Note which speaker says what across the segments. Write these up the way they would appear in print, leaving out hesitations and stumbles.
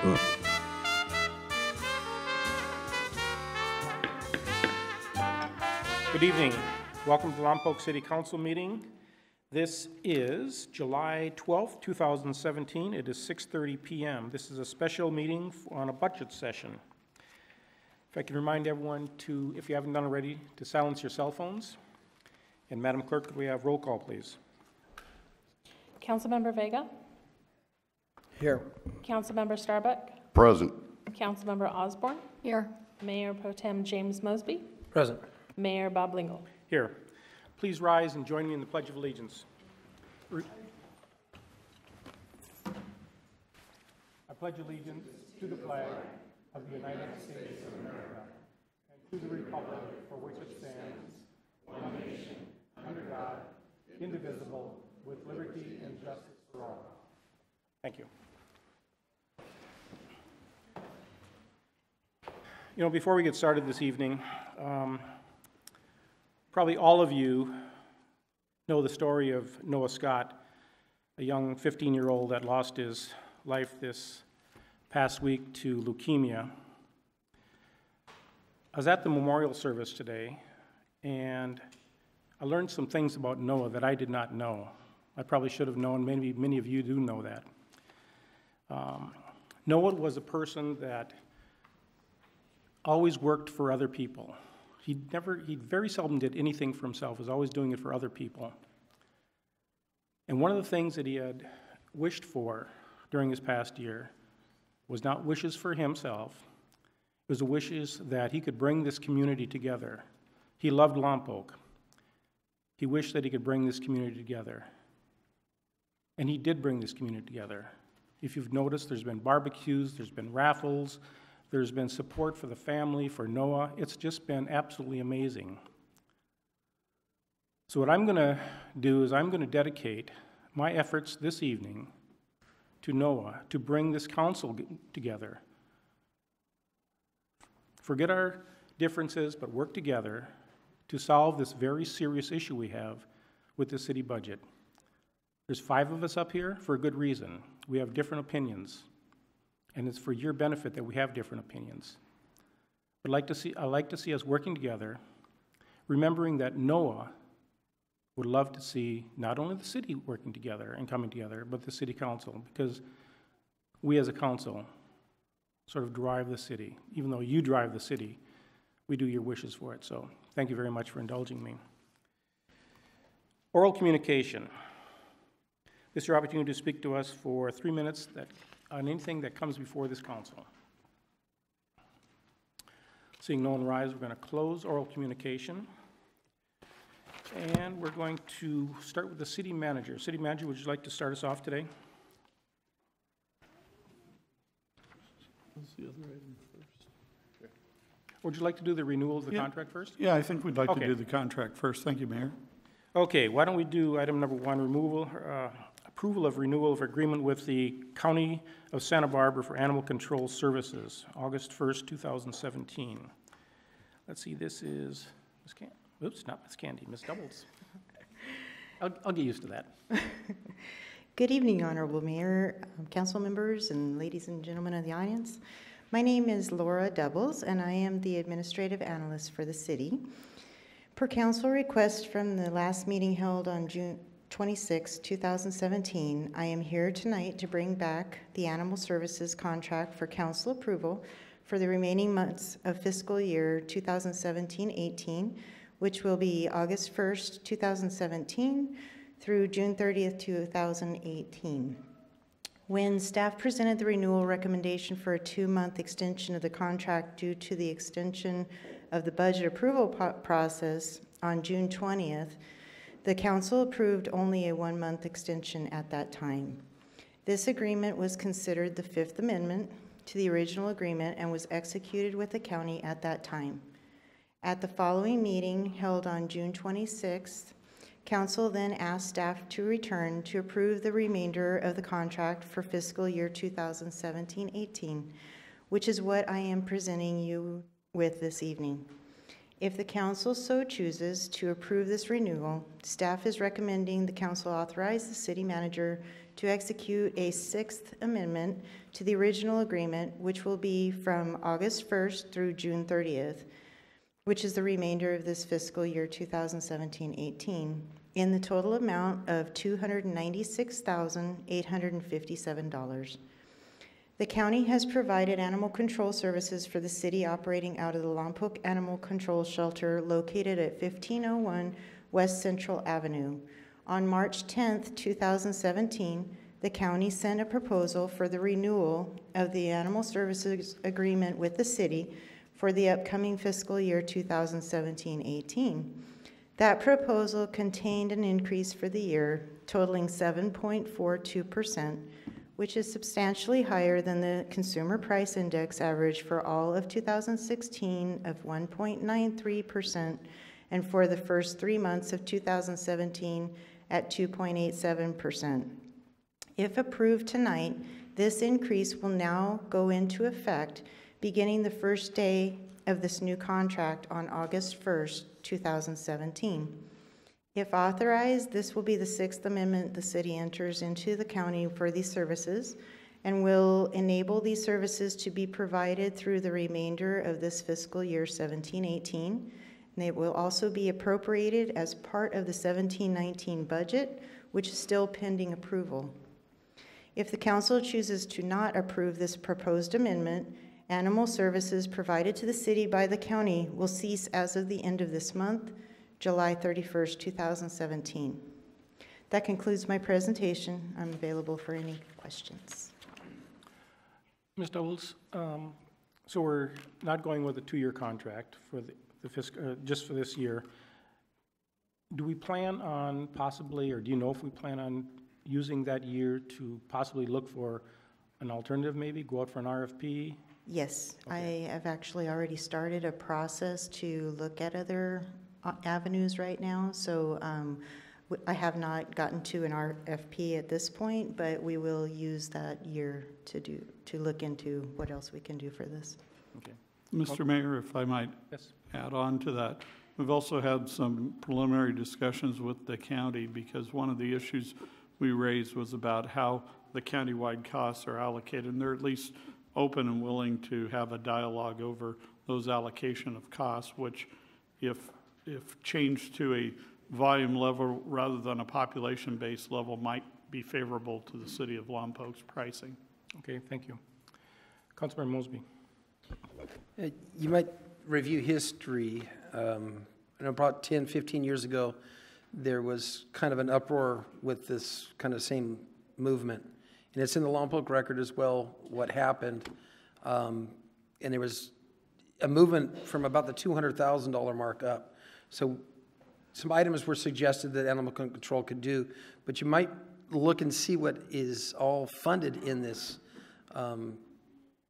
Speaker 1: Good evening. Welcome to the Lompoc City Council meeting. This is July 12th, 2017. It is 6:30 p.m. This is a special meeting on a budget session. If I can remind everyone to, if you haven't done already, to silence your cell phones. And Madam Clerk, could we have roll call, please?
Speaker 2: Councilmember Vega?
Speaker 3: Here.
Speaker 2: Councilmember Starbuck?
Speaker 4: Present.
Speaker 2: Councilmember Osborne?
Speaker 5: Here.
Speaker 2: Mayor Pro Tem James Mosby?
Speaker 3: Present.
Speaker 2: Mayor Bob Lingle?
Speaker 1: Here. Please rise and join me in the Pledge of Allegiance. I pledge allegiance to the flag of the United States of America and to the republic for which it stands, one nation, under God, indivisible, with liberty and justice for all. Thank you. You know, before we get started this evening, probably all of you know the story of Noah Scott, a young 15-year-old that lost his life this past week to leukemia. I was at the memorial service today, and I learned some things about Noah that I did not know. I probably should have known. Maybe many of you do know that. Noah was a person that always worked for other people. He very seldom did anything for himself. He was always doing it for other people. And one of the things that he had wished for during his past year was not wishes for himself. It was the wishes that he could bring this community together. He loved Lompoc. He wished that he could bring this community together. And he did bring this community together. If you've noticed, there's been barbecues, there's been raffles, there's been support for the family, for Noah. It's just been absolutely amazing. So what I'm going to do is I'm going to dedicate my efforts this evening to Noah, to bring this council together. Forget our differences, but work together to solve this very serious issue we have with the city budget. There's 5 of us up here for a good reason. We have different opinions, and it's for your benefit that we have different opinions. I'd like to see us working together, remembering that Noah would love to see not only the city working together and coming together, but the city council, because we as a council sort of drive the city. Even though you drive the city, we do your wishes for it. So thank you very much for indulging me. Oral communication. This is your opportunity to speak to us for 3 minutes on anything that comes before this council. Seeing no one rise, we're going to close oral communication. And we're going to start with the city manager. City manager, would you like to start us off today?
Speaker 6: What's the other item first?
Speaker 1: Okay. Would you like to do the renewal of the contract first?
Speaker 6: Yeah, I think we'd like to do the contract first. Thank you, Mayor.
Speaker 1: Okay, why don't we do item number 1, approval of renewal of agreement with the County of Santa Barbara for Animal Control Services, August 1st, 2017. Let's see, this is Ms. Candy. Oops, not Ms. Candy, Ms. Doubles. I'll get used to that.
Speaker 5: Good evening, Honorable Mayor, council members, and ladies and gentlemen of the audience. My name is Laura Doubles, and I am the administrative analyst for the city. Per council request from the last meeting held on June 26, 2017, I am here tonight to bring back the Animal Services contract for council approval for the remaining months of fiscal year 2017-18, which will be August 1st, 2017 through June 30th, 2018. When staff presented the renewal recommendation for a 2-month extension of the contract due to the extension of the budget approval process on June 20th, the council approved only a 1-month extension at that time. This agreement was considered the 5th amendment to the original agreement and was executed with the county at that time. At the following meeting held on June 26th, council then asked staff to return to approve the remainder of the contract for fiscal year 2017-18, which is what I am presenting you with this evening. If the council so chooses to approve this renewal, staff is recommending the council authorize the city manager to execute a sixth amendment to the original agreement, which will be from August 1st through June 30th, which is the remainder of this fiscal year 2017-18, in the total amount of $296,857. The county has provided animal control services for the city operating out of the Lompoc Animal Control Shelter located at 1501 West Central Avenue. On March 10th, 2017, the county sent a proposal for the renewal of the animal services agreement with the city for the upcoming fiscal year 2017-18. That proposal contained an increase for the year totaling 7.42%, which is substantially higher than the Consumer Price Index average for all of 2016 of 1.93%, and for the first 3 months of 2017 at 2.87%. If approved tonight, this increase will now go into effect beginning the first day of this new contract on August 1st, 2017. If authorized, this will be the sixth amendment the city enters into the county for these services and will enable these services to be provided through the remainder of this fiscal year 17-18. And they will also be appropriated as part of the 17-19 budget, which is still pending approval. If the council chooses to not approve this proposed amendment, animal services provided to the city by the county will cease as of the end of this month, July 31st, 2017. That concludes my presentation. I'm available for any questions.
Speaker 1: Ms. Doubles, so we're not going with a 2-year contract for the fiscal, just for this year. Do we plan on possibly, or do you know if we plan on using that year to possibly look for an alternative, maybe go out for an RFP?
Speaker 5: Yes,
Speaker 1: Okay.
Speaker 5: I have actually already started a process to look at other avenues right now. So I have not gotten to an RFP at this point, but we will use that year to look into what else we can do for this.
Speaker 1: Okay.
Speaker 6: Mr. Mayor, if I might
Speaker 1: Yes.
Speaker 6: add on to that, we've also had some preliminary discussions with the county because one of the issues we raised was about how the countywide costs are allocated, and they're at least open and willing to have a dialogue over those allocation of costs, which if changed to a volume level rather than a population-based level might be favorable to the city of Lompoc's pricing.
Speaker 1: Okay, thank you. Councilmember Mosby.
Speaker 3: You might review history. I know about 10, 15 years ago, there was kind of an uproar with this kind of same movement. And it's in the Lompoc record as well, what happened. And there was a movement from about the $200,000 mark up. So some items were suggested that animal control could do, but you might look and see what is all funded in this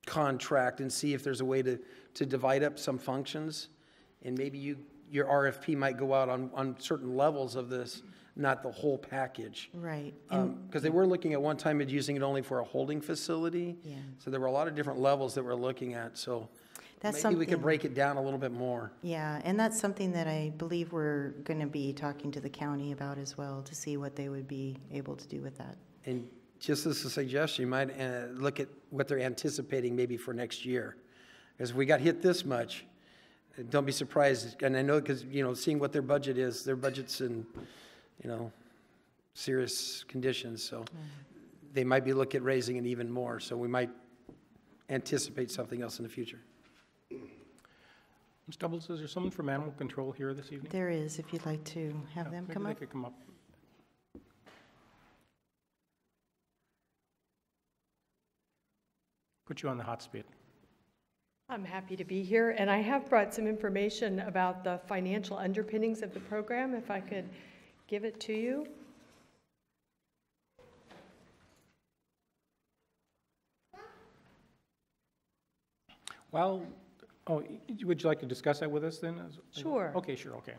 Speaker 3: contract and see if there's a way to divide up some functions. And maybe your RFP might go out on certain levels of this, not the whole package.
Speaker 5: Right.
Speaker 3: Because they were looking at one time at using it only for a holding facility.
Speaker 5: Yeah.
Speaker 3: So there were a lot of different levels that we're looking at. So
Speaker 5: That's
Speaker 3: maybe we could
Speaker 5: something-
Speaker 3: break it down a little bit more.
Speaker 5: Yeah, and that's something that I believe we're going to be talking to the county about as well, to see what they would be able to do with that.
Speaker 3: And just as a suggestion, you might look at what they're anticipating maybe for next year. Because if we got hit this much, don't be surprised. And I know because, seeing what their budget's in, serious conditions. So they might be looking at raising it even more. So we might anticipate something else in the future.
Speaker 1: Ms. Doubles, is there someone from Animal Control here this evening?
Speaker 5: There is, if you'd like to have them come
Speaker 1: Maybe
Speaker 5: up.
Speaker 1: they could come up. Put you on the hot seat.
Speaker 4: I'm happy to be here, and I have brought some information about the financial underpinnings of the program, if I could give it to you.
Speaker 1: Well, would you like to discuss that with us then?
Speaker 4: Sure.
Speaker 1: Okay, sure, okay.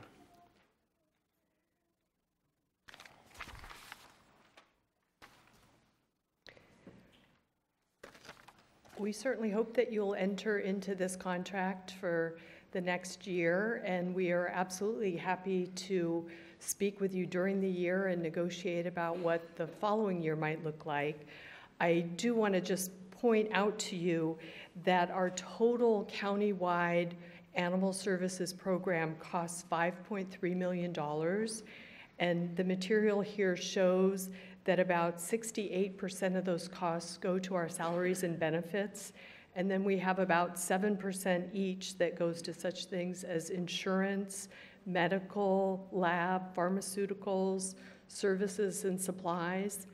Speaker 4: We certainly hope that you'll enter into this contract for the next year, and we are absolutely happy to speak with you during the year and negotiate about what the following year might look like. I do want to just point out to you that our total countywide animal services program costs $5.3 million, and the material here shows that about 68% of those costs go to our salaries and benefits, and then we have about 7% each that goes to such things as insurance, medical, lab, pharmaceuticals, services, and supplies.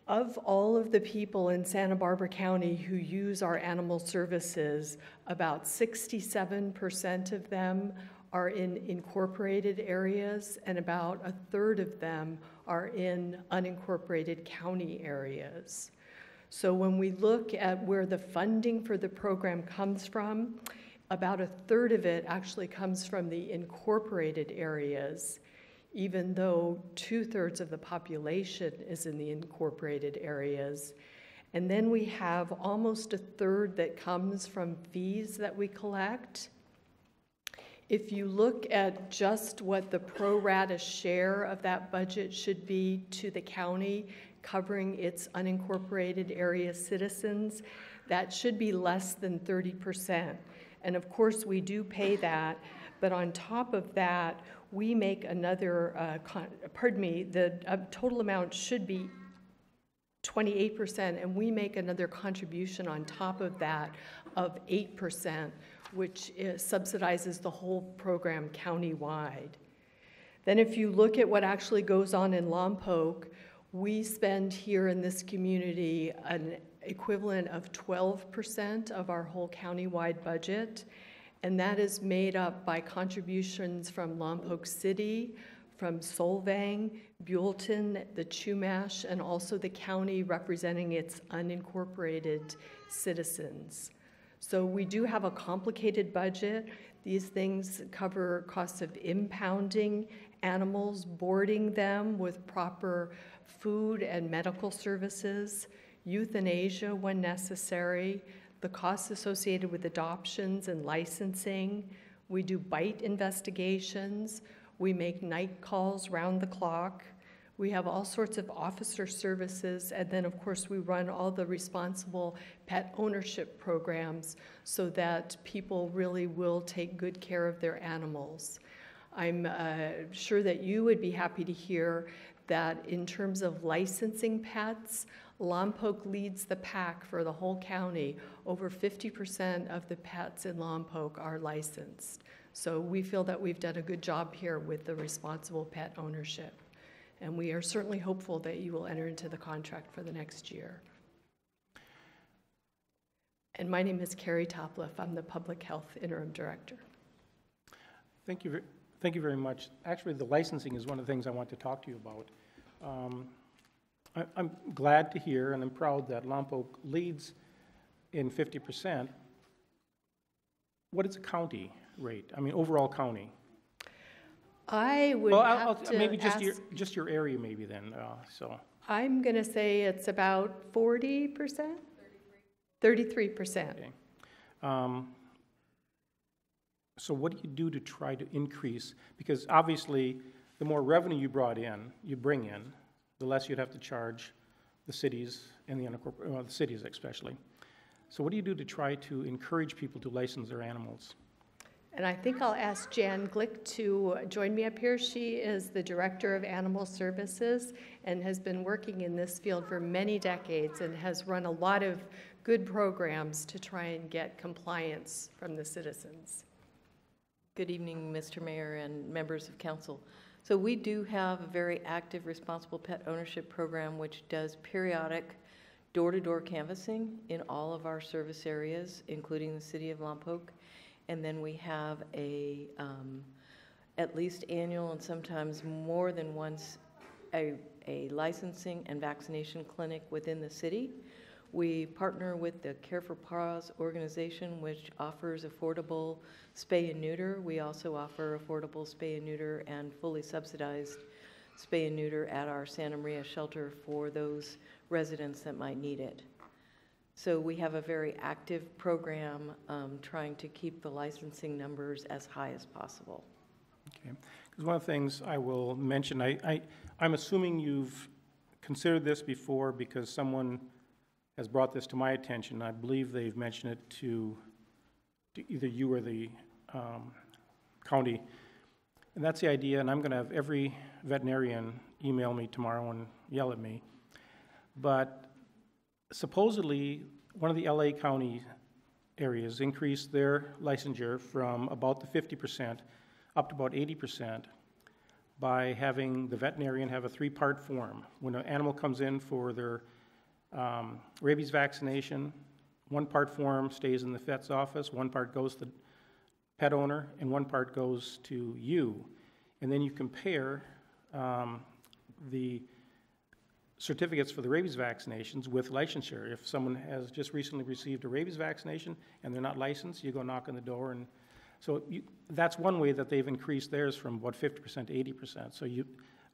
Speaker 4: Of all of the people in Santa Barbara County who use our animal services, about 67% of them are in incorporated areas, and about a third of them are in unincorporated county areas. So when we look at where the funding for the program comes from, about a third of it actually comes from the incorporated areas, even though 2/3 of the population is in the incorporated areas. And then we have almost a third that comes from fees that we collect. If you look at just what the pro rata share of that budget should be to the county, covering its unincorporated area citizens, that should be less than 30%. And of course, we do pay that, but on top of that, we make another, the total amount should be 28%, and we make another contribution on top of that of 8%, which subsidizes the whole program countywide. Then if you look at what actually goes on in Lompoc, we spend here in this community an equivalent of 12% of our whole countywide budget, and that is made up by contributions from Lompoc City, from Solvang, Buellton, the Chumash, and also the county representing its unincorporated citizens. So we do have a complicated budget. These things cover costs of impounding animals, boarding them with proper food and medical services, euthanasia when necessary, the costs associated with adoptions and licensing. We do bite investigations. We make night calls round the clock. We have all sorts of officer services, and then of course we run all the responsible pet ownership programs so that people really will take good care of their animals. I'm sure that you would be happy to hear that in terms of licensing pets, Lompoc leads the pack for the whole county. Over 50% of the pets in Lompoc are licensed. So we feel that we've done a good job here with the responsible pet ownership. And we are certainly hopeful that you will enter into the contract for the next year. And my name is Carrie Topliff. I'm the Public Health Interim Director.
Speaker 1: Thank you very much. Actually, the licensing is one of the things I want to talk to you about. I'm glad to hear, and I'm proud that Lompoc leads in 50%. What is the county rate? I mean, overall county.
Speaker 4: I would have to
Speaker 1: maybe
Speaker 4: ask,
Speaker 1: just your area, maybe then.
Speaker 4: I'm going to say it's about 40%, 33%.
Speaker 1: Okay. So what do you do to try to increase? Because obviously, the more revenue you bring in, the less you'd have to charge the cities and the cities especially. So what do you do to try to encourage people to license their animals?
Speaker 4: And I think I'll ask Jan Glick to join me up here. She is the Director of Animal Services and has been working in this field for many decades and has run a lot of good programs to try and get compliance from the citizens.
Speaker 7: Good evening, Mr. Mayor and members of council. So we do have a very active responsible pet ownership program which does periodic door-to-door canvassing in all of our service areas, including the city of Lompoc. And then we have a at least annual and sometimes more than once a licensing and vaccination clinic within the city. We partner with the Care for Paws organization, which offers affordable spay and neuter. We also offer affordable spay and neuter and fully subsidized spay and neuter at our Santa Maria shelter for those residents that might need it. So we have a very active program trying to keep the licensing numbers as high as possible.
Speaker 1: Okay, because one of the things I will mention, I'm assuming you've considered this before because someone has brought this to my attention. I believe they've mentioned it to either you or the county. And that's the idea, and I'm going to have every veterinarian email me tomorrow and yell at me. But supposedly, one of the LA County areas increased their licensure from about the 50% up to about 80% by having the veterinarian have a 3-part form. When an animal comes in for their rabies vaccination, 1 part form stays in the vet's office, 1 part goes to the pet owner, and 1 part goes to you. And then you compare the certificates for the rabies vaccinations with licensure. If someone has just recently received a rabies vaccination and they're not licensed, you go knock on the door. And so that's one way that they've increased theirs from about 50% to 80%. So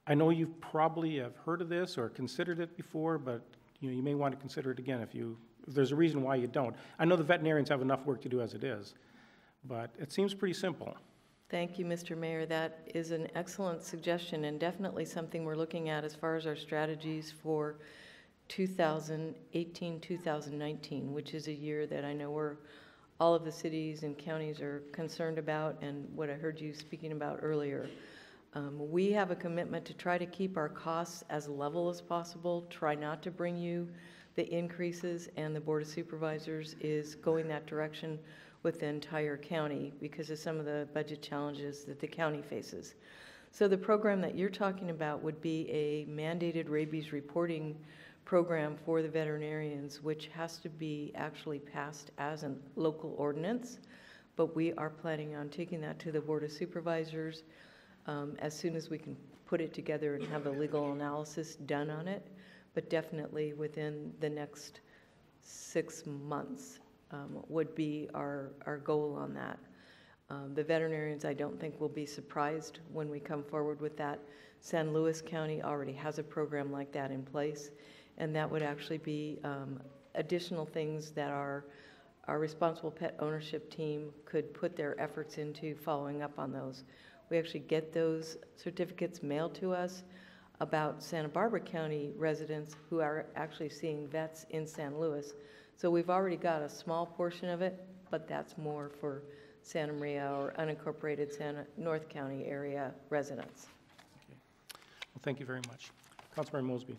Speaker 1: I know you probably have heard of this or considered it before, but you may want to consider it again if there's a reason why you don't. I know the veterinarians have enough work to do as it is, but it seems pretty simple.
Speaker 7: Thank you, Mr. Mayor. That is an excellent suggestion and definitely something we're looking at as far as our strategies for 2018-2019, which is a year that I know all of the cities and counties are concerned about, and what I heard you speaking about earlier. We have a commitment to try to keep our costs as level as possible, try not to bring you the increases, and the Board of Supervisors is going that direction with the entire county because of some of the budget challenges that the county faces. So the program that you're talking about would be a mandated rabies reporting program for the veterinarians, which has to be actually passed as a local ordinance, but we are planning on taking that to the Board of Supervisors as soon as we can put it together and have a legal analysis done on it, but definitely within the next 6 months. Would be our goal on that. The veterinarians, I don't think, will be surprised when we come forward with that. San Luis County already has a program like that in place, and that would actually be additional things that our responsible pet ownership team could put their efforts into following up on those. We actually get those certificates mailed to us about Santa Barbara County residents who are actually seeing vets in San Luis. So we've already got a small portion of it, but that's more for Santa Maria or unincorporated North County area residents.
Speaker 1: Okay. Well, thank you very much. Councilmember Mosby.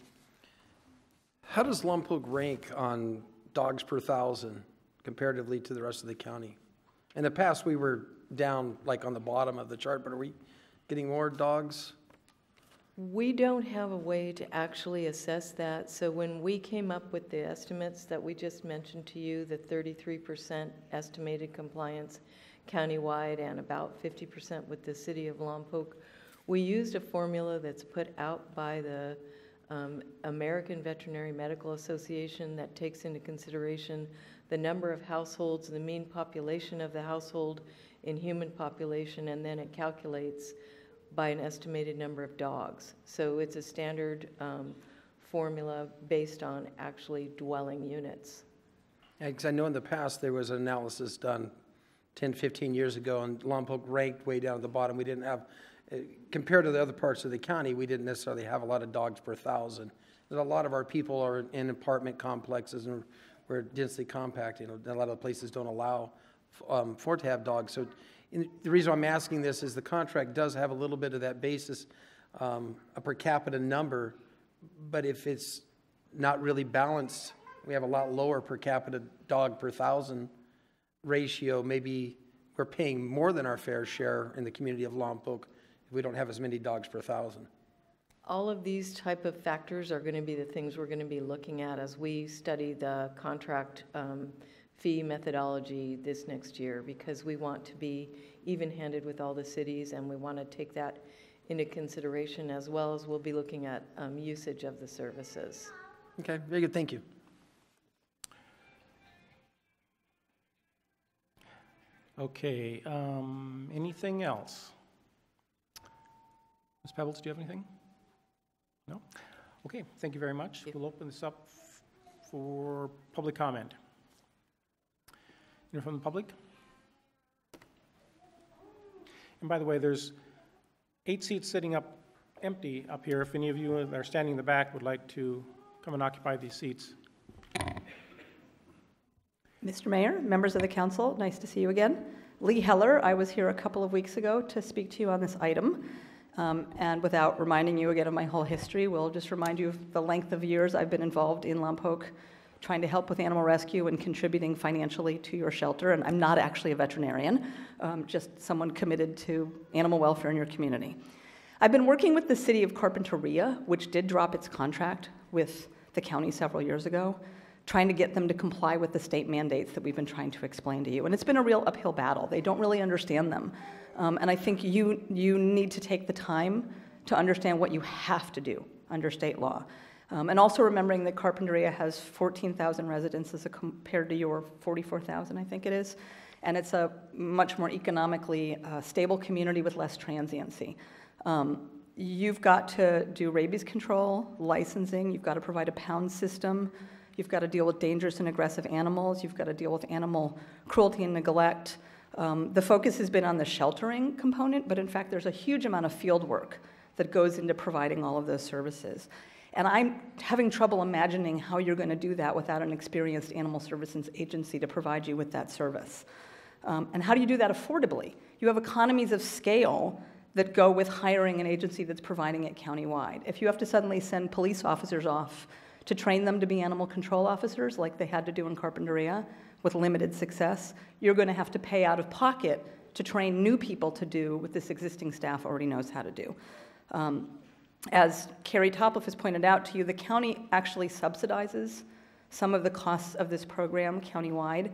Speaker 3: How does Lompoc rank on dogs per 1,000 comparatively to the rest of the county? In the past, we were down like on the bottom of the chart, but are we getting more dogs?
Speaker 7: We don't have a way to actually assess that. So when we came up with the estimates that we just mentioned to you, the 33% estimated compliance countywide and about 50% with the city of Lompoc, we used a formula that's put out by the American Veterinary Medical Association that takes into consideration the number of households, the mean population of the household in human population, and then it calculates by an estimated number of dogs. So it's a standard formula based on actually dwelling units.
Speaker 3: Yeah, because I know in the past there was an analysis done 10, 15 years ago, and Lompoc ranked way down at the bottom. We didn't have, compared to the other parts of the county, we didn't necessarily have a lot of dogs per 1,000. And a lot of our people are in apartment complexes and we're densely compacted. A lot of the places don't allow for it to have dogs. So the reason I'm asking this is the contract does have a little bit of that basis, a per capita number, but if it's not really balanced, we have a lot lower per capita dog per 1,000 ratio. Maybe we're paying more than our fair share in the community of Lompoc if we don't have as many dogs per 1,000.
Speaker 7: All of these type of factors are going to be the things we're going to be looking at as we study the contract fee methodology this next year, because we want to be even-handed with all the cities and we want to take that into consideration, as well as we'll be looking at usage of the services.
Speaker 3: Okay, very good, thank you.
Speaker 1: Okay, anything else? Ms. Pebbles, do you have anything? No? Okay, thank you very much. We'll open this up for public comment. Anyone from the public? And by the way, there's 8 seats sitting up empty up here. If any of you that are standing in the back would like to come and occupy these seats.
Speaker 8: Mr. Mayor, members of the council, nice to see you again. Lee Heller, I was here a couple of weeks ago to speak to you on this item. And without reminding you again of my whole history, we'll just remind you of the length of years I've been involved in Lompoc, trying to help with animal rescue and contributing financially to your shelter. And I'm not actually a veterinarian, just someone committed to animal welfare in your community. I've been working with the city of Carpinteria, which did drop its contract with the county several years ago, trying to get them to comply with the state mandates that we've been trying to explain to you. And it's been a real uphill battle. They don't really understand them. And I think you need to take the time to understand what you have to do under state law. And also remembering that Carpinteria has 14,000 residents as compared to your 44,000, I think it is. And it's a much more economically stable community with less transiency. You've got to do rabies control, licensing, you've got to provide a pound system, you've got to deal with dangerous and aggressive animals, you've got to deal with animal cruelty and neglect. The focus has been on the sheltering component, but in fact there's a huge amount of field work that goes into providing all of those services. And I'm having trouble imagining how you're going to do that without an experienced animal services agency to provide you with that service. And how do you do that affordably? You have economies of scale that go with hiring an agency that's providing it countywide. If you have to suddenly send police officers off to train them to be animal control officers, like they had to do in Carpinteria, with limited success, you're going to have to pay out of pocket to train new people to do what this existing staff already knows how to do. As Carrie Topliff has pointed out to you, the county actually subsidizes some of the costs of this program countywide.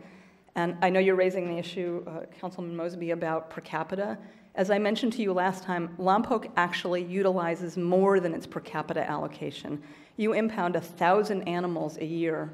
Speaker 8: And I know you're raising the issue, Councilman Mosby, about per capita. As I mentioned to you last time, Lompoc actually utilizes more than its per capita allocation. You impound 1,000 animals a year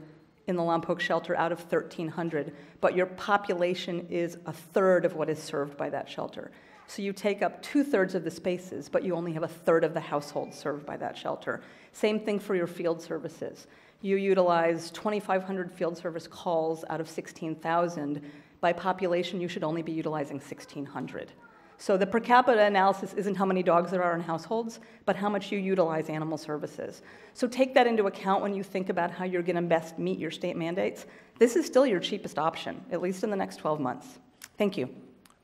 Speaker 8: in the Lompoc shelter out of 1,300, but your population is 1/3 of what is served by that shelter. So you take up 2/3 of the spaces, but you only have 1/3 of the households served by that shelter. Same thing for your field services. You utilize 2,500 field service calls out of 16,000. By population, you should only be utilizing 1,600. So the per capita analysis isn't how many dogs there are in households, but how much you utilize animal services. So take that into account when you think about how you're going to best meet your state mandates. This is still your cheapest option, at least in the next 12 months. Thank you.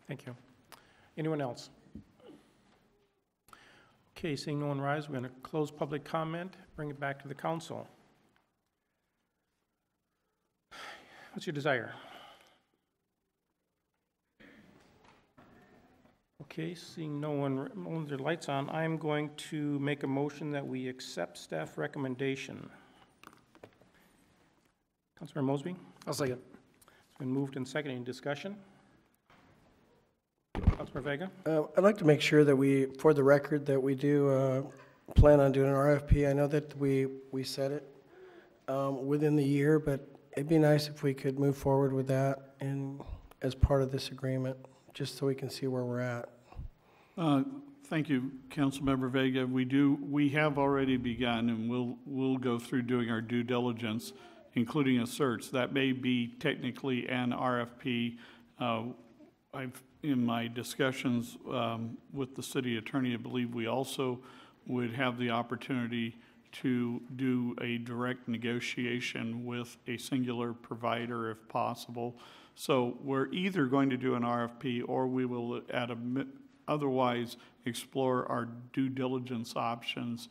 Speaker 1: Thank you. Anyone else? Okay, seeing no one rise, we're going to close public comment, bring it back to the council. What's your desire? Okay, seeing no one with their lights on, I'm going to make a motion that we accept staff recommendation. Councilmember Mosby?
Speaker 3: I'll second.
Speaker 1: It's been moved and seconded. Any discussion? Councilmember Vega?
Speaker 9: I'd like to make sure that we, for the record, that we do plan on doing an RFP. I know that we set it within the year, but it'd be nice if we could move forward with that and as part of this agreement, just so we can see where we're at.
Speaker 6: Thank you, Councilmember Vega. We have already begun, and we'll go through doing our due diligence, including a search. That may be technically an RFP. In my discussions with the city attorney, I believe we also would have the opportunity to do a direct negotiation with a singular provider if possible. So we're either going to do an RFP or we will otherwise explore our due diligence options,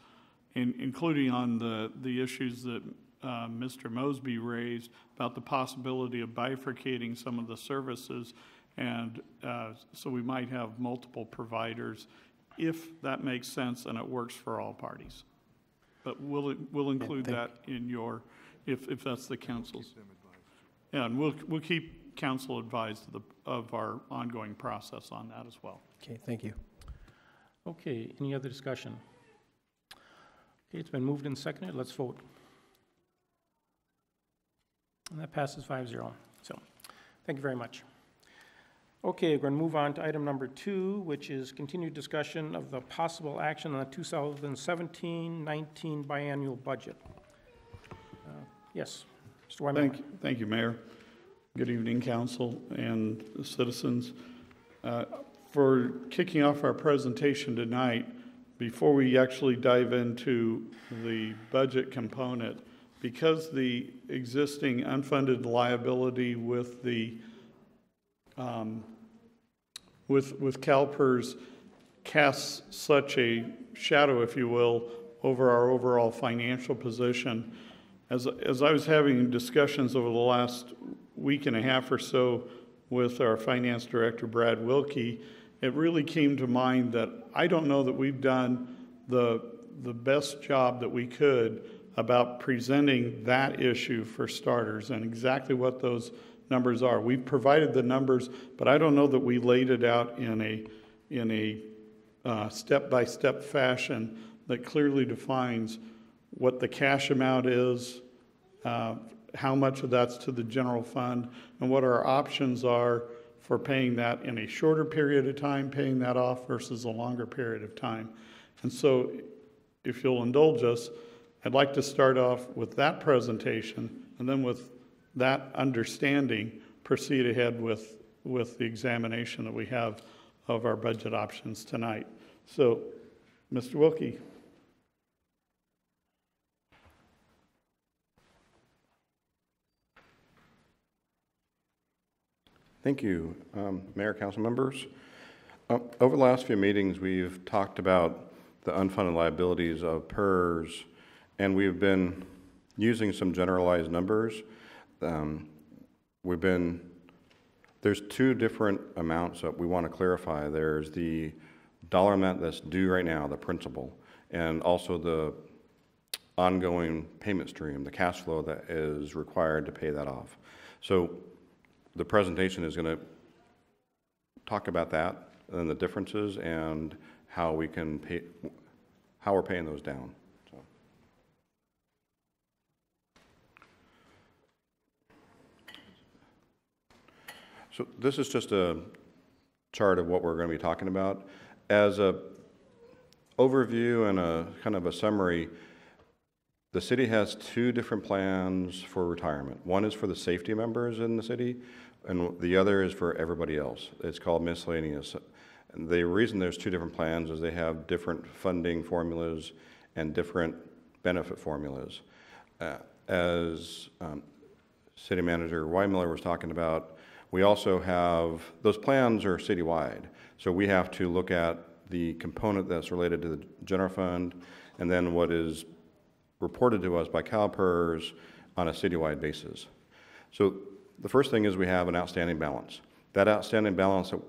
Speaker 6: including on the issues that Mr. Mosby raised about the possibility of bifurcating some of the services. And so we might have multiple providers if that makes sense and it works for all parties. But we'll include that in your, if that's the council's. Yeah, and we'll keep council advised of our ongoing process on that as well.
Speaker 9: Okay, thank you.
Speaker 1: Okay, any other discussion? Okay, it's been moved and seconded. Let's vote. And that passes 5-0. So, thank you very much. Okay, we're going to move on to item number 2, which is continued discussion of the possible action on the 2017-19 biannual budget. Yes, Mr. Weinmiller.
Speaker 6: Thank you, Mayor. Good evening, council and the citizens. For kicking off our presentation tonight, before we actually dive into the budget component, because the existing unfunded liability with the with CalPERS casts such a shadow, if you will, over our overall financial position. As I was having discussions over the last week and a half or so with our finance director, Brad Wilkie, it really came to mind that I don't know that we've done the best job that we could about presenting that issue for starters and exactly what those numbers are. We've provided the numbers, but I don't know that we laid it out in a step-by-step fashion that clearly defines what the cash amount is, how much of that's to the general fund, and what our options are for paying that in a shorter period of time, paying that off versus a longer period of time. And so, if you'll indulge us, I'd like to start off with that presentation, and then with that understanding, proceed ahead with the examination that we have of our budget options tonight. So, Mr. Wilkie.
Speaker 10: Thank you, Mayor, council members. Over the last few meetings, we've talked about the unfunded liabilities of PERS, and we've been using some generalized numbers. There's two different amounts that we want to clarify. There's the dollar amount that's due right now, the principal, and also the ongoing payment stream, the cash flow that is required to pay that off. So the presentation is going to talk about that and the differences and how we can pay, how we're paying those down. So this is just a chart of what we're going to be talking about. As a overview and a kind of a summary, the city has two different plans for retirement. One is for the safety members in the city, and the other is for everybody else. It's called miscellaneous. And the reason there's two different plans is they have different funding formulas and different benefit formulas. As City Manager Weinmiller was talking about, we also have, those plans are citywide. So we have to look at the component that's related to the general fund and then what is reported to us by CalPERS on a citywide basis. So the first thing is we have an outstanding balance. That outstanding balance that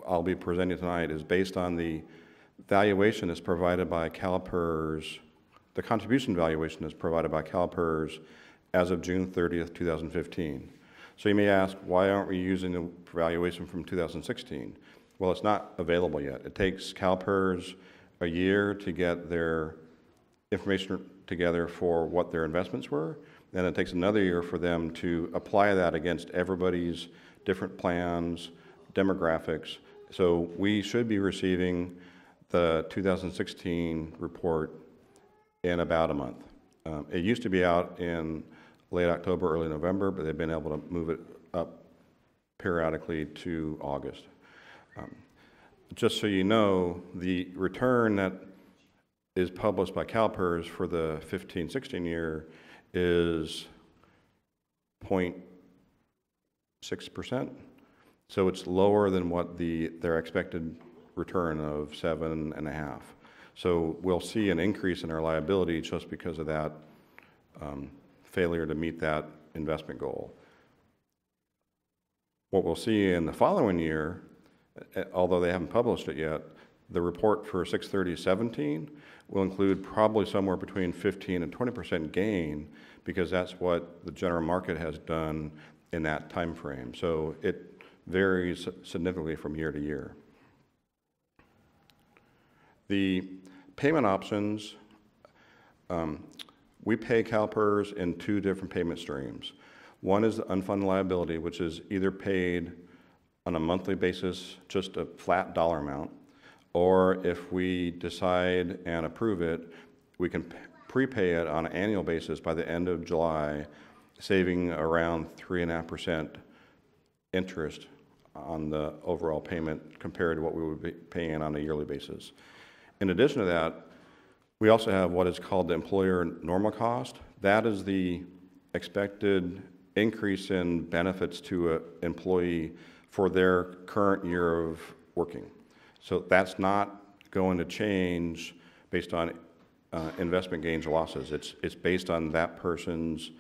Speaker 10: I'll be presenting tonight is based on the valuation that's provided by CalPERS, the contribution valuation that's provided by CalPERS as of June 30th, 2015. So you may ask, why aren't we using the valuation from 2016? Well, it's not available yet. It takes CalPERS a year to get their information together for what their investments were. Then it takes another year for them to apply that against everybody's different plans, demographics. So we should be receiving the 2016 report in about a month. It used to be out in late October, early November, but they've been able to move it up periodically to August. Just so you know, the return that is published by CalPERS for the 15-16 year is 0.6%. So it's lower than what their expected return of 7.5. So we'll see an increase in our liability just because of that failure to meet that investment goal. What we'll see in the following year, although they haven't published it yet, the report for 6/30/17 will include probably somewhere between 15 and 20% gain, because that's what the general market has done in that time frame. So it varies significantly from year to year. The payment options, we pay CalPERS in two different payment streams. One is the unfunded liability, which is either paid on a monthly basis, just a flat dollar amount, or if we decide and approve it, we can prepay it on an annual basis by the end of July saving around 3.5% interest on the overall payment compared to what we would be paying on a yearly basis. In addition to that, we also have what is called the employer normal cost. That is the expected increase in benefits to an employee for their current year of working. So that's not going to change based on investment gains or losses. It's based on that person's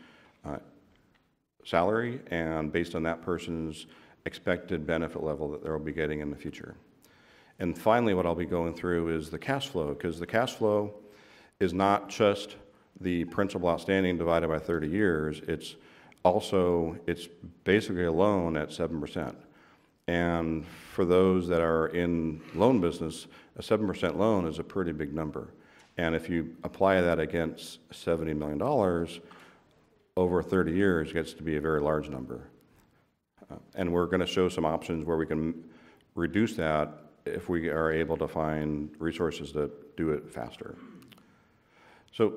Speaker 10: salary and based on that person's expected benefit level that they'll be getting in the future. And finally, what I'll be going through is the cash flow, because the cash flow is not just the principal outstanding divided by 30 years, it's basically a loan at 7%. And for those that are in loan business, a 7% loan is a pretty big number. And if you apply that against $70 million over 30 years, it gets to be a very large number. And we're going to show some options where we can reduce that if we are able to find resources to do it faster. So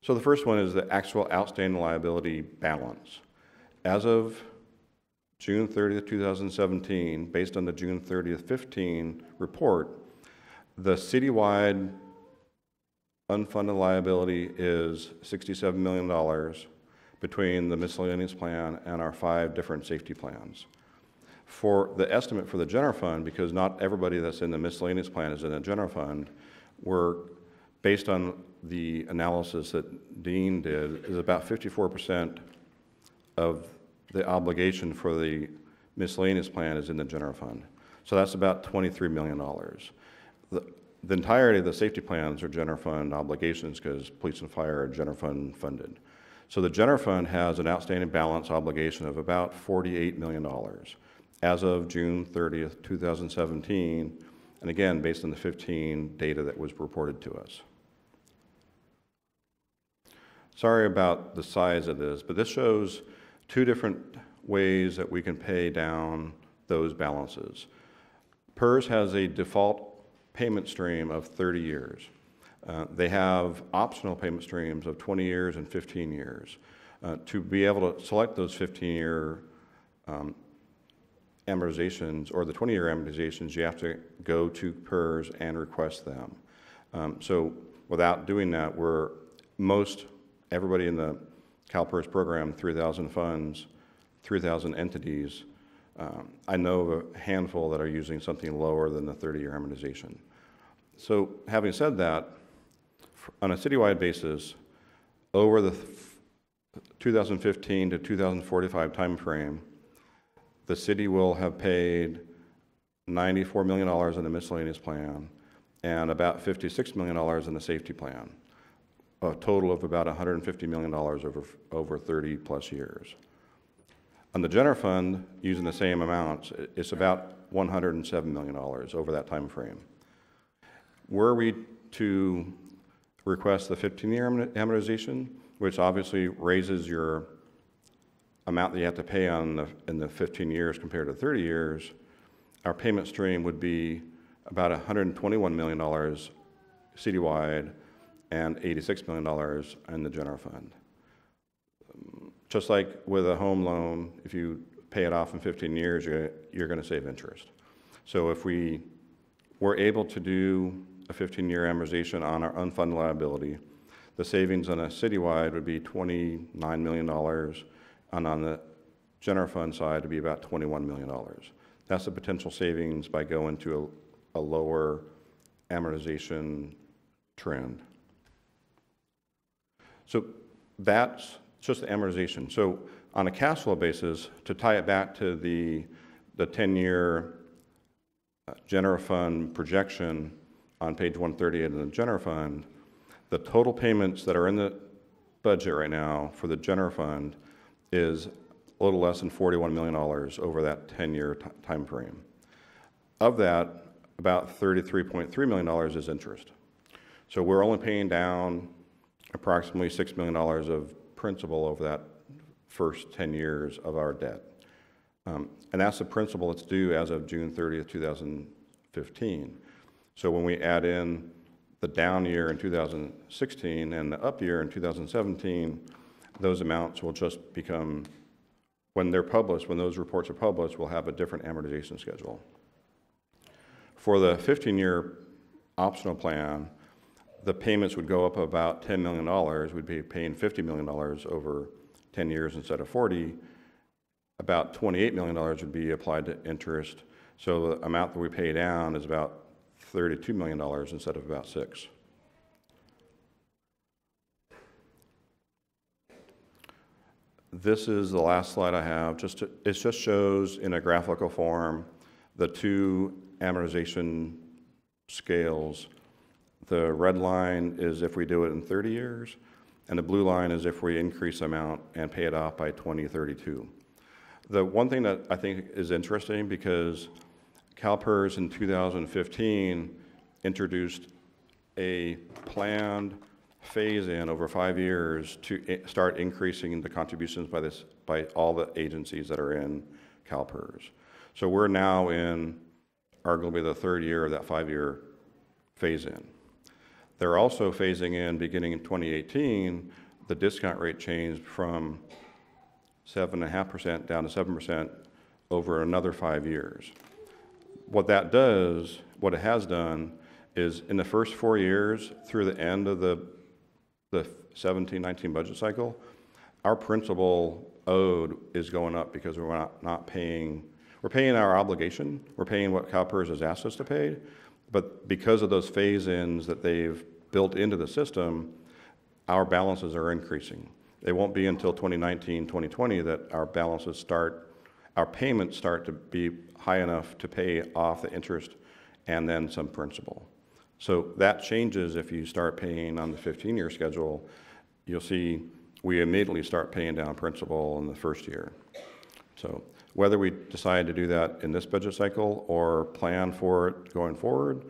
Speaker 10: the first one is the actual outstanding liability balance. As of June 30th, 2017, based on the June 30th, 15 report, the citywide unfunded liability is $67 million between the miscellaneous plan and our 5 different safety plans. For the estimate for the general fund, because not everybody that's in the miscellaneous plan is in the general fund, we're based on the analysis that Dean did, is about 54% of the obligation for the miscellaneous plan is in the general fund. So that's about $23 million. The entirety of the safety plans are general fund obligations because police and fire are general fund funded. So the general fund has an outstanding balance obligation of about $48 million as of June 30th, 2017, and again, based on the 15 data that was reported to us. Sorry about the size of this, but this shows 2 different ways that we can pay down those balances. PERS has a default payment stream of 30 years. They have optional payment streams of 20 years and 15 years. To be able to select those 15-year amortizations or the 20-year amortizations, you have to go to PERS and request them. So without doing that, everybody in the CalPERS program, 3,000 funds, 3,000 entities, I know of a handful that are using something lower than the 30-year amortization. So having said that, on a citywide basis, over the 2015 to 2045 time frame, the city will have paid $94 million in the miscellaneous plan and about $56 million in the safety plan, a total of about $150 million over 30 plus years. On the general fund, using the same amounts, it's about $107 million over that time frame. Were we to request the 15-year amortization, which obviously raises your amount that you have to pay in the 15 years compared to 30 years, our payment stream would be about $121 million citywide and $86 million in the general fund. Just like with a home loan, if you pay it off in 15 years, you're going to save interest. So if we were able to do a 15-year amortization on our unfunded liability, the savings on a citywide would be $29 million, and on the general fund side, would be about $21 million. That's the potential savings by going to a lower amortization trend. So that's just the amortization. So on a cash flow basis, to tie it back to the 10-year general fund projection on page 138 of the general fund, the total payments that are in the budget right now for the general fund is a little less than $41 million over that 10-year time frame. Of that, about $33.3 million is interest. So we're only paying down approximately $6 million of principal over that first 10 years of our debt. And that's the principal that's due as of June 30th, 2015. So when we add in the down year in 2016 and the up year in 2017, those amounts will just become, when they're published, when those reports are published, we'll have a different amortization schedule. For the 15-year optional plan, the payments would go up about $10 million. We'd be paying $50 million over 10 years instead of 40. About $28 million would be applied to interest. So the amount that we pay down is about $32 million instead of about $6. This is the last slide I have. It just shows in a graphical form the two amortization scales. The red line is if we do it in 30 years, and the blue line is if we increase the amount and pay it off by 2032. The one thing that I think is interesting, because CalPERS in 2015 introduced a planned phase-in over 5 years to start increasing the contributions by all the agencies that are in CalPERS. So we're now in arguably the third year of that 5-year phase-in. They're also phasing in, beginning in 2018, the discount rate changed from 7.5% down to 7% over another 5 years. What that does, what it has done, is in the first 4 years through the end of the 17-19 budget cycle, our principal owed is going up because we're not paying, we're paying our obligation, we're paying what CalPERS has asked us to pay, but because of those phase-ins that they've built into the system, our balances are increasing. It won't be until 2019, 2020 that our balances start, our payments start to be high enough to pay off the interest and then some principal. So that changes if you start paying on the 15-year schedule. You'll see we immediately start paying down principal in the first year. So whether we decide to do that in this budget cycle or plan for it going forward,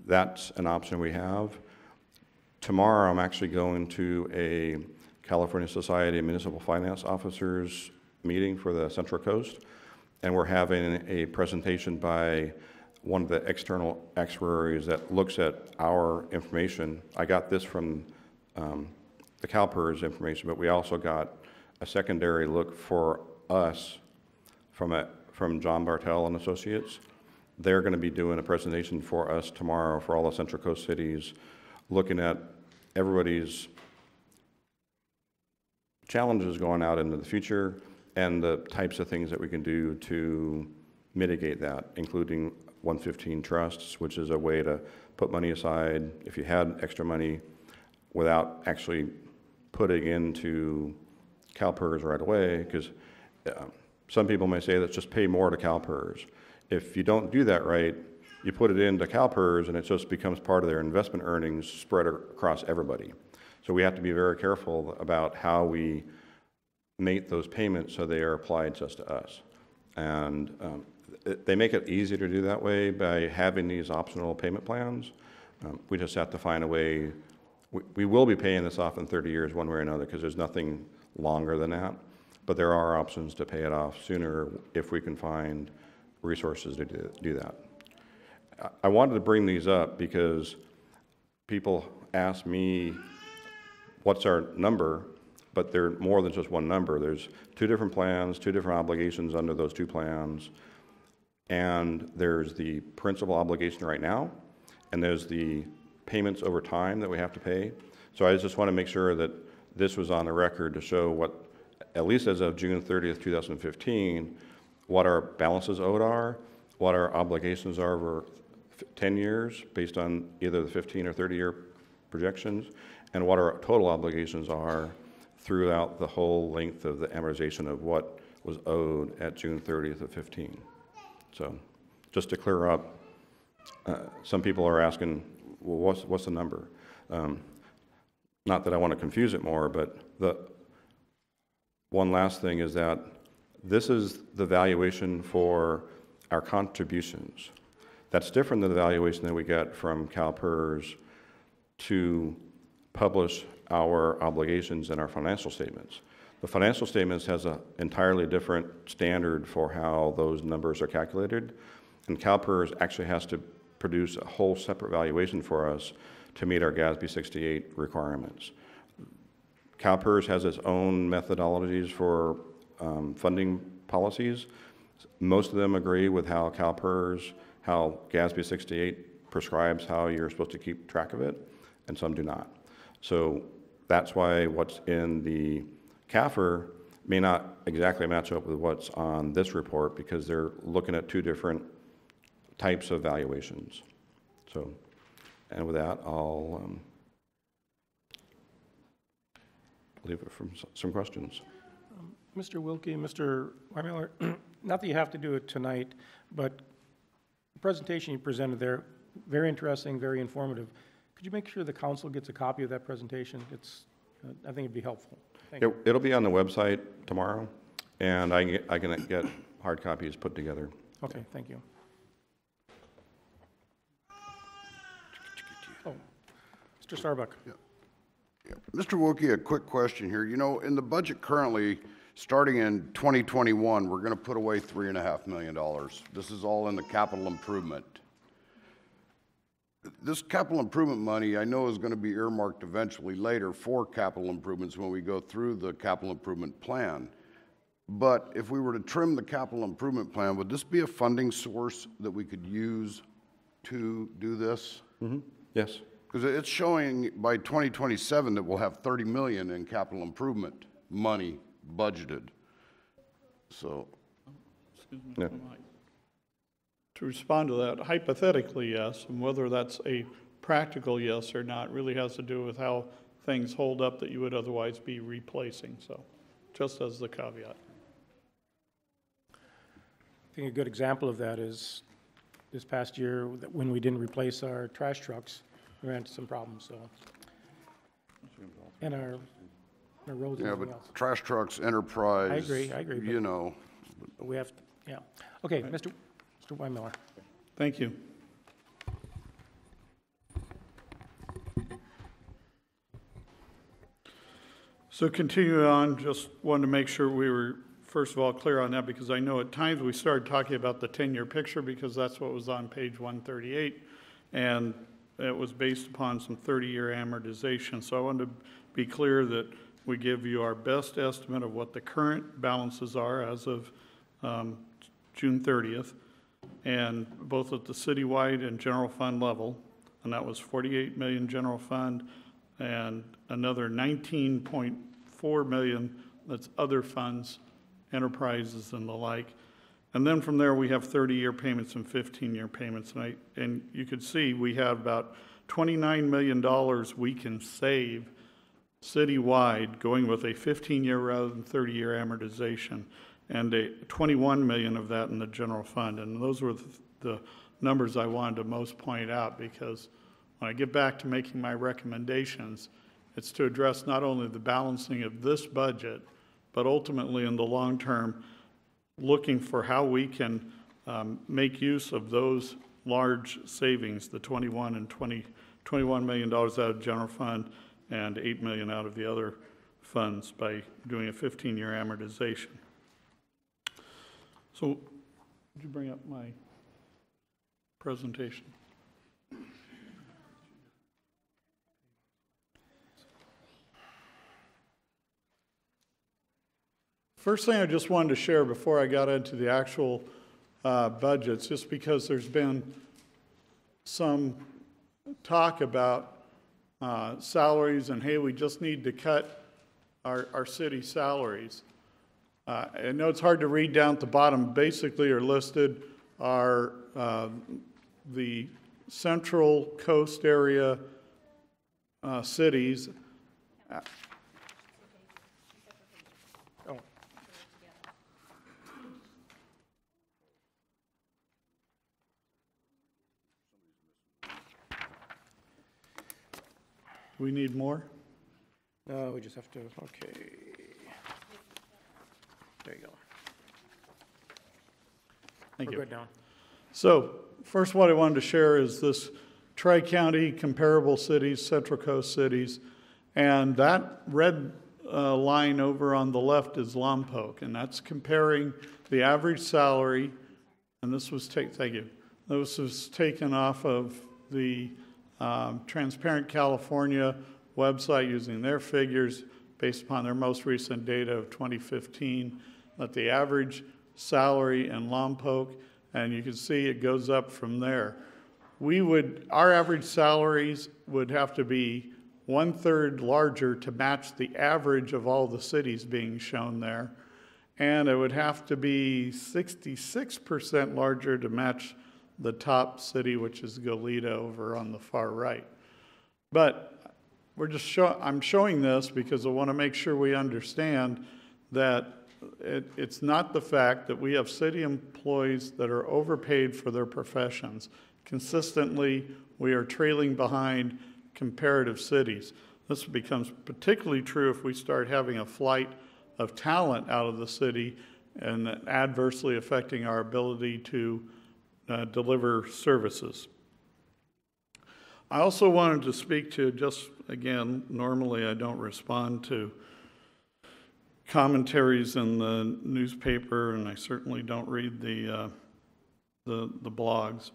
Speaker 10: that's an option we have. Tomorrow I'm actually going to a California Society of Municipal Finance Officers meeting for the Central Coast, and we're having a presentation by one of the external actuaries that looks at our information. I got this from the CalPERS information, but we also got a secondary look for us from John Bartel and Associates. They're going to be doing a presentation for us tomorrow for all the Central Coast cities, looking at everybody's challenges going out into the future and the types of things that we can do to mitigate that, including 115 trusts, which is a way to put money aside if you had extra money without actually putting into CalPERS right away, because some people may say, let's just pay more to CalPERS. If you don't do that right, you put it into CalPERS and it just becomes part of their investment earnings spread across everybody. So we have to be very careful about how we make those payments so they are applied just to us. And they make it easy to do that way by having these optional payment plans. We just have to find a way. We will be paying this off in 30 years one way or another, because there's nothing longer than that. But there are options to pay it off sooner if we can find resources to do that. I wanted to bring these up because people ask me, what's our number? But they're more than just one number. There's two different plans, two different obligations under those two plans. And there's the principal obligation right now, and there's the payments over time that we have to pay. So I just want to make sure that this was on the record to show what, at least as of June 30th, 2015, what our balances owed are, what our obligations are over 10 years based on either the 15 or 30-year projections, and what our total obligations are throughout the whole length of the amortization of what was owed at June 30th of 15. So just to clear up, some people are asking, well, what's the number? Not that I want to confuse it more, but the one last thing is that this is the valuation for our contributions. That's different than the valuation that we get from CalPERS to publish our obligations in our financial statements. The financial statements has an entirely different standard for how those numbers are calculated, and CalPERS actually has to produce a whole separate valuation for us to meet our GASB 68 requirements. CalPERS has its own methodologies for funding policies. Most of them agree with how CalPERS, how GASB 68 prescribes how you're supposed to keep track of it, and some do not. So that's why what's in the CAFR may not exactly match up with what's on this report, because they're looking at two different types of valuations. So, and with that, I'll leave it for some questions.
Speaker 1: Mr. Wilkie, Mr. Weimiller, not that you have to do it tonight, but the presentation you presented there, very interesting, very informative. Could you make sure the council gets a copy of that presentation? It's, I think it'd be helpful. Thank you.
Speaker 10: It'll be on the website tomorrow, and I can get hard copies put together.
Speaker 1: Okay, thank you. Oh, Mr. Starbuck.
Speaker 11: Yeah. Mr. Wilkie, a quick question here. You know, in the budget currently, starting in 2021, we're going to put away $3.5 million. This is all in the capital improvement. This capital improvement money, I know, is going to be earmarked eventually later for capital improvements when we go through the capital improvement plan. But if we were to trim the capital improvement plan, would this be a funding source that we could use to do this?
Speaker 10: Mm-hmm. Yes.
Speaker 11: Because it's showing by 2027 that we'll have 30 million in capital improvement money budgeted. So,
Speaker 6: Excuse me,
Speaker 10: Yeah.
Speaker 6: To respond to that, hypothetically, yes, and whether that's a practical yes or not really has to do with how things hold up that you would otherwise be replacing. So, just as the caveat.
Speaker 1: I think a good example of that is this past year when we didn't replace our trash trucks, we ran into some problems, so. And our roads and
Speaker 11: yeah,
Speaker 1: everything
Speaker 11: but
Speaker 1: else.
Speaker 11: trash trucks, enterprise.
Speaker 1: I agree.
Speaker 11: You know.
Speaker 1: But we have, to, yeah. Okay, Mr. Weimiller.
Speaker 6: Thank you. So continue on, just wanted to make sure we were, first of all, clear on that, because I know at times we started talking about the 10-year picture because that's what was on page 138, and it was based upon some 30-year amortization. So I wanted to be clear that we give you our best estimate of what the current balances are as of June 30th, and both at the citywide and general fund level, and that was 48 million general fund and another 19.4 million that's other funds, enterprises and the like. And then from there we have 30-year payments and 15-year payments, and you could see we have about $29 million we can save citywide going with a 15-year rather than 30-year amortization, and a 21 million of that in the general fund. And those were the numbers I wanted to most point out, because when I get back to making my recommendations, it's to address not only the balancing of this budget, but ultimately in the long term, looking for how we can make use of those large savings, the 21 million out of general fund and 8 million out of the other funds by doing a 15-year amortization. So, would you bring up my presentation? First thing I just wanted to share before I got into the actual budgets, just because there's been some talk about salaries and, hey, we just need to cut our city salaries. I know it's hard to read down at the bottom. Basically are listed are the Central Coast area cities. We need more?
Speaker 1: No, we just have to, okay. There you go.
Speaker 6: Thank you.
Speaker 1: We're good now.
Speaker 6: So, first what I wanted to share is this Tri-County comparable cities, Central Coast cities, and that red line over on the left is Lompoc, and that's comparing the average salary, and this was thank you. This was taken off of the Transparent California website using their figures based upon their most recent data of 2015, at the average salary in Lompoc, and you can see it goes up from there. Our average salaries would have to be 1/3 larger to match the average of all the cities being shown there. And it would have to be 66% larger to match the top city, which is Goleta over on the far right. But I'm showing this because I want to make sure we understand that it's not the fact that we have city employees that are overpaid for their professions. Consistently, we are trailing behind comparative cities. This becomes particularly true if we start having a flight of talent out of the city and adversely affecting our ability to deliver services. I also wanted to speak to, just again, normally I don't respond to commentaries in the newspaper, and I certainly don't read the blogs.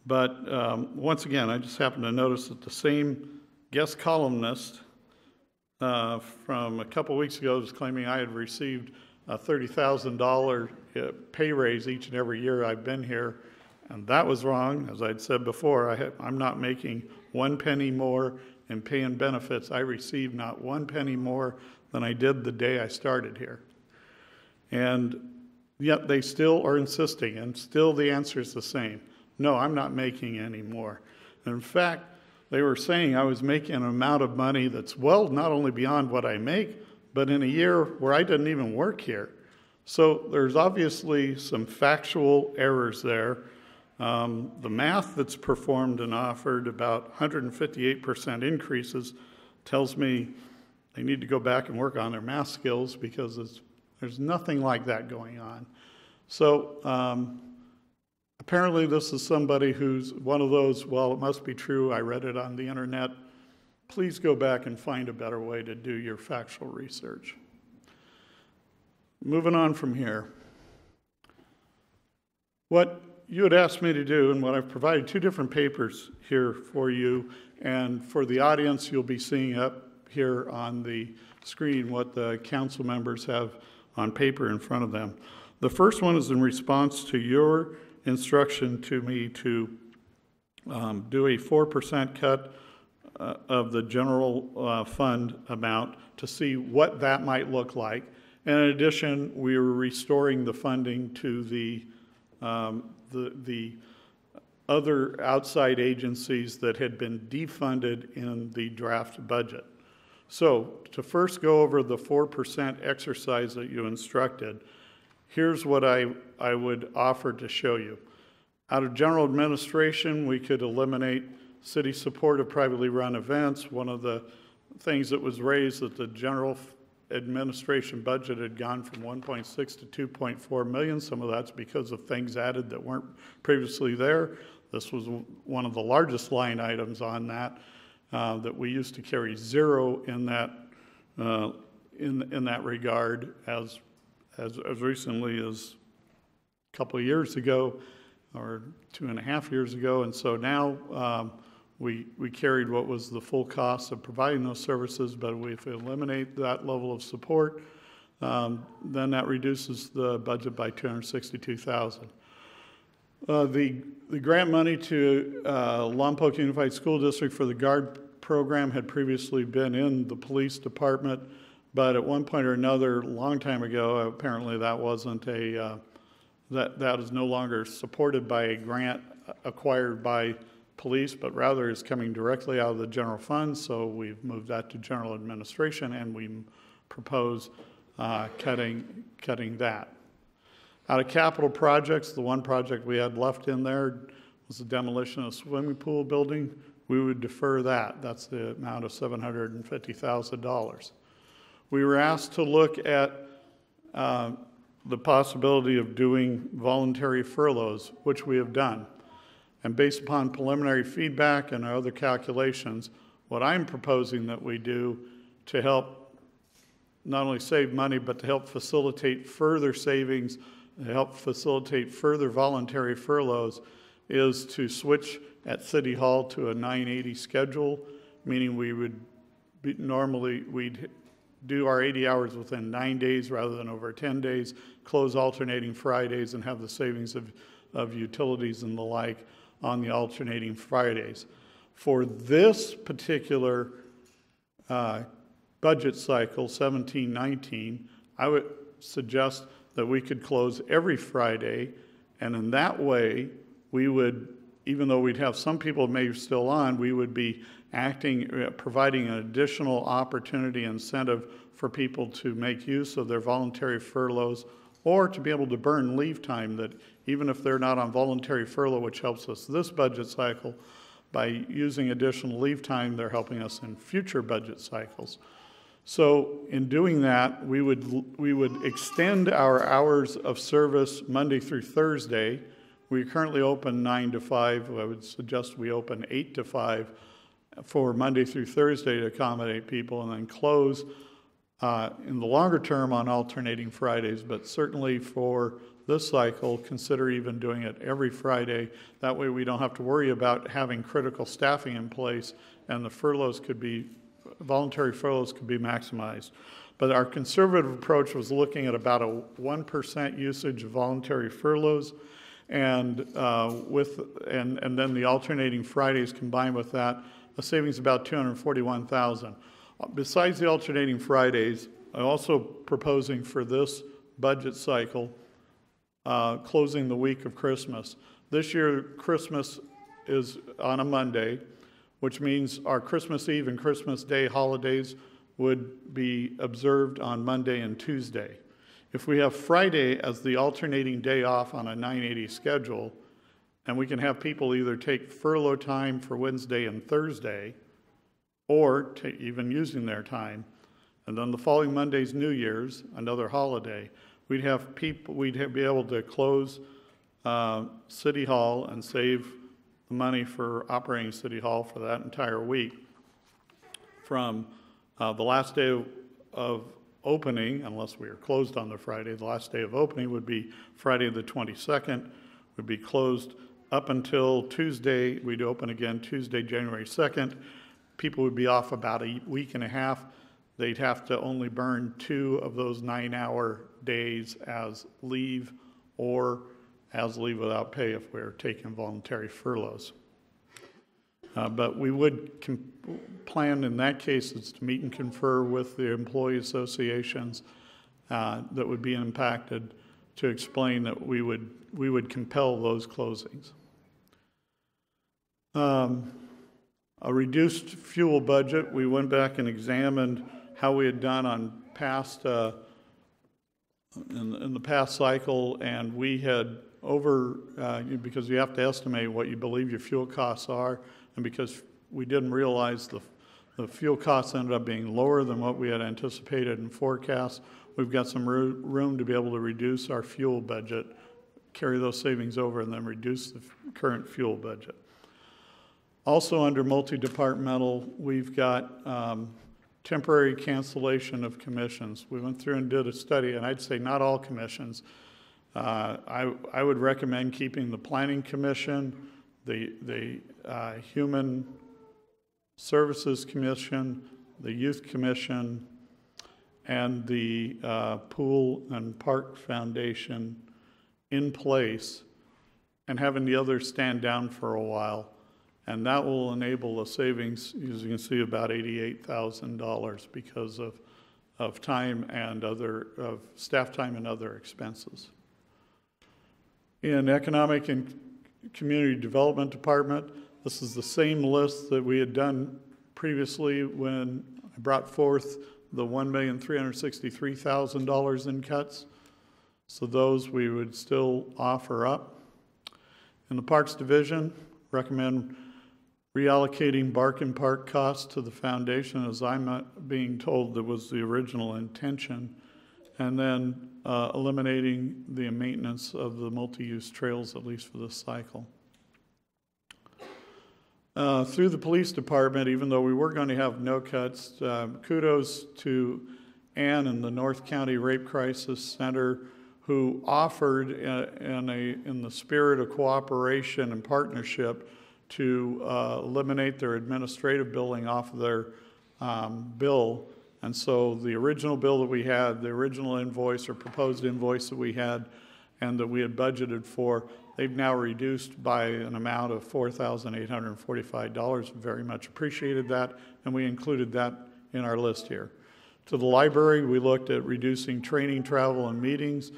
Speaker 6: But once again, I just happened to notice that the same guest columnist from a couple weeks ago was claiming I had received a $30,000 pay raise each and every year I've been here, and that was wrong. As I'd said before, I'm not making 1 penny more in pay and benefits. I received not 1 penny more than I did the day I started here. And yet they still are insisting, and still the answer is the same. No, I'm not making any more. And in fact, they were saying I was making an amount of money that's well not only beyond what I make, but in a year where I didn't even work here. So there's obviously some factual errors there. The math that's performed and offered, about 158% increases, tells me they need to go back and work on their math skills, because there's nothing like that going on. So apparently this is somebody who's one of those, well, it must be true, I read it on the internet. Please go back and find a better way to do your factual research. Moving on from here. What you had asked me to do, and what I've provided 2 different papers here for you, and for the audience, you'll be seeing up here on the screen what the council members have on paper in front of them. The first one is in response to your instruction to me to do a 4% cut of the general fund amount to see what that might look like. And in addition, we were restoring the funding to the other outside agencies that had been defunded in the draft budget. So to first go over the 4% exercise that you instructed, here's what I would offer to show you. Out of general administration, we could eliminate city support of privately run events. One of the things that was raised that the general administration budget had gone from 1.6 to 2.4 million. Some of that's because of things added that weren't previously there. This was one of the largest line items on that, that we used to carry 0 in that in that regard as recently as a couple of years ago, or 2.5 years ago. And so now we carried what was the full cost of providing those services, but if we eliminate that level of support, then that reduces the budget by $262,000. The grant money to Lompoc Unified School District for the GUARD program had previously been in the police department, but at one point or another, a long time ago, apparently that wasn't that is no longer supported by a grant acquired by police, but rather is coming directly out of the general fund. So we've moved that to general administration, and we propose cutting that. Out of capital projects, the one project we had left in there was the demolition of a swimming pool building. We would defer that. That's the amount of $750,000. We were asked to look at the possibility of doing voluntary furloughs, which we have done. And based upon preliminary feedback and our other calculations, what I'm proposing that we do to help not only save money, but to help facilitate further savings, to help facilitate further voluntary furloughs, is to switch at City Hall to a 980 schedule, meaning we would be, normally we'd do our 80 hours within 9 days rather than over 10 days, close alternating Fridays, and have the savings of utilities and the like on the alternating Fridays. For this particular budget cycle, 17-19, I would suggest that we could close every Friday, and in that way, we would, even though we'd have some people maybe still on, we would be providing an additional opportunity incentive for people to make use of their voluntary furloughs or to be able to burn leave time, that even if they're not on voluntary furlough, which helps us this budget cycle, by using additional leave time, they're helping us in future budget cycles. So in doing that, we would extend our hours of service Monday through Thursday. We currently open 9 to 5. I would suggest we open 8 to 5 for Monday through Thursday to accommodate people, and then close in the longer term on alternating Fridays. But certainly for this cycle, consider even doing it every Friday. That way we don't have to worry about having critical staffing in place, and the voluntary furloughs could be maximized. But our conservative approach was looking at about a 1% usage of voluntary furloughs, and then the alternating Fridays combined with that, a savings of about $241,000. Besides the alternating Fridays, I'm also proposing for this budget cycle closing the week of Christmas. This year, Christmas is on a Monday, which means our Christmas Eve and Christmas Day holidays would be observed on Monday and Tuesday. If we have Friday as the alternating day off on a 980 schedule, and we can have people either take furlough time for Wednesday and Thursday, or even using their time, and then the following Monday's New Year's, another holiday, we'd be able to close City Hall and save the money for operating City Hall for that entire week. From the last day of opening, unless we are closed on the Friday, the last day of opening would be Friday the 22nd, would be closed up until Tuesday. We'd open again Tuesday, January 2nd. People would be off about a week and a half. They'd have to only burn 2 of those 9-hour days as leave, or as leave without pay if we're taking voluntary furloughs. But we would plan in that case is to meet and confer with the employee associations that would be impacted to explain that we would compel those closings. A reduced fuel budget. We went back and examined how we had done on past in the past cycle, and we had because you have to estimate what you believe your fuel costs are, and because we didn't realize the fuel costs ended up being lower than what we had anticipated and forecast, we've got some room to be able to reduce our fuel budget, carry those savings over, and then reduce the current fuel budget. Also under multi-departmental, we've got temporary cancellation of commissions. We went through and did a study, and I'd say not all commissions. I would recommend keeping the Planning Commission, the Human Services Commission, the Youth Commission, and the Pool and Park Foundation in place, and having the others stand down for a while. And that will enable a savings, as you can see, about $88,000 because of time and of staff time and other expenses. In Economic and Community Development Department, this is the same list that we had done previously when I brought forth the $1,363,000 in cuts. So those we would still offer up. In the Parks Division, recommend reallocating Bark and Park costs to the foundation, as I'm being told that was the original intention, and then eliminating the maintenance of the multi-use trails, at least for this cycle. Through the police department, even though we were going to have no cuts, kudos to Ann and the North County Rape Crisis Center, who offered in the spirit of cooperation and partnership to eliminate their administrative billing off of their bill And so the original bill that we had, the original invoice or proposed invoice that we had and that we had budgeted for, they've now reduced by an amount of $4,845. Very much appreciated that, and we included that in our list here. To the library, we looked at reducing training, travel, and meetings,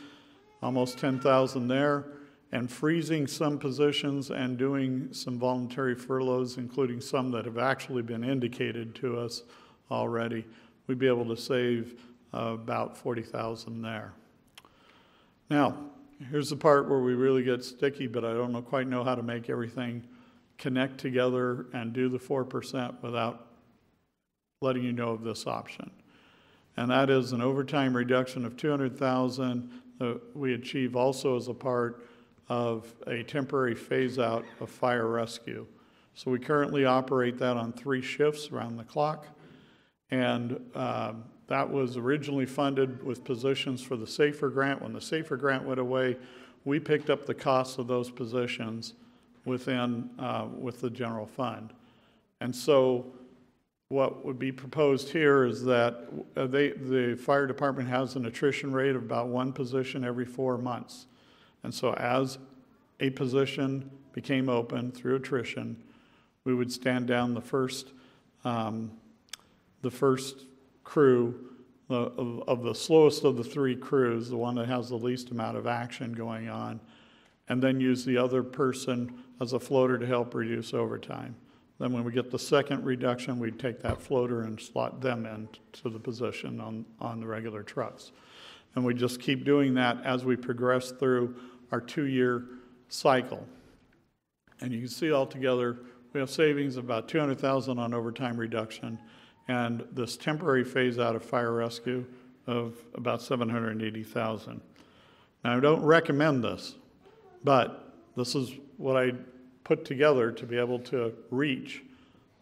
Speaker 6: almost $10,000 there, and freezing some positions and doing some voluntary furloughs, including some that have actually been indicated to us already. We'd be able to save about $40,000 there. Now, here's the part where we really get sticky, but I don't quite know how to make everything connect together and do the 4% without letting you know of this option. And that is an overtime reduction of $200,000 that we achieve also as a part of a temporary phase out of fire rescue. So we currently operate that on 3 shifts around the clock. And that was originally funded with positions for the SAFER grant. When the SAFER grant went away, we picked up the costs of those positions within with the general fund. And so what would be proposed here is that the fire department has an attrition rate of about 1 position every 4 months. And so as a position became open through attrition, we would stand down the first crew of the slowest of the 3 crews, the one that has the least amount of action going on, and then use the other person as a floater to help reduce overtime. Then when we get the second reduction, we'd take that floater and slot them into the position on the regular trucks. And we just keep doing that as we progress through our 2-year cycle. And you can see altogether, we have savings of about $200,000 on overtime reduction and this temporary phase out of fire rescue of about $780,000. Now, I don't recommend this, but this is what I put together to be able to reach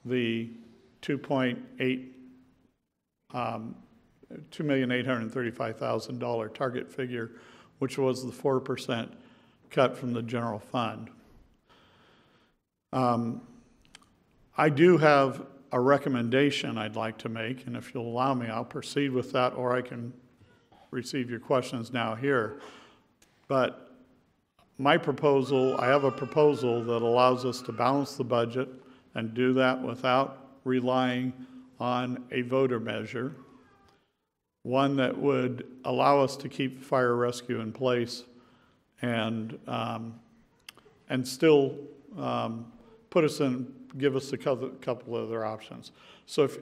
Speaker 6: the $2,835,000 target figure, which was the 4% cut from the general fund. I do have a recommendation I'd like to make, and if you'll allow me, I'll proceed with that, or I can receive your questions now here. But my proposal, I have a proposal that allows us to balance the budget and do that without relying on a voter measure, one that would allow us to keep fire rescue in place and still put us in, give us a couple other options. So if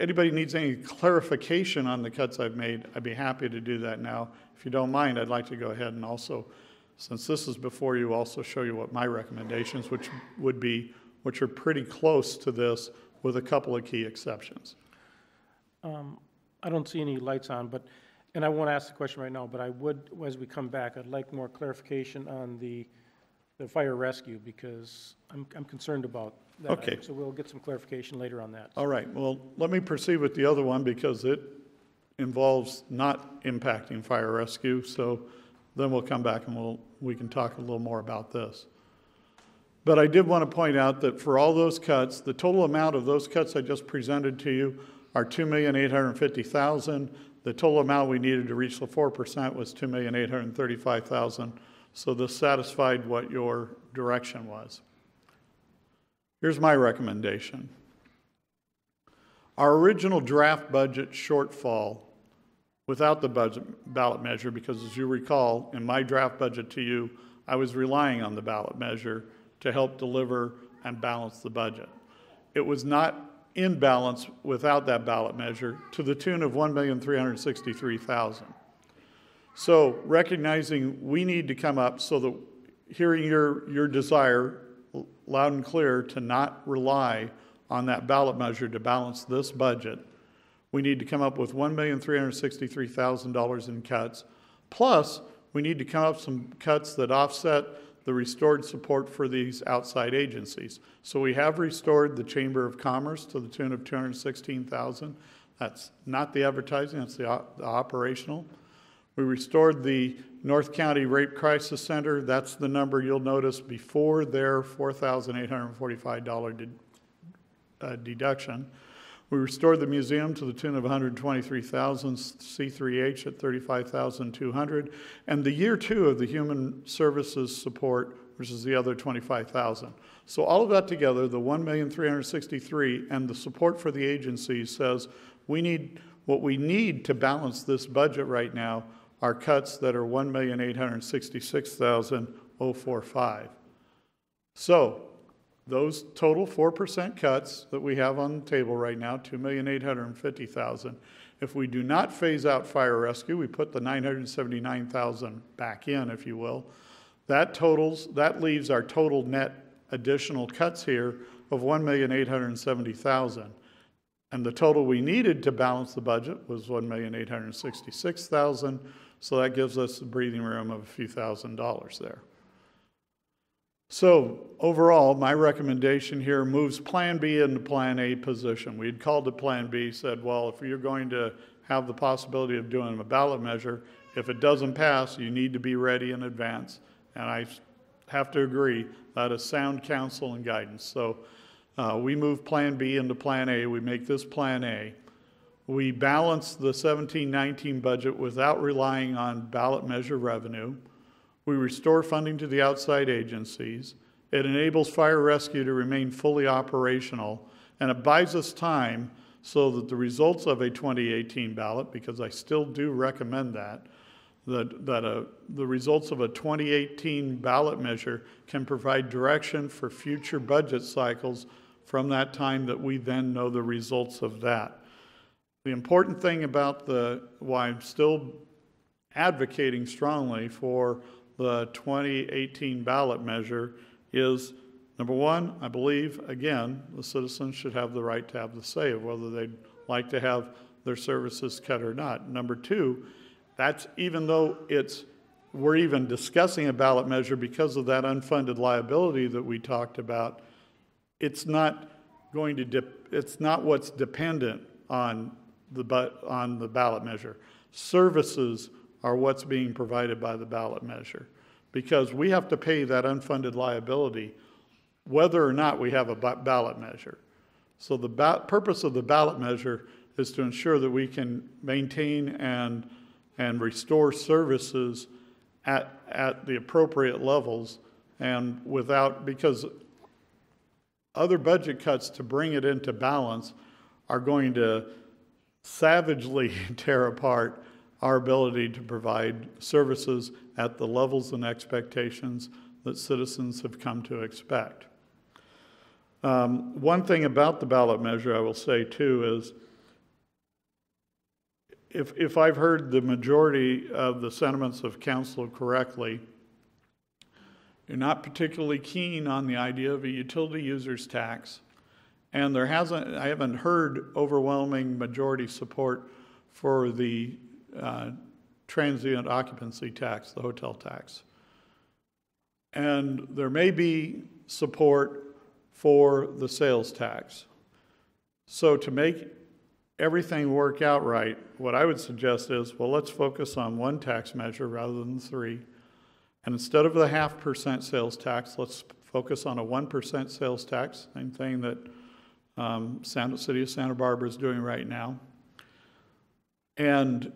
Speaker 6: anybody needs any clarification on the cuts I've made, I'd be happy to do that now. If you don't mind, I'd like to go ahead and also, since this is before you, also show you what my recommendations, which are pretty close to this with a couple of key exceptions.
Speaker 1: I don't see any lights on, and I won't ask the question right now, but I would, as we come back, I'd like more clarification on the fire rescue, because I'm concerned about that.
Speaker 6: Okay.
Speaker 1: So we'll get some clarification later on that.
Speaker 6: All right, well, let me proceed with the other one because it involves not impacting fire rescue, so then we'll come back and we can talk a little more about this. But I did want to point out that for all those cuts, the total amount of those cuts I just presented to you are $2,850,000. The total amount we needed to reach the 4% was $2,835,000. So this satisfied what your direction was. Here's my recommendation. Our original draft budget shortfall without the ballot measure, because as you recall, in my draft budget to you, I was relying on the ballot measure to help deliver and balance the budget. It was not in balance without that ballot measure to the tune of $1,363,000. So recognizing we need to come up, so that hearing your desire loud and clear to not rely on that ballot measure to balance this budget, we need to come up with $1,363,000 in cuts, plus we need to come up with some cuts that offset the restored support for these outside agencies. So we have restored the Chamber of Commerce to the tune of $216,000. That's not the advertising, that's the operational. We restored the North County Rape Crisis Center. That's the number you'll notice before their $4,845 deduction. We restored the museum to the tune of $123,000, C3H at $35,200, and the year 2 of the human services support, which is the other $25,000. So all of that together, the $1,363,000 and the support for the agency says what we need to balance this budget right now are cuts that are $1,866,045. So those total 4% cuts that we have on the table right now, $2,850,000. If we do not phase out fire rescue, we put the $979,000 back in, if you will. That leaves our total net additional cuts here of $1,870,000. And the total we needed to balance the budget was $1,866,000. So that gives us a breathing room of a few $1,000s there. So overall, my recommendation here moves Plan B into Plan A position. We had called it Plan B, said, well, if you're going to have the possibility of doing a ballot measure, if it doesn't pass, you need to be ready in advance. And I have to agree, that is sound counsel and guidance. So we move Plan B into Plan A. We make this Plan A. We balance the 17-19 budget without relying on ballot measure revenue. We restore funding to the outside agencies. It enables fire rescue to remain fully operational, and it buys us time so that the results of a 2018 ballot, because I still do recommend the results of a 2018 ballot measure can provide direction for future budget cycles from that time that we then know the results of that. The important thing about why I'm still advocating strongly for the 2018 ballot measure is, number one, I believe, again, the citizens should have the right to have the say of whether they'd like to have their services cut or not. Number two, that's even though we're even discussing a ballot measure because of that unfunded liability that we talked about, it's not what's dependent on the ballot measure. Services are what's being provided by the ballot measure, because we have to pay that unfunded liability whether or not we have a ballot measure. So the purpose of the ballot measure is to ensure that we can maintain and restore services at the appropriate levels, and because other budget cuts to bring it into balance are going to savagely tear apart our ability to provide services at the levels and expectations that citizens have come to expect. One thing about the ballot measure I will say too is, if I've heard the majority of the sentiments of council correctly, you're not particularly keen on the idea of a utility users tax, and I haven't heard overwhelming majority support for the transient occupancy tax, the hotel tax. And there may be support for the sales tax. So to make everything work out right, what I would suggest is, well, let's focus on one tax measure rather than 3. And instead of the 0.5% sales tax, let's focus on a 1% sales tax, same thing that City of Santa Barbara is doing right now. And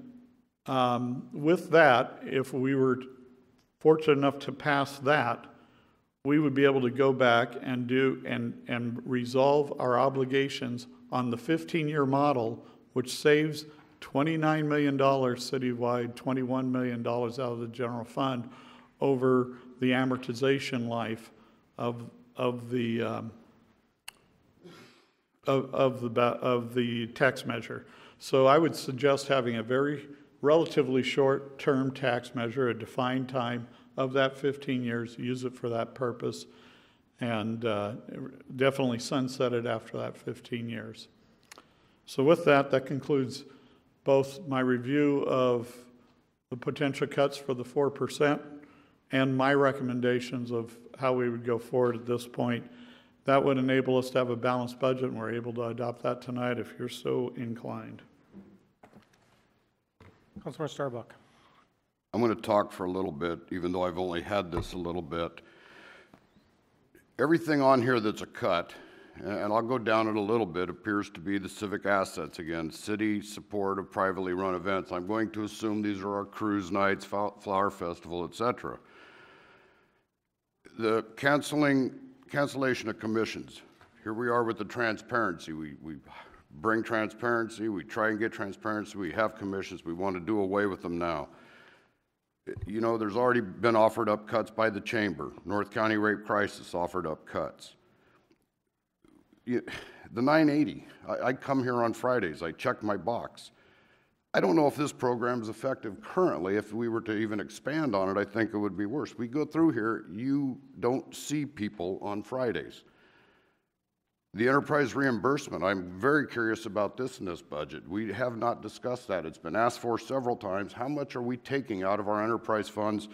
Speaker 6: with that, if we were fortunate enough to pass that, we would be able to go back and and resolve our obligations on the 15-year model, which saves $29 million citywide, $21 million out of the general fund over the amortization life of the tax measure. So I would suggest having a very relatively short-term tax measure, a defined time of that 15 years, use it for that purpose, and definitely sunset it after that 15 years. So with that, that concludes both my review of the potential cuts for the 4% and my recommendations of how we would go forward at this point. That would enable us to have a balanced budget, and we're able to adopt that tonight if you're so inclined.
Speaker 1: Councilor Starbuck.
Speaker 11: I'm going to talk for a little bit, even though I've only had this a little bit. Everything on here that's a cut and I'll go down it a little bit, appears to be the civic assets again, city support of privately run events. I'm going to assume these are our cruise nights, flower festival, etc. The cancellation of commissions. Here we are with the transparency. We bring transparency, we try and get transparency, we have commissions, we want to do away with them now. You know, there's already been offered up cuts by the chamber. North County Rape Crisis offered up cuts. The 980, I come here on Fridays, I check my box. I don't know if this program is effective currently. If we were to even expand on it, I think it would be worse. We go through here, you don't see people on Fridays. The enterprise reimbursement, I'm very curious about this in this budget. We have not discussed that. It's been asked for several times. How much are we taking out of our enterprise funds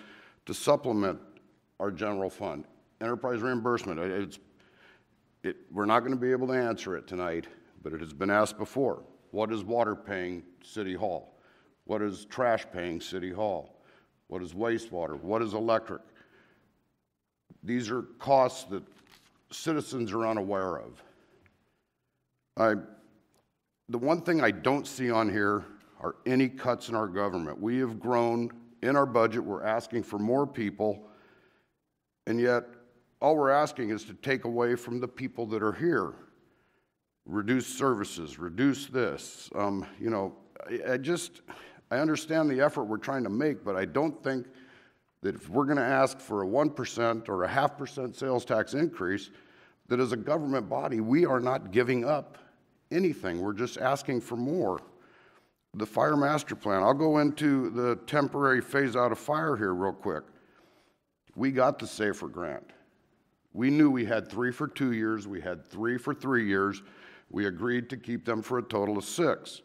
Speaker 11: to supplement our general fund? Enterprise reimbursement, we're not going to be able to answer it tonight, but it has been asked before. What is water paying City Hall? What is trash paying City Hall? What is wastewater? What is electric? These are costs that citizens are unaware of. The one thing I don't see on here are any cuts in our government. We have grown in our budget. We're asking for more people, and yet all we're asking is to take away from the people that are here. Reduce services, reduce this. You know, I understand the effort we're trying to make, but I don't think that if we're going to ask for a 1% or a 0.5% sales tax increase, that as a government body, we are not giving up anything. We're just asking for more. The fire master plan, I'll go into the temporary phase out of fire here real quick. We got the SAFER grant. We knew we had 3 for 2 years. We had 3 for 3 years. We agreed to keep them for a total of 6.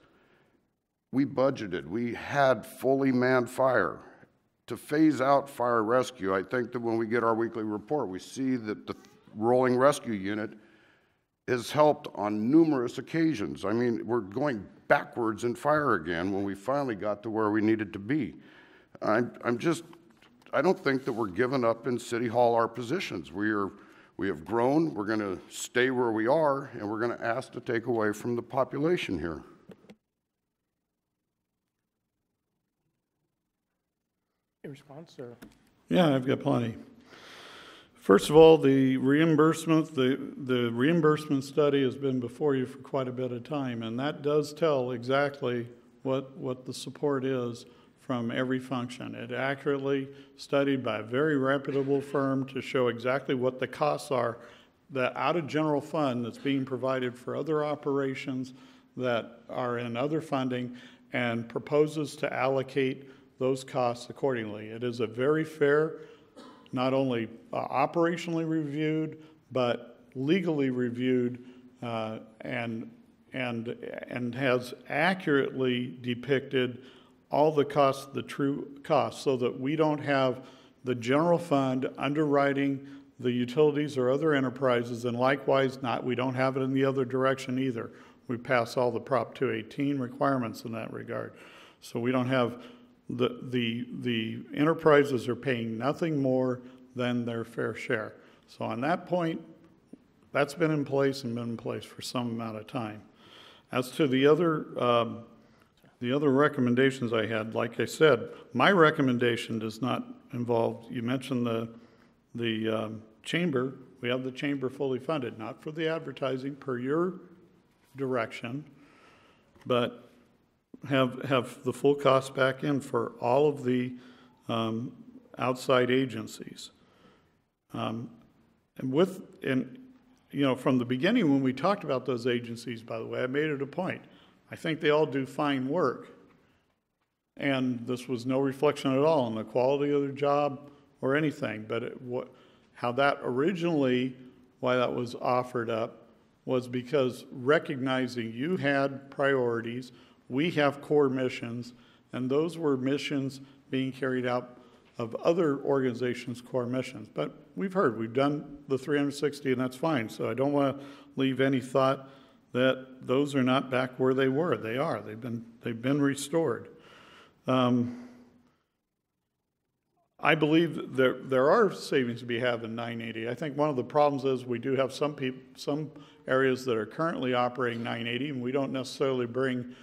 Speaker 11: We budgeted. We had fully manned fire. To phase out fire rescue, I think that when we get our weekly report, we see that the rolling rescue unit has helped on numerous occasions. I mean, we're going backwards in fire again when we finally got to where we needed to be. I don't think that we're giving up in City Hall our positions. We have grown, we're going to stay where we are, and we're going to ask to take away from the population here.
Speaker 1: A response, sir?
Speaker 6: Yeah, I've got plenty. First of all, the reimbursement, the reimbursement study has been before you for quite a bit of time, and that does tell exactly what the support is from every function. It accurately studied by a very reputable firm to show exactly what the costs are that out of general fund that's being provided for other operations that are in other funding, and proposes to allocate those costs accordingly. It is a very fair, not only operationally reviewed, but legally reviewed and has accurately depicted all the costs, the true costs, so that we don't have the general fund underwriting the utilities or other enterprises, and likewise we don't have it in the other direction either. We pass all the Prop 218 requirements in that regard. So we don't have the enterprises are paying nothing more than their fair share. So on that point, that's been in place and been in place for some amount of time. As to the other recommendations I had, like I said, my recommendation does not involve, you mentioned the chamber. We have the chamber fully funded, not for the advertising per your direction, but have the full cost back in for all of the outside agencies. And you know, from the beginning when we talked about those agencies, by the way, I made it a point. I think they all do fine work. And this was no reflection at all on the quality of their job or anything, but how that originally, why that was offered up, was because recognizing you had priorities, we have core missions, and those were missions being carried out of other organizations' core missions. But we've done the 360, and that's fine. So I don't want to leave any thought that those are not back where they were. They are. They've been restored. I believe there are savings to be had in 980. I think one of the problems is we do have some areas that are currently operating 980, and we don't necessarily bring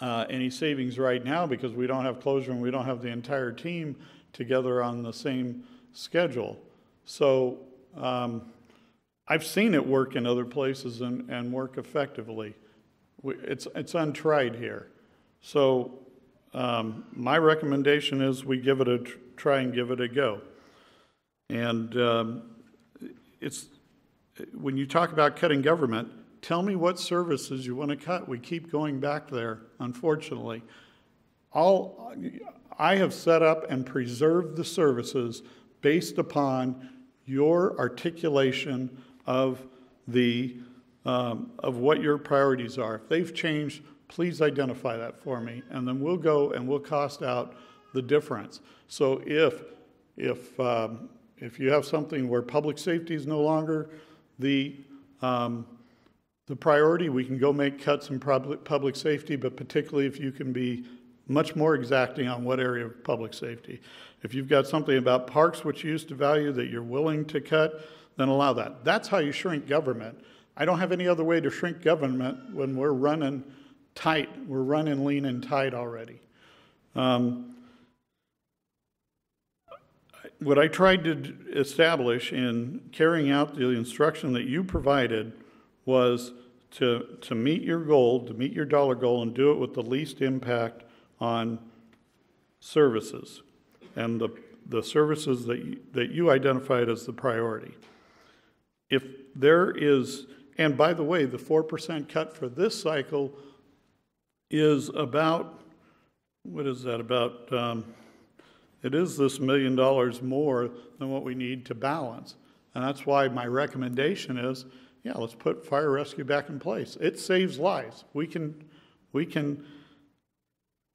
Speaker 6: any savings right now because we don't have closure and we don't have the entire team together on the same schedule. So I've seen it work in other places and work effectively. It's untried here. So my recommendation is we give it try and give it a go. And when you talk about cutting government, tell me what services you want to cut. We keep going back there, unfortunately. I have set up and preserved the services based upon your articulation of what your priorities are. If they've changed, please identify that for me, and then we'll go and we'll cost out the difference. So if you have something where public safety is no longer the priority, we can go make cuts in public safety, but particularly if you can be much more exacting on what area of public safety. If you've got something about parks which you used to value that you're willing to cut, then allow that. That's how you shrink government. I don't have any other way to shrink government when we're running tight. We're running lean and tight already. What I tried to establish in carrying out the instruction that you provided was to meet your goal, to meet your dollar goal, and do it with the least impact on services and the services that you identified as the priority. If there is, and by the way, the 4% cut for this cycle is about, what is that, about, it is this $1 million more than what we need to balance. And that's why my recommendation is, yeah, let's put fire rescue back in place. It saves lives. We can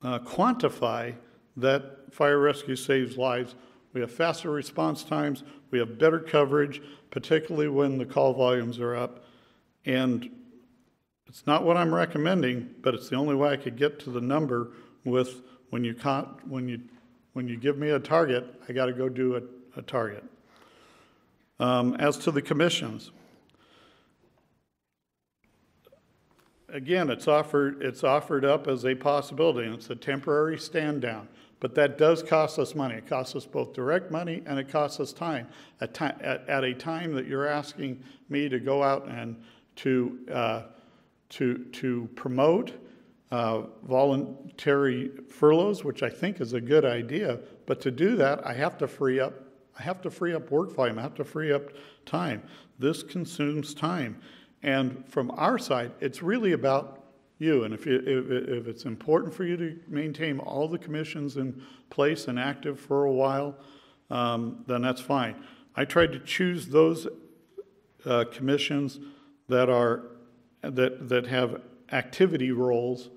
Speaker 6: quantify that fire rescue saves lives. We have faster response times. We have better coverage, particularly when the call volumes are up. And it's not what I'm recommending, but it's the only way I could get to the number with when you give me a target, I got to go do a target. As to the commissions, again, it's offered up as a possibility, and it's a temporary stand down. But that does cost us money. It costs us both direct money and it costs us time. At a time that you're asking me to go out and to promote voluntary furloughs, which I think is a good idea. But to do that, I have to free up work volume. I have to free up time. This consumes time. And from our side, it's really about you. And if it's important for you to maintain all the commissions in place and active for a while, then that's fine. I tried to choose those commissions that have activity roles,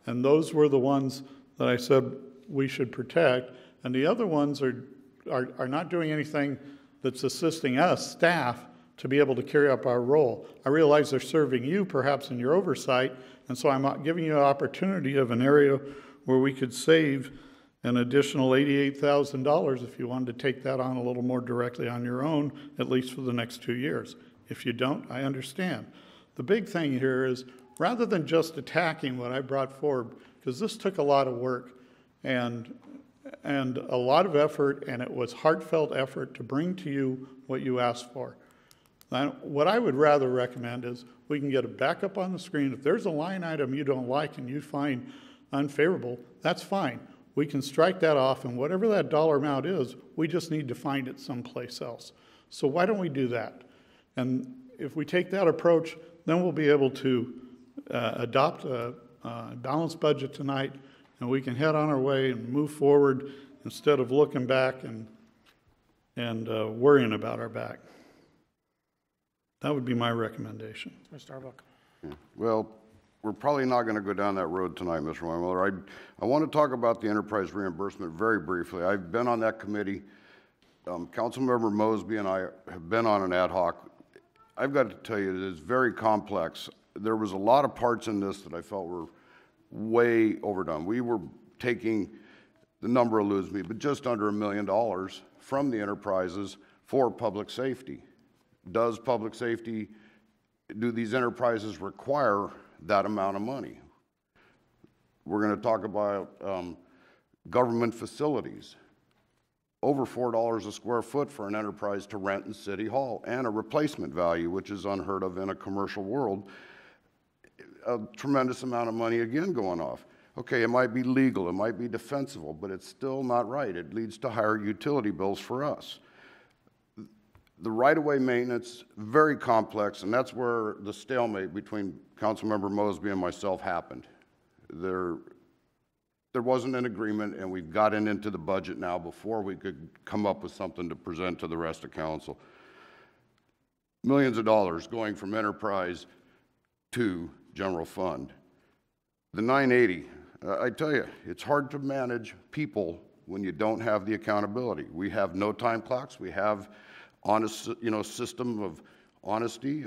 Speaker 6: and those were the ones that I said we should protect. And the other ones are not doing anything that's assisting us, staff, to be able to carry up our role. I realize they're serving you perhaps in your oversight, and so I'm giving you an opportunity of an area where we could save an additional $88,000 if you wanted to take that on a little more directly on your own, at least for the next 2 years. If you don't, I understand. The big thing here is, rather than just attacking what I brought forward, because this took a lot of work and a lot of effort, and it was heartfelt effort to bring to you what you asked for. What I would rather recommend is we can get it back up on the screen. If there's a line item you don't like and you find unfavorable, that's fine. We can strike that off, and whatever that dollar amount is, we just need to find it someplace else. So why don't we do that? And if we take that approach, then we'll be able to adopt a balanced budget tonight, and we can head on our way and move forward instead of looking back and worrying about our back. That would be my recommendation.
Speaker 1: Mr. Starbuck.
Speaker 11: Well, we're probably not going to go down that road tonight, Mr. Weinmiller. I want to talk about the enterprise reimbursement very briefly. I've been on that committee. Councilmember Mosby and I have been on an ad hoc. I've got to tell you, it is very complex. There was a lot of parts in this that I felt were way overdone. We were taking the number eludes me, but just under $1 million from the enterprises for public safety. Does public safety, do these enterprises require that amount of money? We're going to talk about government facilities. Over $4 a square foot for an enterprise to rent in City Hall, and a replacement value, which is unheard of in a commercial world. A tremendous amount of money again going off. Okay, it might be legal, it might be defensible, but it's still not right. It leads to higher utility bills for us. The right-of-way maintenance, very complex, and that's where the stalemate between Councilmember Mosby and myself happened. There wasn't an agreement, and we've gotten into the budget now before we could come up with something to present to the rest of council. Millions of dollars going from enterprise to general fund. The 980, I tell you, it's hard to manage people when you don't have the accountability. We have no time clocks. We have honest, system of honesty.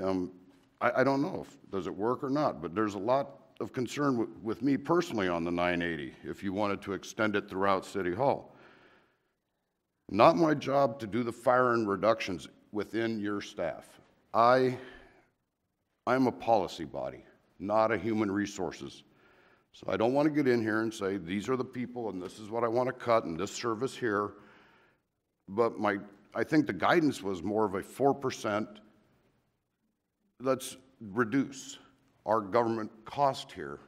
Speaker 11: I don't know does it work or not, but there's a lot of concern with me personally on the 980 if you wanted to extend it throughout City Hall. Not my job to do the firing reductions within your staff. I'm a policy body, not a human resources. So I don't want to get in here and say these are the people and this is what I want to cut and this service here. But I think the guidance was more of a 4%. Let's reduce our government cost here.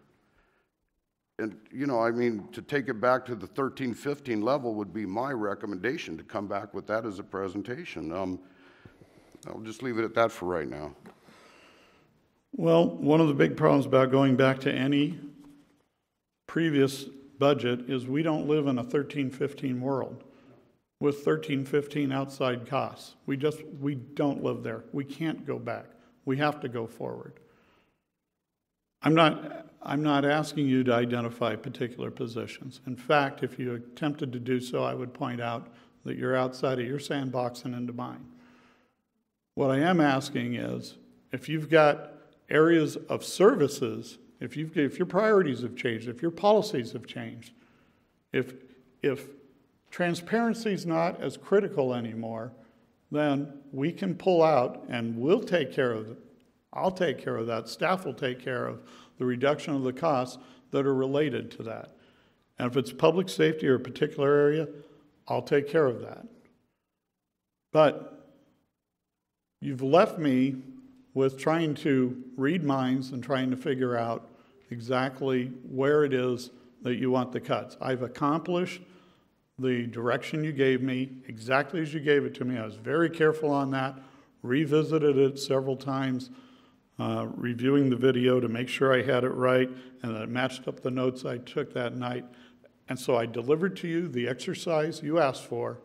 Speaker 11: And, to take it back to the 13-15 level would be my recommendation, to come back with that as a presentation. I'll just leave it at that for right now.
Speaker 6: Well, one of the big problems about going back to any previous budget is we don't live in a 13-15 world with 13-15 outside costs. We don't live there. We can't go back. We have to go forward. I'm not asking you to identify particular positions. In fact, if you attempted to do so, I would point out that you're outside of your sandbox and into mine. What I am asking is, if you've got areas of services, if your priorities have changed, if your policies have changed, if transparency is not as critical anymore, then we can pull out and we'll take care of it. I'll take care of that. Staff will take care of the reduction of the costs that are related to that. And if it's public safety or a particular area, I'll take care of that. But you've left me with trying to read minds and trying to figure out exactly where it is that you want the cuts. I've accomplished the direction you gave me exactly as you gave it to me. I was very careful on that, revisited it several times, reviewing the video to make sure I had it right and that it matched up the notes I took that night. And so I delivered to you the exercise you asked for.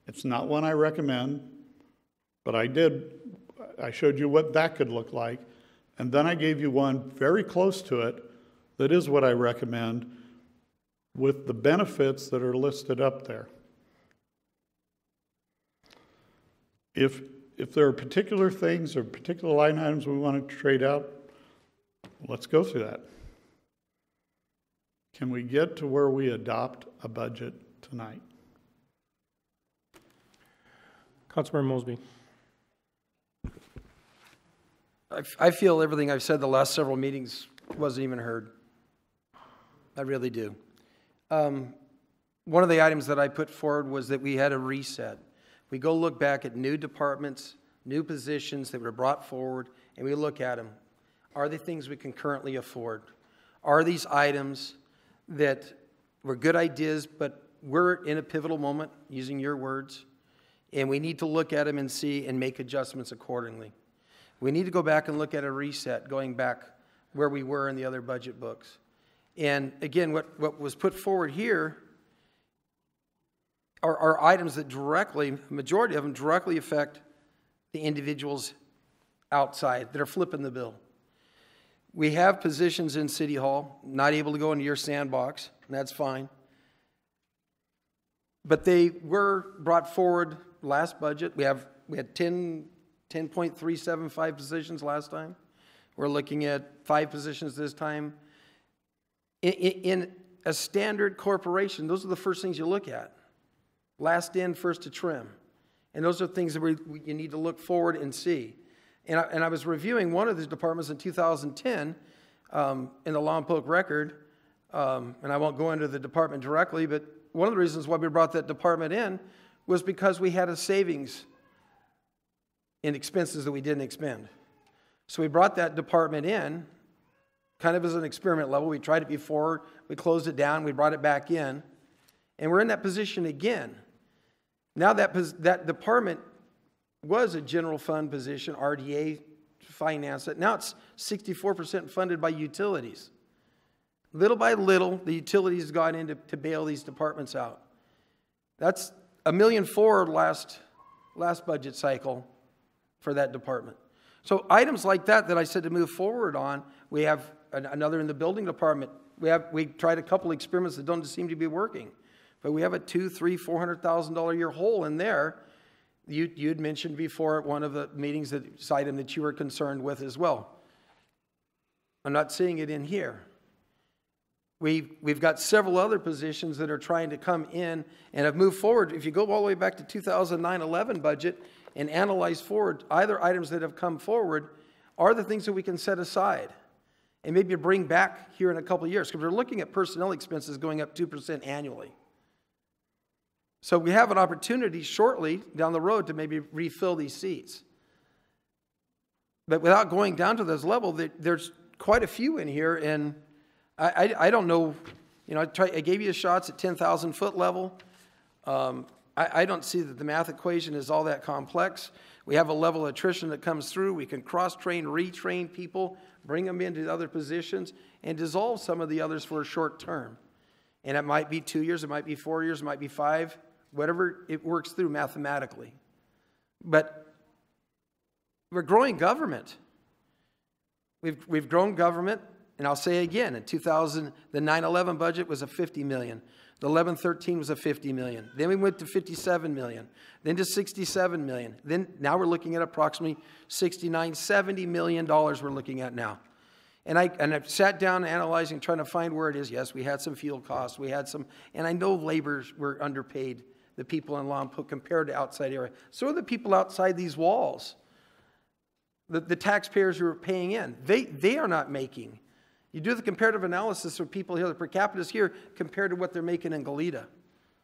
Speaker 6: It's not one I recommend, but I showed you what that could look like. And then I gave you one very close to it that is what I recommend with the benefits that are listed up there. If there are particular things or particular line items we want to trade out, let's go through that. Can we get to where we adopt a budget tonight?
Speaker 1: Councilmember Mosby.
Speaker 3: I feel everything I've said the last several meetings wasn't even heard. I really do. One of the items that I put forward was that we had a reset. We go look back at new departments, new positions that were brought forward, and we look at them. Are they things we can currently afford? Are these items that were good ideas, but we're in a pivotal moment, using your words, and we need to look at them and see and make adjustments accordingly. We need to go back and look at a reset, going back where we were in the other budget books. And again, what was put forward here are items that directly, majority of them directly affect the individuals outside that are flipping the bill. We have positions in City Hall, not able to go into your sandbox, and that's fine. But they were brought forward last budget. We had 10.375 positions last time. We're looking at 5 positions this time. In a standard corporation, those are the first things you look at. Last in, first to trim. And those are things that you need to look forward and see. And I was reviewing one of the departments in 2010 in the Lompoc record, and I won't go into the department directly, but one of the reasons why we brought that department in was because we had a savings in expenses that we didn't expend. So we brought that department in kind of as an experiment level. We tried it before, we closed it down, we brought it back in, and we're in that position again. Now that department was a general fund position, RDA financed it. Now it's 64% funded by utilities. Little by little, the utilities got in to bail these departments out. That's $1.4 million last budget cycle for that department. So items like that I said to move forward on, we have another in the building department. We tried a couple experiments that don't seem to be working. But we have a $200,000, $300,000, $400,000 a year hole in there. You had mentioned before at one of the meetings that it's an item that you were concerned with as well. I'm not seeing it in here. We've got several other positions that are trying to come in and have moved forward. If you go all the way back to 2009-11 budget and analyze forward, either items that have come forward are the things that we can set aside and maybe bring back here in a couple of years, because we're looking at personnel expenses going up 2% annually. So we have an opportunity shortly down the road to maybe refill these seats. But without going down to this level, there's quite a few in here, and I don't know, I gave you shots at 10,000 foot level. I don't see that the math equation is all that complex. We have a level of attrition that comes through. We can cross-train, retrain people, bring them into other positions, and dissolve some of the others for a short term. And it might be 2 years, it might be 4 years, it might be 5, whatever it works through mathematically. But we're growing government. We've grown government, and I'll say again, in 2000, the 9/11 budget was a $50 million. The 11-13 was a $50 million. Then we went to $57 million. Then to $67 million. Then now we're looking at approximately $69, $70 million we're looking at now. And I sat down analyzing, trying to find where it is. Yes, we had some fuel costs. We had some, and I know laborers were underpaid, the people in Lompoc compared to outside area. So are the people outside these walls. The taxpayers who are paying in, they are not making. You do the comparative analysis of people here, the per capita is here compared to what they're making in Goleta.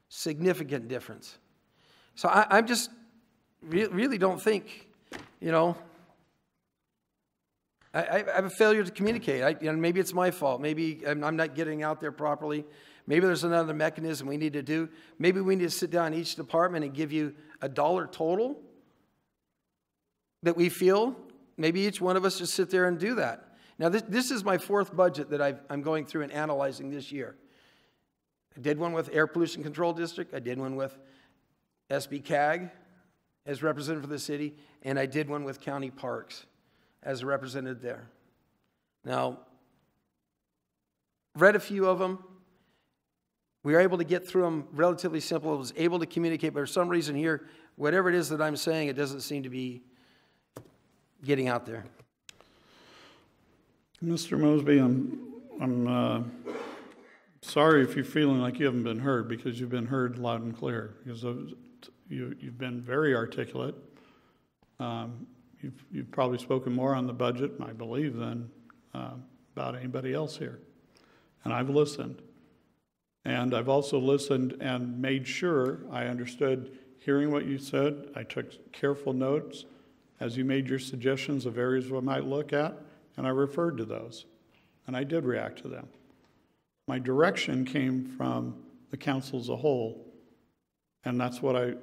Speaker 3: Significant difference. So I'm just really don't think, I have a failure to communicate. Maybe it's my fault. Maybe I'm not getting out there properly. Maybe there's another mechanism we need to do. Maybe we need to sit down in each department and give you a dollar total that we feel. Maybe each one of us just sit there and do that. Now, this is my fourth budget that I'm going through and analyzing this year. I did one with Air Pollution Control District. I did one with SB CAG as representative for the city. And I did one with County Parks as a representative there. Now, read a few of them. We were able to get through them relatively simple. I was able to communicate, but for some reason here, whatever it is that I'm saying, it doesn't seem to be getting out there.
Speaker 6: Mr. Mosby, I'm sorry if you're feeling like you haven't been heard, because you've been heard loud and clear. Because you've been very articulate. You've probably spoken more on the budget, I believe, than about anybody else here. And I've listened. And I've also listened and made sure I understood hearing what you said. I took careful notes as you made your suggestions of areas we might look at, and I referred to those. And I did react to them. My direction came from the council as a whole, and that's what I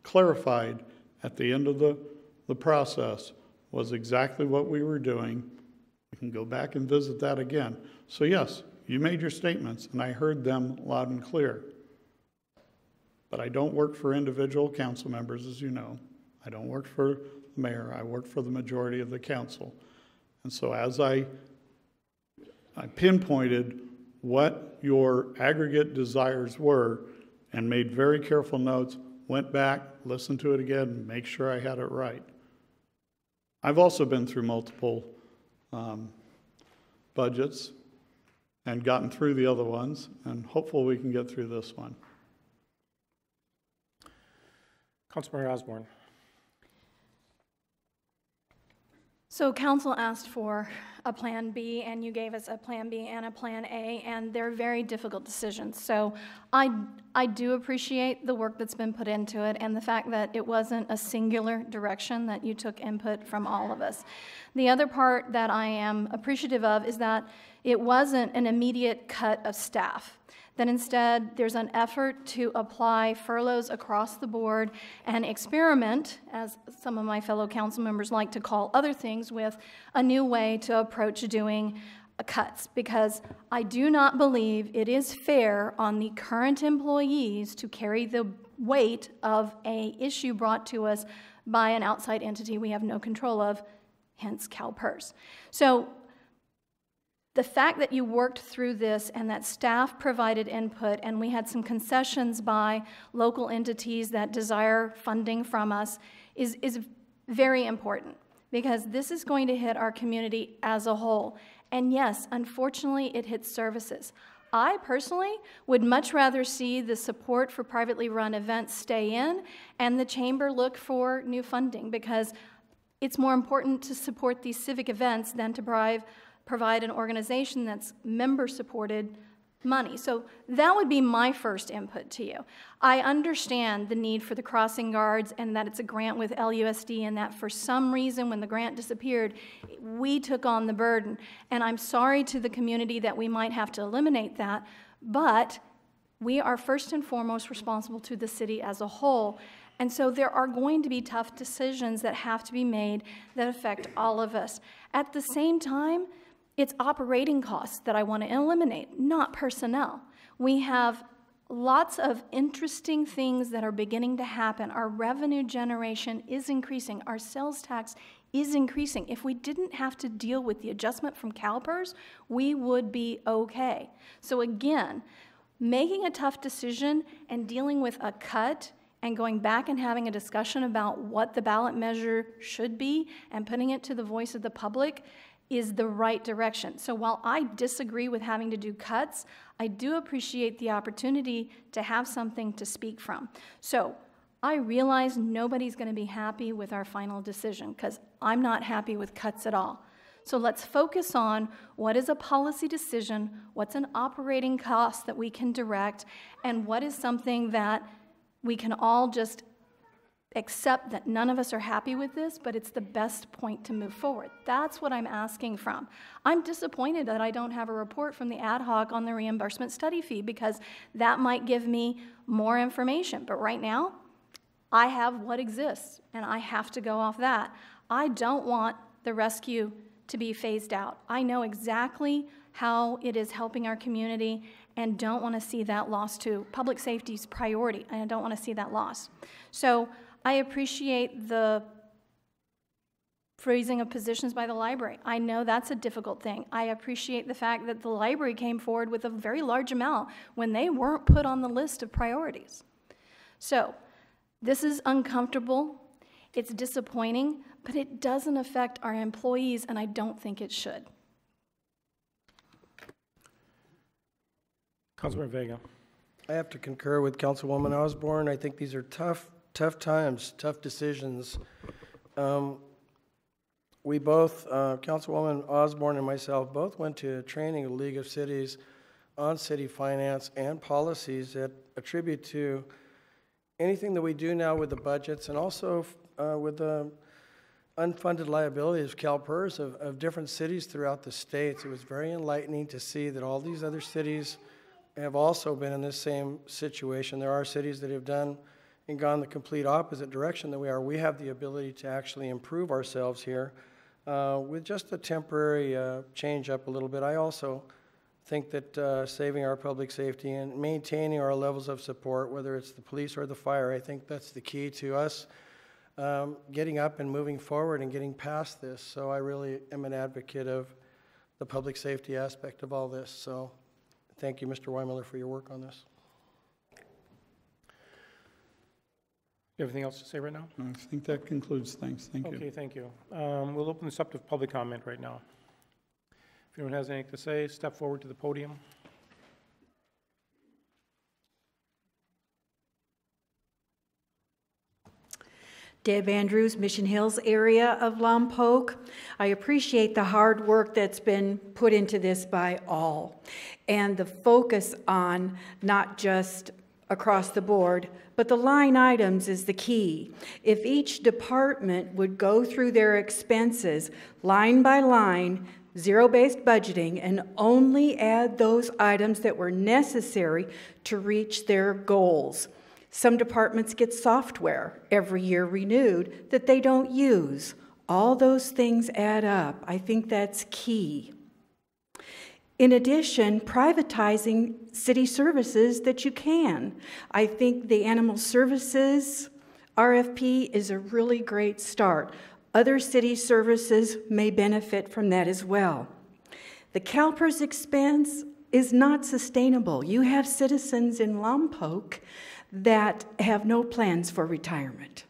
Speaker 6: clarified at the end of the process, was exactly what we were doing. We can go back and visit that again. So yes, you made your statements, and I heard them loud and clear. But I don't work for individual council members, as you know. I don't work for the mayor. I work for the majority of the council. And so as I pinpointed what your aggregate desires were and made very careful notes, went back, listened to it again, make sure I had it right. I've also been through multiple budgets, and gotten through the other ones, and hopefully we can get through this one.
Speaker 1: Councilmember Osborne.
Speaker 12: So council asked for a Plan B, and you gave us a Plan B and a Plan A, and they're very difficult decisions. So I do appreciate the work that's been put into it and the fact that it wasn't a singular direction, that you took input from all of us. The other part that I am appreciative of is that it wasn't an immediate cut of staff. That instead there's an effort to apply furloughs across the board and experiment, as some of my fellow council members like to call other things, with a new way to approach doing cuts, because I do not believe it is fair on the current employees to carry the weight of an issue brought to us by an outside entity we have no control of, hence CalPERS. So the fact that you worked through this and that staff provided input and we had some concessions by local entities that desire funding from us is very important, because this is going to hit our community as a whole. And yes, unfortunately, it hits services. I personally would much rather see the support for privately run events stay in and the chamber look for new funding, because it's more important to support these civic events than to provide an organization that's member-supported money. So that would be my first input to you. I understand the need for the crossing guards and that it's a grant with LUSD, and that for some reason when the grant disappeared, we took on the burden. And I'm sorry to the community that we might have to eliminate that, but we are first and foremost responsible to the city as a whole. And so there are going to be tough decisions that have to be made that affect all of us. At the same time, it's operating costs that I want to eliminate, not personnel. We have lots of interesting things that are beginning to happen. Our revenue generation is increasing. Our sales tax is increasing. If we didn't have to deal with the adjustment from CalPERS, we would be okay. So again, making a tough decision and dealing with a cut and going back and having a discussion about what the ballot measure should be and putting it to the voice of the public is the right direction. So while I disagree with having to do cuts, I do appreciate the opportunity to have something to speak from. So I realize nobody's going to be happy with our final decision, because I'm not happy with cuts at all. So let's focus on what is a policy decision, what's an operating cost that we can direct, and what is something that we can all just accept that none of us are happy with this, but it's the best point to move forward. That's what I'm asking from. I'm disappointed that I don't have a report from the ad hoc on the reimbursement study fee, because that might give me more information. But right now, I have what exists, and I have to go off that. I don't want the rescue to be phased out. I know exactly how it is helping our community and don't want to see that lost to public safety's priority, and I don't want to see that lost. So I appreciate the freezing of positions by the library. I know that's a difficult thing. I appreciate the fact that the library came forward with a very large amount when they weren't put on the list of priorities. So this is uncomfortable, it's disappointing, but it doesn't affect our employees, and I don't think it should.
Speaker 1: Councilmember Vega.
Speaker 9: I have to concur with Councilwoman Osborne. I think these are tough times, tough decisions. We both, Councilwoman Osborne and myself, both went to training at League of Cities on city finance and policies that attribute to anything that we do now with the budgets, and also with the unfunded liabilities, CalPERS, of different cities throughout the states. It was very enlightening to see that all these other cities have also been in this same situation. There are cities that have done and gone the complete opposite direction that we are. We have the ability to actually improve ourselves here with just a temporary change up a little bit. I also think that saving our public safety and maintaining our levels of support, whether it's the police or the fire, I think that's the key to us getting up and moving forward and getting past this. So I really am an advocate of the public safety aspect of all this. So thank you, Mr. Weimiller, for your work on this.
Speaker 1: Everything else to say right now?
Speaker 6: I think that concludes things. Thank you.
Speaker 1: Okay, thank you. We'll open this up to public comment right now. If anyone has anything to say, step forward to the podium.
Speaker 13: Deb Andrews, Mission Hills area of Lompoc. I appreciate the hard work that's been put into this by all, and the focus on not just across the board, but the line items is the key. If each department would go through their expenses line by line, zero-based budgeting, and only add those items that were necessary to reach their goals. Some departments get software every year renewed that they don't use. All those things add up. I think that's key. In addition, privatizing city services that you can. I think the animal services RFP is a really great start. Other city services may benefit from that as well. The CalPERS expense is not sustainable. You have citizens in Lompoc that have no plans for retirement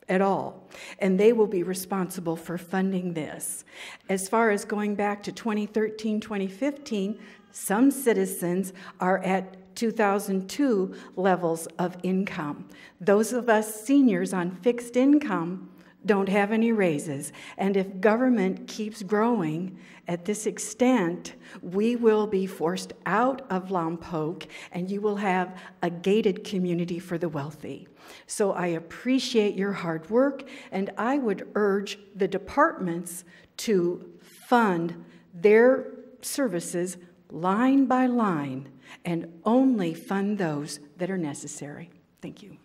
Speaker 13: at all, and they will be responsible for funding this. As far as going back to 2013, 2015, some citizens are at 2002 levels of income. Those of us seniors on fixed income don't have any raises, and if government keeps growing at this extent, we will be forced out of Lompoc, and you will have a gated community for the wealthy. So I appreciate your hard work, and I would urge the departments to fund their services line by line and only fund those that are necessary. Thank you.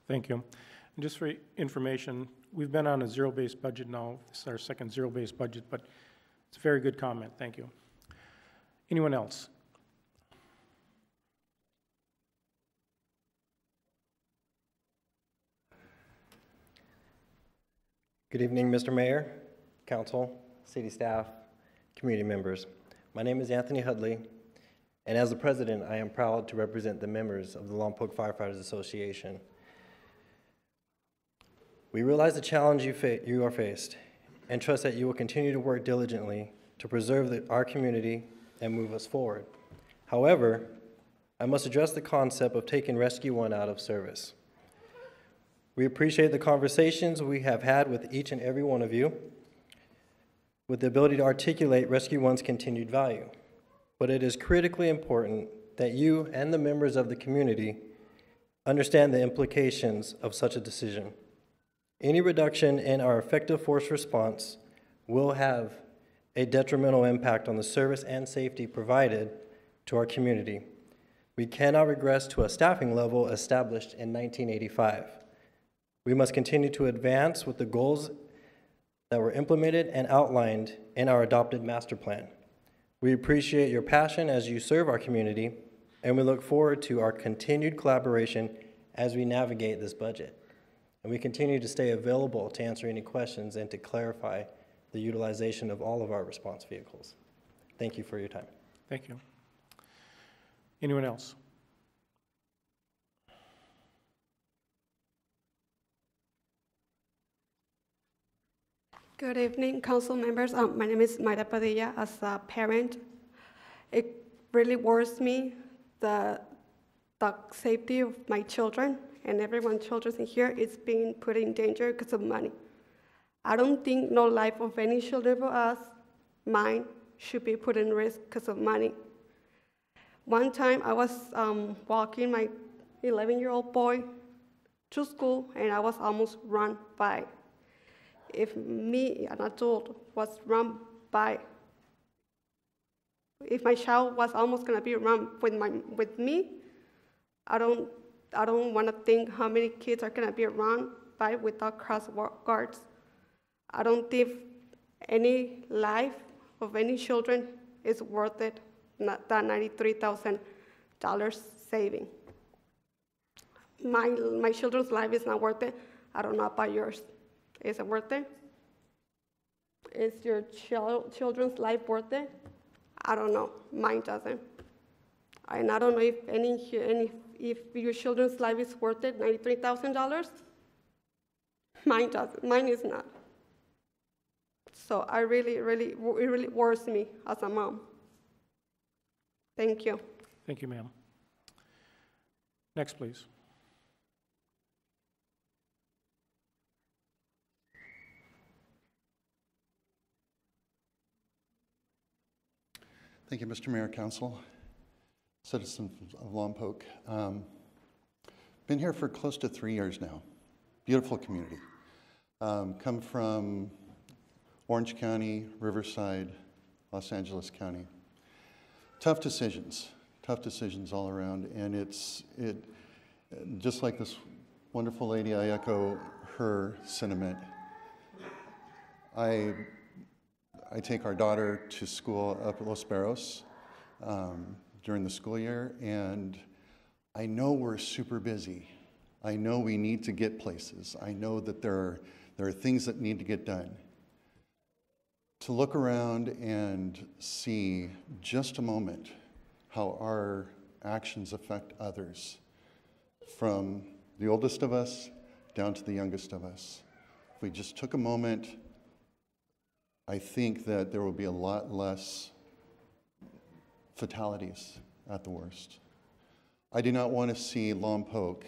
Speaker 1: Thank you. And just for information, we've been on a zero-based budget now. This is our second zero-based budget, but it's a very good comment. Thank you. Anyone else?
Speaker 14: Good evening, Mr. Mayor, Council, City staff, community members. My name is Anthony Hudley, and as the President, I am proud to represent the members of the Lompoc Firefighters Association. We realize the challenge you are faced and trust that you will continue to work diligently to preserve our community and move us forward. However, I must address the concept of taking Rescue 1 out of service. We appreciate the conversations we have had with each and every one of you with the ability to articulate Rescue 1's continued value. But it is critically important that you and the members of the community understand the implications of such a decision. Any reduction in our effective force response will have a detrimental impact on the service and safety provided to our community. We cannot regress to a staffing level established in 1985. We must continue to advance with the goals that were implemented and outlined in our adopted master plan. We appreciate your passion as you serve our community, and we look forward to our continued collaboration as we navigate this budget. And we continue to stay available to answer any questions and to clarify the utilization of all of our response vehicles. Thank you for your time.
Speaker 1: Thank you. Anyone else?
Speaker 15: Good evening, council members. My name is Mayra Padilla. As a parent, it really worries me the safety of my children and everyone's children in here is being put in danger because of money. I don't think no life of any children of us, mine, should be put in risk because of money. One time I was walking my 11-year-old boy to school and I was almost run by. If me, an adult, was run by, if my child was almost gonna be run with me, I don't want to think how many kids are gonna be run by without cross guards. I don't think any life of any children is worth it, not that $93,000 saving. My children's life is not worth it. I don't know about yours. Is it worth it? Is your children's life worth it? I don't know. Mine doesn't. And I don't know if if your children's life is worth it, $93,000. Mine doesn't. Mine is not. So it really worries me as a mom. Thank you.
Speaker 1: Thank you, ma'am. Next, please.
Speaker 16: Thank you, Mr. Mayor, Council, citizens of Lompoc. Been here for close to 3 years now. Beautiful community. Come from Orange County, Riverside, Los Angeles County. Tough decisions all around, and it just like this wonderful lady, I echo her sentiment. I take our daughter to school up at Los Barros during the school year, and I know we're super busy. I know we need to get places. I know that there are things that need to get done. To look around and see just a moment how our actions affect others, from the oldest of us down to the youngest of us. If we just took a moment, I think that there will be a lot less fatalities at the worst. I do not want to see Lompoc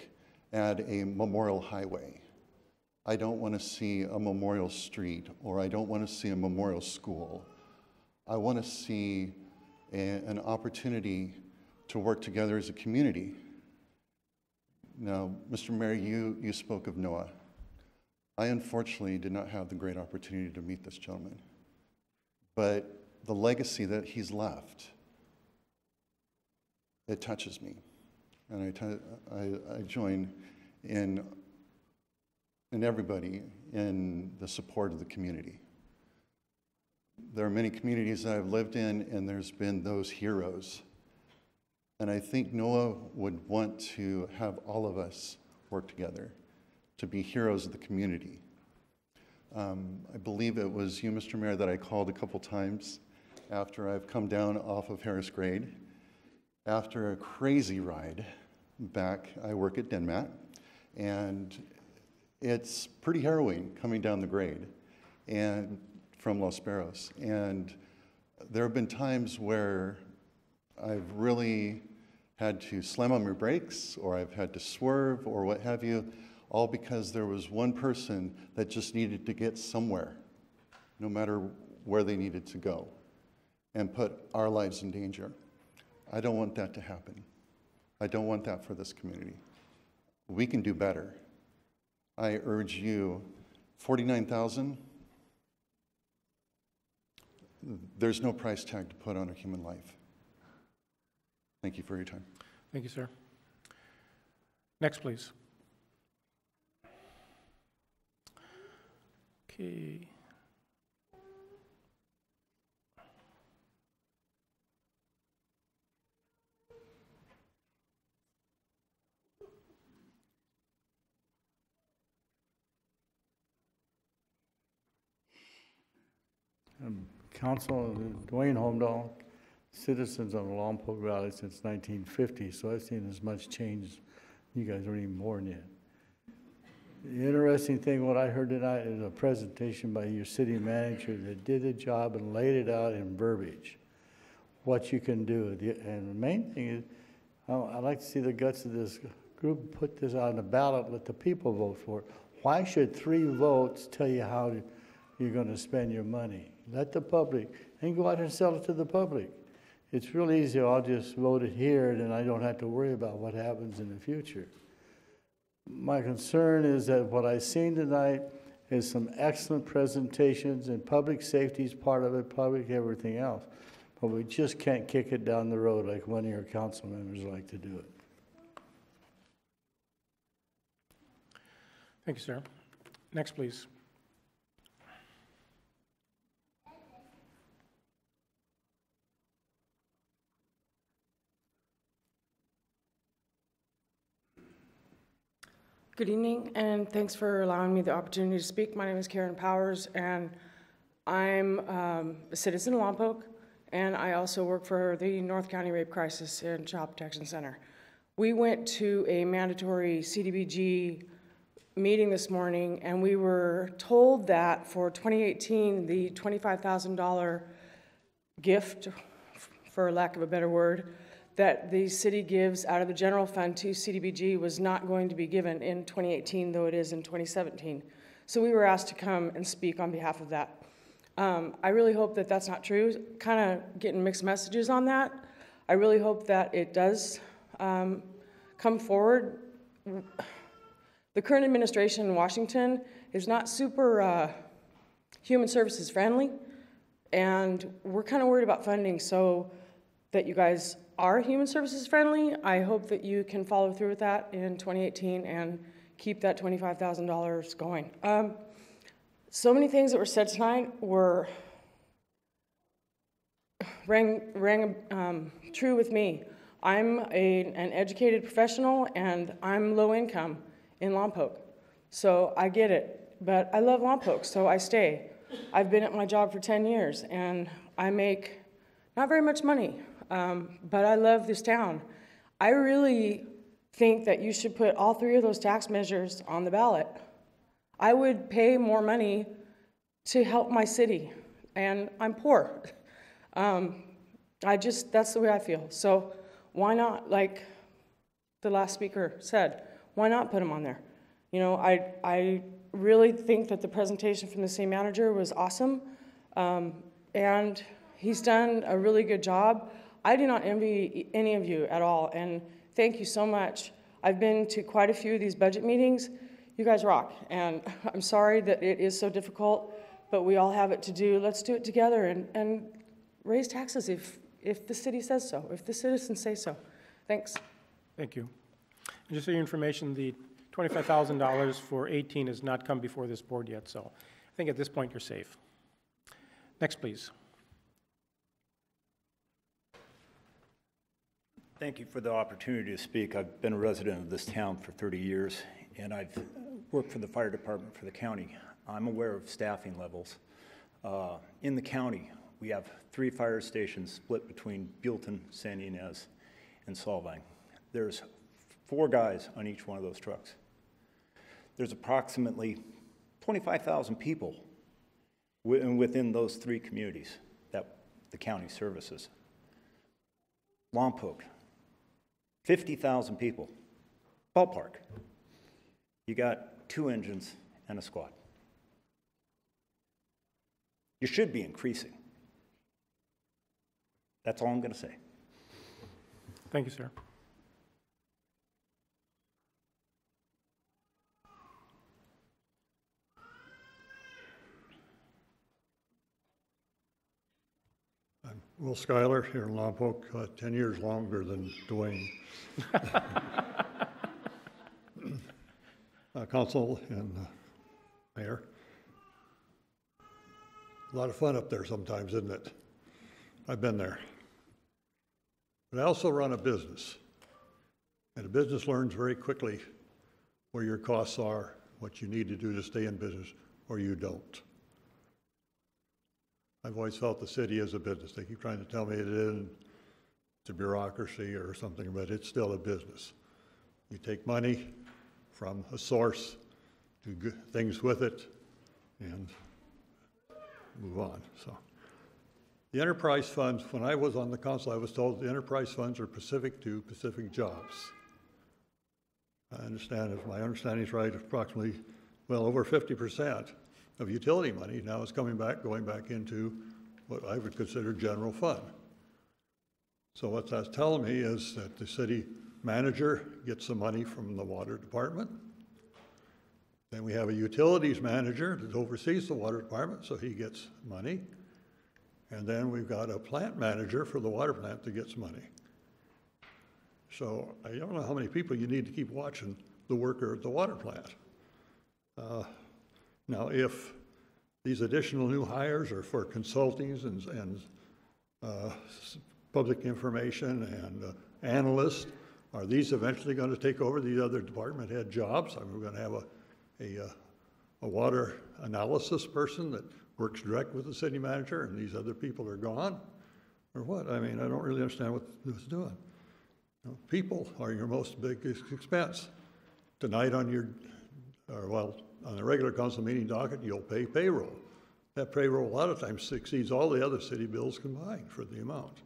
Speaker 16: add a memorial highway. I don't want to see a memorial street, or I don't want to see a memorial school. I want to see an opportunity to work together as a community. Now, Mr. Mayor, you spoke of Noah. I unfortunately did not have the great opportunity to meet this gentleman, but the legacy that he's left, it touches me, and I join in everybody in the support of the community. There are many communities that I've lived in, and there's been those heroes, and I think Noah would want to have all of us work together to be heroes of the community. I believe it was you, Mr. Mayor, that I called a couple times after I've come down off of Harris Grade. After a crazy ride back, I work at Denmat, and it's pretty harrowing coming down the grade and from Los Barros. And there have been times where I've really had to slam on my brakes, or I've had to swerve, or what have you, all because there was one person that just needed to get somewhere, no matter where they needed to go, and put our lives in danger. I don't want that to happen. I don't want that for this community. We can do better. I urge you, 49,000, there's no price tag to put on a human life. Thank you for your time.
Speaker 1: Thank you, sir. Next, please. Okay.
Speaker 17: Council, Dwayne Holmdahl, citizens of the Lompoc Valley since 1950, so I've seen as much change as you guys are even more than that. The interesting thing, what I heard tonight is a presentation by your city manager that did a job and laid it out in verbiage, what you can do. And the main thing is, I'd like to see the guts of this group put this on the ballot, let the people vote for it. Why should 3 votes tell you how you're going to spend your money? Let the public, and go out and sell it to the public. It's real easy, I'll just vote it here, and then I don't have to worry about what happens in the future. My concern is that what I've seen tonight is some excellent presentations, and public safety is part of it, public everything else. But we just can't kick it down the road like one of your council members like to do it.
Speaker 1: Thank you, sir. Next, please.
Speaker 18: Good evening, and thanks for allowing me the opportunity to speak. My name is Karen Powers, and I'm a citizen of Lompoc, and I also work for the North County Rape Crisis and Child Protection Center. We went to a mandatory CDBG meeting this morning, and we were told that for 2018, the $25,000 gift, for lack of a better word, that the city gives out of the general fund to CDBG was not going to be given in 2018, though it is in 2017. So we were asked to come and speak on behalf of that. I really hope that that's not true. Kind of getting mixed messages on that. I really hope that it does come forward. The current administration in Washington is not super human services friendly, and we're kind of worried about funding, so that you guys are human services friendly. I hope that you can follow through with that in 2018 and keep that $25,000 going. So many things that were said tonight rang true with me. I'm an educated professional, and I'm low income in Lompoc, so I get it. But I love Lompoc, so I stay. I've been at my job for 10 years, and I make not very much money, but I love this town. I really think that you should put all three of those tax measures on the ballot. I would pay more money to help my city, and I'm poor. That's the way I feel. So why not, like the last speaker said, why not put them on there? You know, I really think that the presentation from the city manager was awesome, and he's done a really good job. I do not envy any of you at all, and thank you so much. I've been to quite a few of these budget meetings. You guys rock, and I'm sorry that it is so difficult, but we all have it to do. Let's do it together and raise taxes if the city says so, if the citizens say so. Thanks.
Speaker 1: Thank you. And just for your information, the $25,000 for 18 has not come before this board yet, so I think at this point you're safe. Next, please.
Speaker 19: Thank you for the opportunity to speak. I've been a resident of this town for 30 years, and I've worked for the fire department for the county. I'm aware of staffing levels. In the county, we have 3 fire stations split between Buellton, San Ynez, and Solvang. There's 4 guys on each one of those trucks. There's approximately 25,000 people within those 3 communities that the county services. Lompoc, 50,000 people, ballpark. You got 2 engines and a squad. You should be increasing. That's all I'm going to say.
Speaker 1: Thank you, sir.
Speaker 20: I'm Will Schuyler here in Lompoc, 10 years longer than Dwayne. Council and Mayor. A lot of fun up there sometimes, isn't it? I've been there. But I also run a business. And a business learns very quickly where your costs are, what you need to do to stay in business, or you don't. I've always felt the city is a business. They keep trying to tell me it isn't. It's a bureaucracy or something, but it's still a business. You take money from a source, do things with it, and move on. So, the enterprise funds, when I was on the council, I was told the enterprise funds are specific to specific jobs. I understand, if my understanding is right, approximately, well, over 50% of utility money now is going back into what I would consider general fund. So what that's telling me is that the city manager gets the money from the water department. Then we have a utilities manager that oversees the water department, so he gets money. And then we've got a plant manager for the water plant that gets money. So I don't know how many people you need to keep watching the worker at the water plant. Now, if these additional new hires are for consultings and public information and analysts, are these eventually going to take over these other department head jobs? I mean, we're going to have a water analysis person that works direct with the city manager, and these other people are gone, or what? I mean, I don't really understand what this is doing. You know, people are your most biggest expense. Tonight on your or well, on a regular council meeting docket, you'll pay payroll. That payroll a lot of times exceeds all the other city bills combined for the amount.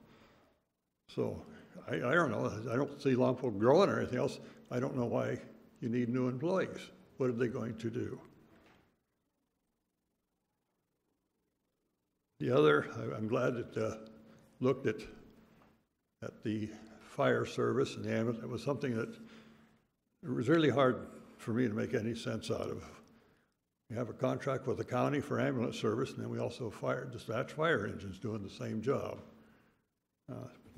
Speaker 20: So I don't know, I don't see Lompoc growing or anything else. I don't know why you need new employees. What are they going to do? The other, I'm glad that looked at the fire service and the ambulance. It was something that it was really hard for me to make any sense out of. We have a contract with the county for ambulance service, and then we also dispatch fire engines doing the same job.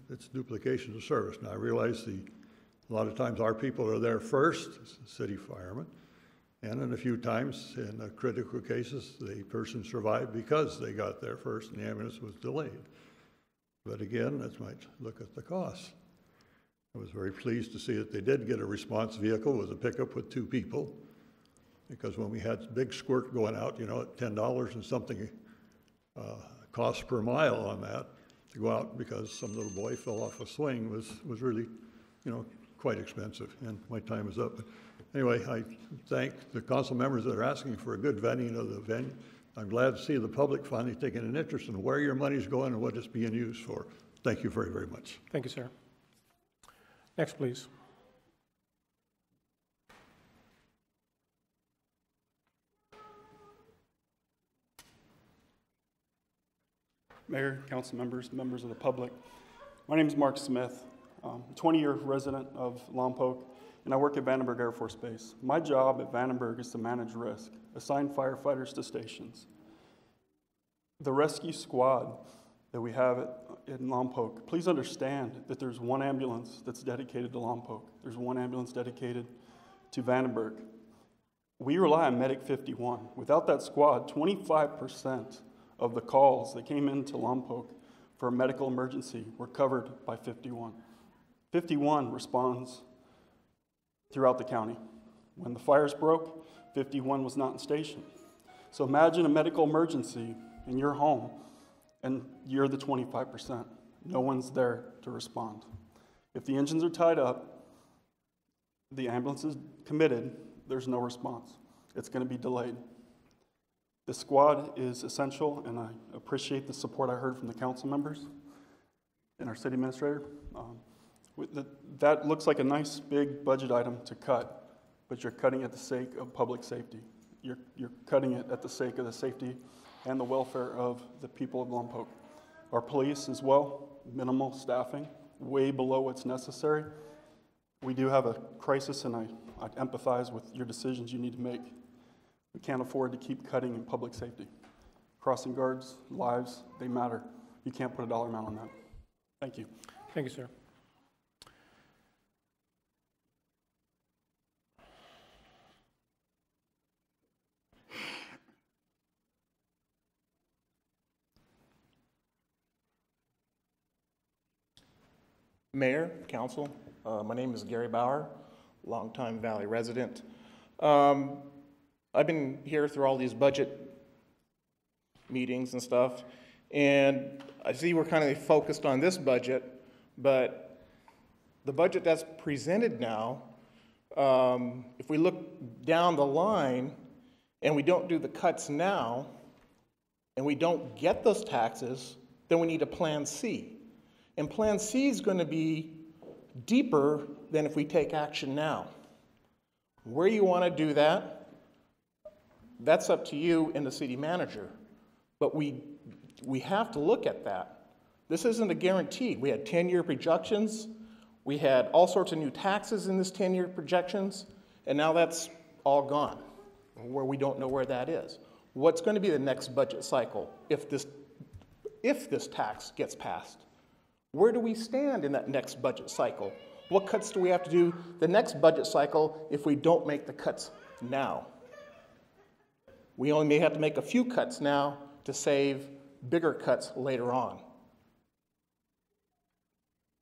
Speaker 20: It's duplication of service. Now I realize a lot of times our people are there first, city firemen, and in a few times, in critical cases, the person survived because they got there first and the ambulance was delayed. But again, that might look at the cost. I was very pleased to see that they did get a response vehicle with a pickup with 2 people, because when we had big squirt going out, you know, at $10 and something cost per mile on that to go out because some little boy fell off a swing was really, you know, quite expensive. And my time is up. But anyway, I thank the council members that are asking for a good vetting of the venue. I'm glad to see the public finally taking an interest in where your money's going and what it's being used for. Thank you very, very much.
Speaker 1: Thank you, sir. Next, please.
Speaker 21: Mayor, council members, members of the public. My name is Mark Smith. I'm a 20-year resident of Lompoc, and I work at Vandenberg Air Force Base. My job at Vandenberg is to manage risk, assign firefighters to stations. The rescue squad that we have in Lompoc, please understand that there's one ambulance that's dedicated to Lompoc. There's one ambulance dedicated to Vandenberg. We rely on Medic 51. Without that squad, 25% of the calls that came into Lompoc for a medical emergency were covered by 51. 51 responds throughout the county. When the fires broke, 51 was not in station. So imagine a medical emergency in your home and you're the 25%. No one's there to respond. If the engines are tied up, the ambulance is committed, there's no response. It's going to be delayed. The squad is essential, and I appreciate the support I heard from the council members and our city administrator. That looks like a nice big budget item to cut, but you're cutting at the sake of public safety. You're cutting it at the sake of the safety and the welfare of the people of Lompoc. Our police as well, minimal staffing, way below what's necessary. We do have a crisis, and I empathize with your decisions you need to make. We can't afford to keep cutting in public safety. Crossing guards, lives, they matter. You can't put a dollar amount on that. Thank you.
Speaker 1: Thank you, sir.
Speaker 22: Mayor, council, my name is Gary Bauer, longtime Valley resident. I've been here through all these budget meetings and stuff, and I see we're kind of focused on this budget, but the budget that's presented now, if we look down the line and we don't do the cuts now, and we don't get those taxes, then we need a Plan C. And Plan C is going to be deeper than if we take action now. Where you want to do that, that's up to you and the city manager. But we have to look at that. This isn't a guarantee. We had 10-year projections. We had all sorts of new taxes in this 10-year projections, and now that's all gone, where we don't know where that is. What's going to be the next budget cycle if this tax gets passed? Where do we stand in that next budget cycle? What cuts do we have to do the next budget cycle if we don't make the cuts now? We only may have to make a few cuts now to save bigger cuts later on.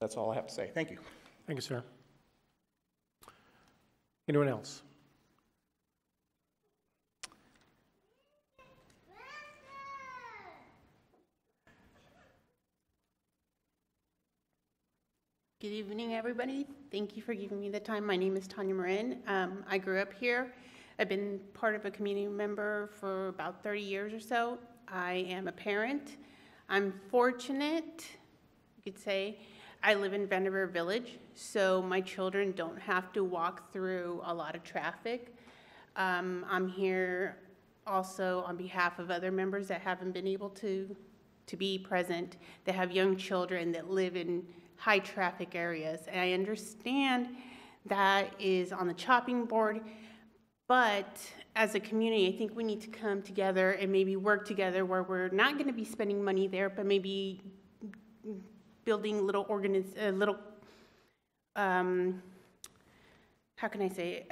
Speaker 22: That's all I have to say. Thank you.
Speaker 1: Thank you, sir. Anyone else?
Speaker 23: Good evening, everybody. Thank you for giving me the time. My name is Tanya Marin. I grew up here,
Speaker 2: I've been part of a community member for about 30 years or so. I am a parent. I'm fortunate, you could say. I live in Vanderbilt Village, so my children don't have to walk through a lot of traffic. I'm here also on behalf of other members that haven't been able to be present, that have young children that live in high traffic areas. And I understand that is on the chopping board, but as a community, I think we need to come together and maybe work together where we're not going to be spending money there, but maybe building little how can I say,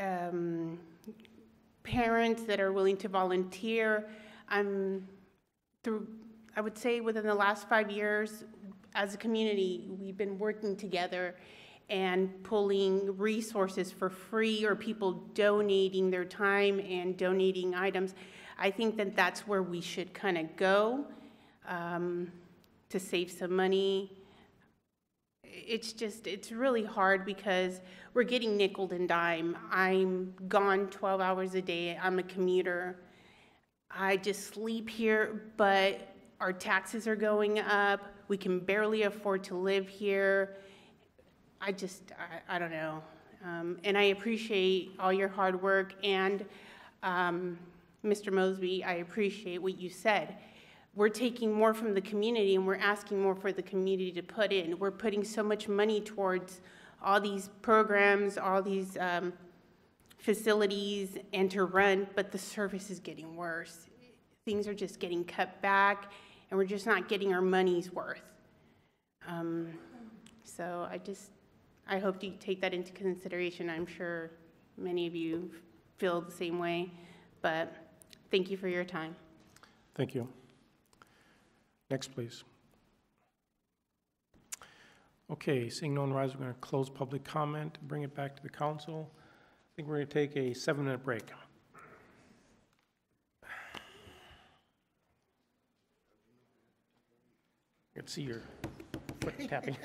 Speaker 2: parents that are willing to volunteer. I would say within the last 5 years, as a community, we've been working together and pulling resources for free, or people donating their time and donating items. I think that that's where we should kind of go to save some money. It's really hard because we're getting nickeled and dime. I'm gone 12 hours a day. I'm a commuter. I just sleep here, but our taxes are going up. We can barely afford to live here. I don't know. And I appreciate all your hard work. And Mr. Mosby, I appreciate what you said. We're taking more from the community and we're asking more for the community to put in. We're putting so much money towards all these programs, all these facilities and to run, but the service is getting worse. Things are just getting cut back and we're just not getting our money's worth. So I hope you take that into consideration. I'm sure many of you feel the same way, but thank you for your time.
Speaker 1: Thank you. Next, please. Okay, seeing no one rise, we're going to close public comment, bring it back to the council. I think we're going to take a 7-minute break. I can see your foot tapping.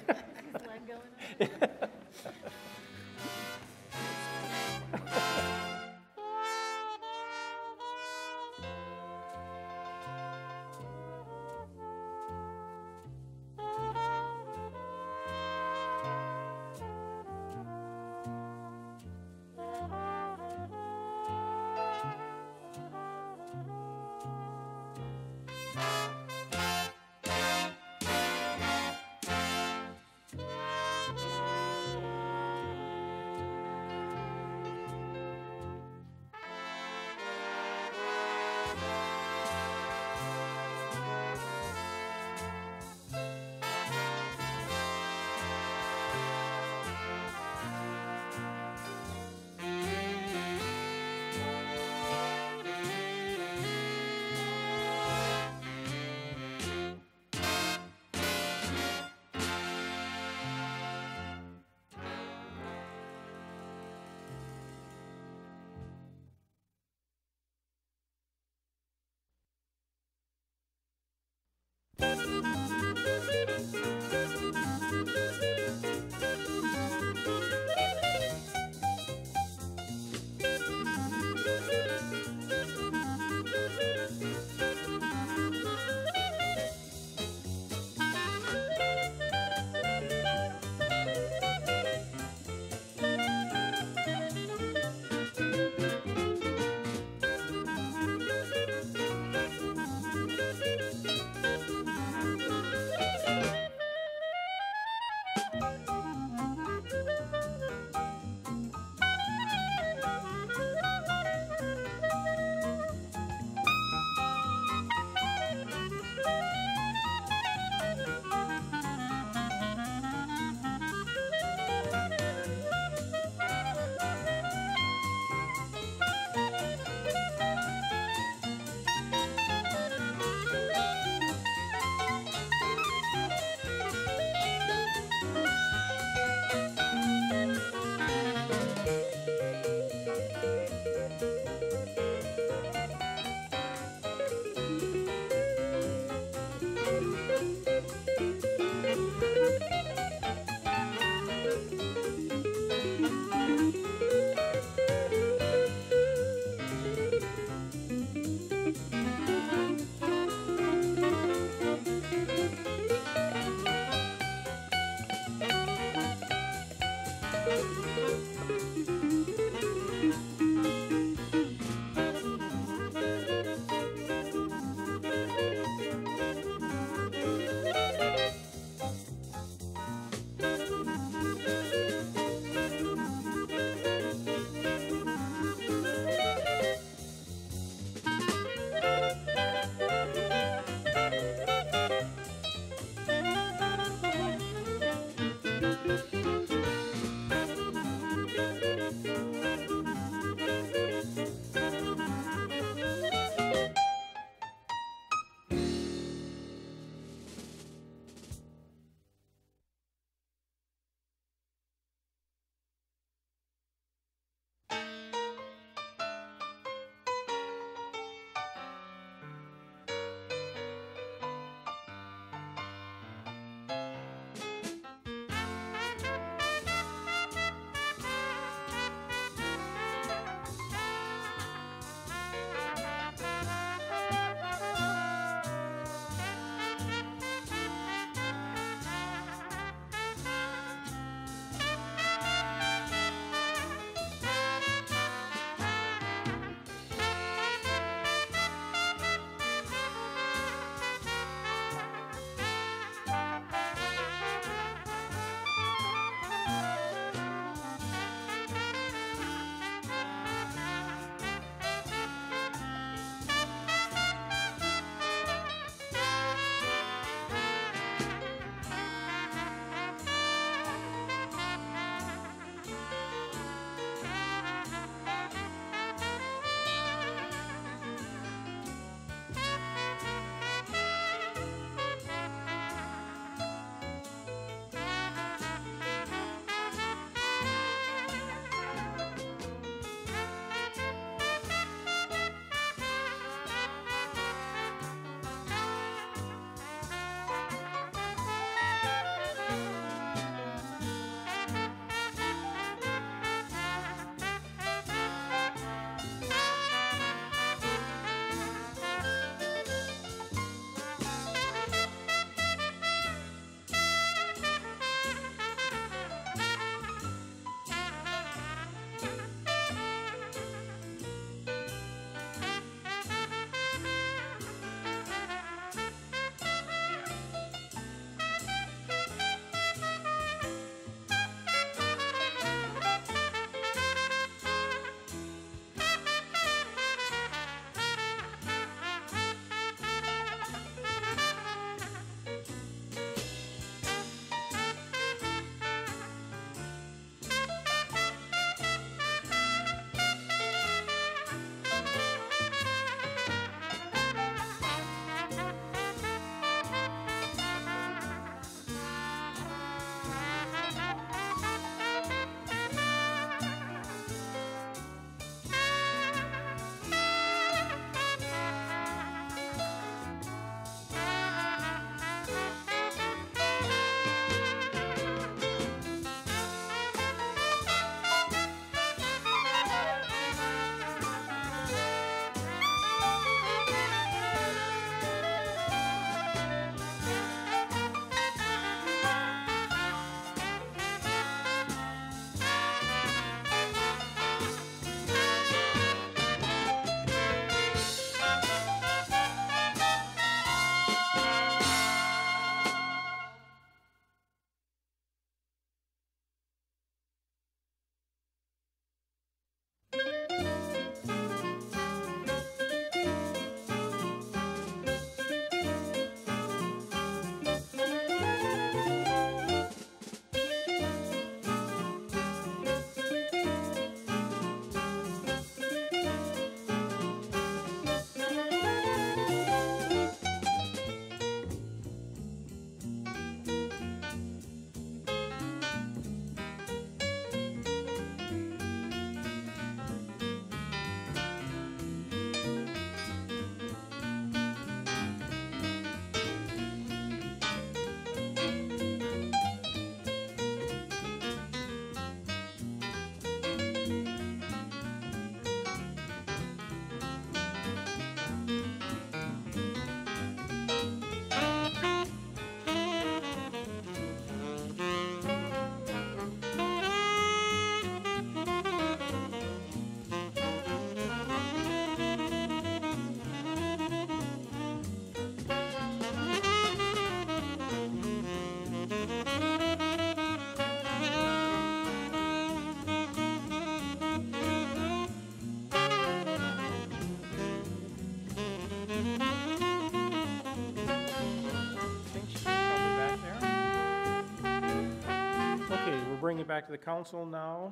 Speaker 1: back to the council now.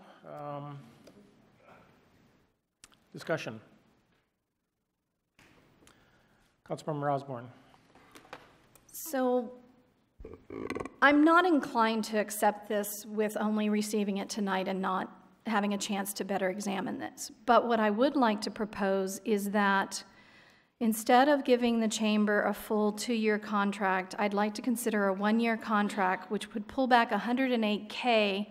Speaker 1: Discussion. Councilmember Osborne.
Speaker 12: So I'm not inclined to accept this with only receiving it tonight and not having a chance to better examine this. But what I would like to propose is that instead of giving the chamber a full 2-year contract, I'd like to consider a 1-year contract, which would pull back $108K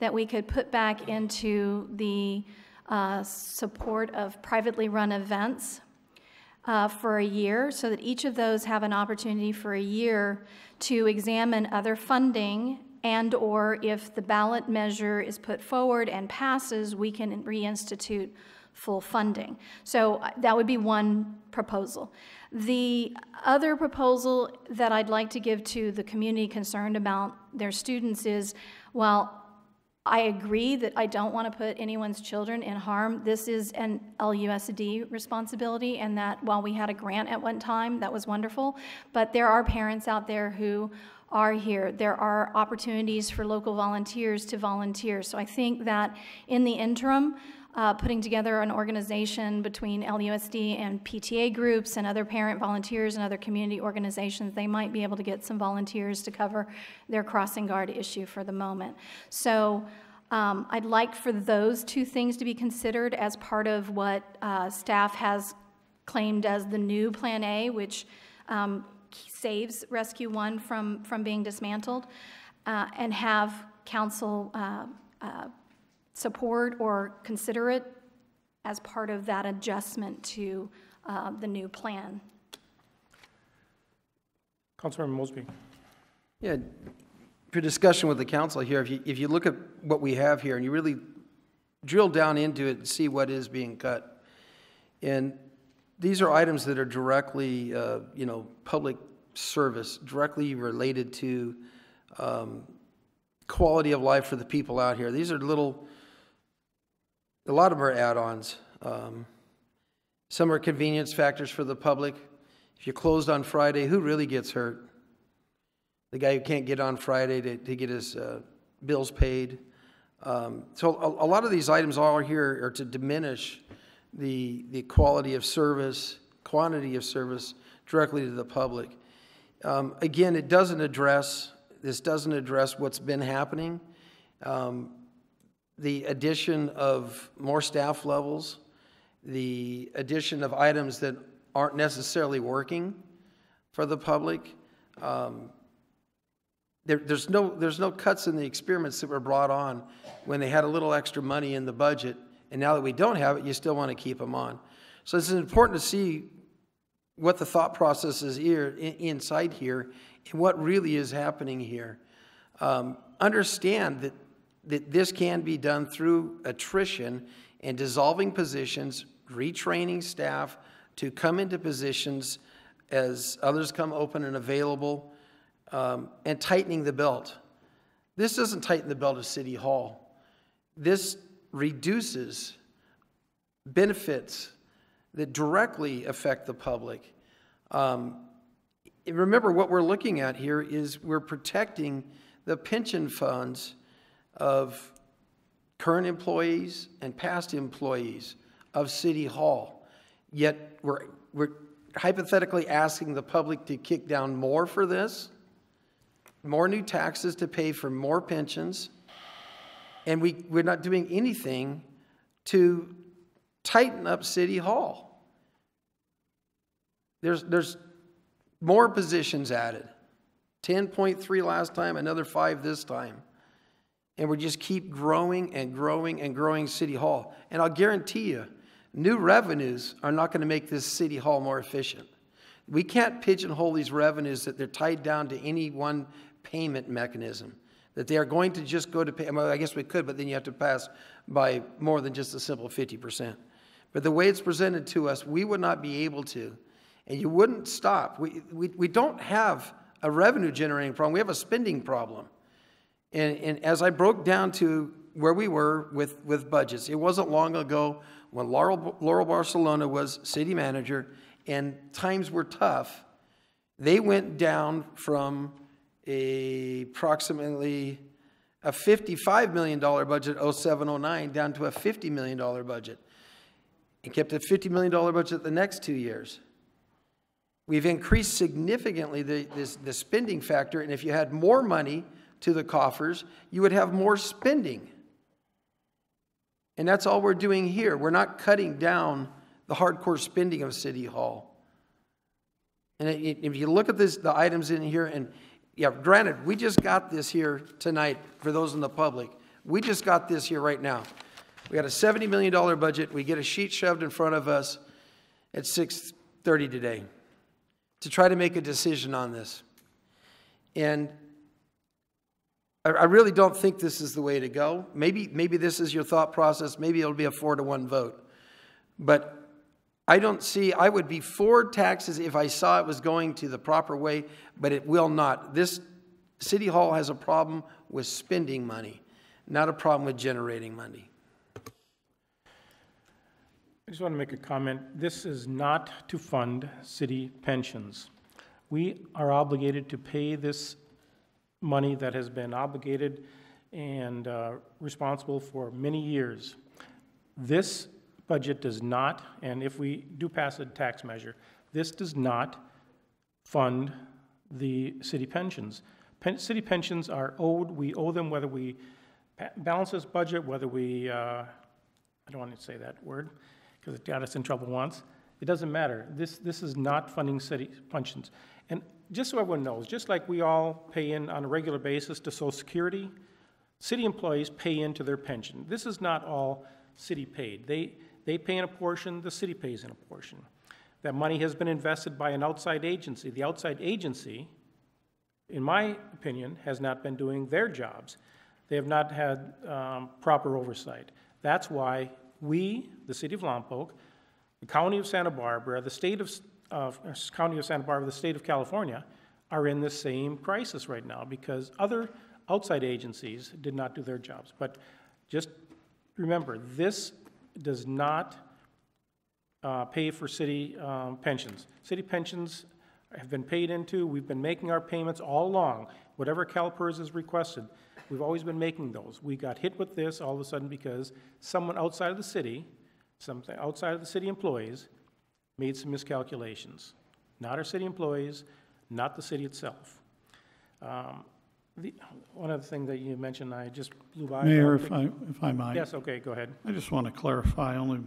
Speaker 12: that we could put back into the support of privately run events for a year, so that each of those have an opportunity for a year to examine other funding, and or if the ballot measure is put forward and passes, we can reinstitute full funding. So that would be one proposal. The other proposal that I'd like to give to the community concerned about their students is, while I agree that I don't want to put anyone's children in harm, this is an LUSD responsibility, and that while we had a grant at one time, that was wonderful, but there are parents out there who are here. There are opportunities for local volunteers to volunteer. So I think that in the interim, putting together an organization between LUSD and PTA groups and other parent volunteers and other community organizations, they might be able to get some volunteers to cover their crossing guard issue for the moment. So I'd like for those two things to be considered as part of what staff has claimed as the new Plan A, which saves Rescue 1 from being dismantled, and have council support or consider it as part of that adjustment to the new plan.
Speaker 1: Councilmember Mosby.
Speaker 3: Yeah, for discussion with the council here, if you look at what we have here and you really drill down into it and see what is being cut, and these are items that are directly, public service, directly related to quality of life for the people out here. These are a lot of them are add-ons. Some are convenience factors for the public. If you're closed on Friday, who really gets hurt? The guy who can't get on Friday to get his bills paid. So a lot of these items all here are to diminish the quality of service, quantity of service directly to the public. Again, this doesn't address what's been happening. The addition of more staff levels, the addition of items that aren't necessarily working for the public. There's no cuts in the experiments that were brought on when they had a little extra money in the budget, and now that we don't have it, you still want to keep them on. So it's important to see what the thought process is here, inside here, and what really is happening here. Understand that this can be done through attrition and dissolving positions, retraining staff to come into positions as others come open and available, and tightening the belt. This doesn't tighten the belt of City Hall. This reduces benefits that directly affect the public. Remember, what we're looking at here is we're protecting the pension funds of current employees and past employees of City Hall. Yet we're hypothetically asking the public to kick down more for this, more new taxes to pay for more pensions, and we're not doing anything to tighten up City Hall. There's more positions added. 10.3 last time, another 5 this time. And we just keep growing and growing and growing City Hall. And I'll guarantee you, new revenues are not going to make this City Hall more efficient. We can't pigeonhole these revenues that they're tied down to any one payment mechanism, that they are going to just go to pay. Well, I guess we could, but then you have to pass by more than just a simple 50%. But the way it's presented to us, we would not be able to, and you wouldn't stop. We don't have a revenue generating problem. We have a spending problem. And as I broke down to where we were with budgets, it wasn't long ago when Laurel Barcelona was city manager and times were tough. They went down from approximately a $55 million budget 07-09 down to a $50 million budget. And kept a $50 million budget the next 2 years. We've increased significantly the spending factor, and if you had more money to the coffers, you would have more spending. And that's all we're doing here. We're not cutting down the hardcore spending of City Hall. And if you look at the items in here, and yeah, granted, we just got this here tonight for those in the public. We just got this here right now. We got a $70 million budget. We get a sheet shoved in front of us at 6:30 today to try to make a decision on this. And I really don't think this is the way to go. Maybe this is your thought process. Maybe it'll be a 4-to-1 vote. But I would be for taxes if I saw it was going to the proper way, but it will not. This City Hall has a problem with spending money, not a problem with generating money.
Speaker 1: I just want to make a comment. This is not to fund city pensions. We are obligated to pay this money that has been obligated and responsible for many years. This budget does not, and if we do pass a tax measure, this does not fund the city pensions. City pensions are owed. We owe them whether we balance this budget, whether we, I don't want to say that word, because it got us in trouble once. It doesn't matter. This is not funding city pensions. And just so everyone knows, just like we all pay in on a regular basis to Social Security, city employees pay into their pension. This is not all city paid. They pay in a portion, the city pays in a portion. That money has been invested by an outside agency. The outside agency, in my opinion, has not been doing their jobs. They have not had proper oversight. That's why we, the City of Lompoc, the County of Santa Barbara, the State of County of Santa Barbara, the State of California, are in the same crisis right now because other outside agencies did not do their jobs. But just remember, this does not pay for city pensions. City pensions have been paid into. We've been making our payments all along. Whatever CalPERS has requested, we've always been making those. We got hit with this all of a sudden because someone outside of the city, something outside of the city employees, made some miscalculations. Not our city employees, not the city itself. One other thing that you mentioned, I just blew by.
Speaker 6: Mayor, if I might.
Speaker 1: Yes, okay, go ahead.
Speaker 6: I just want to clarify, only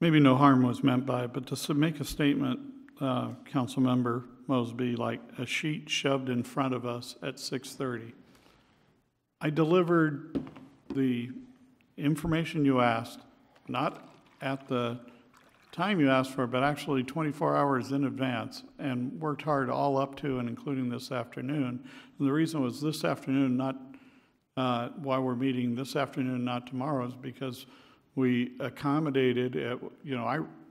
Speaker 6: maybe no harm was meant by it, but to make a statement, Councilmember Mosby, like a sheet shoved in front of us at 6:30. I delivered the information you asked, not at the time you asked for, but actually 24 hours in advance, and worked hard all up to and including this afternoon. And the reason was this afternoon, not why we're meeting this afternoon, not tomorrow, is because we accommodated,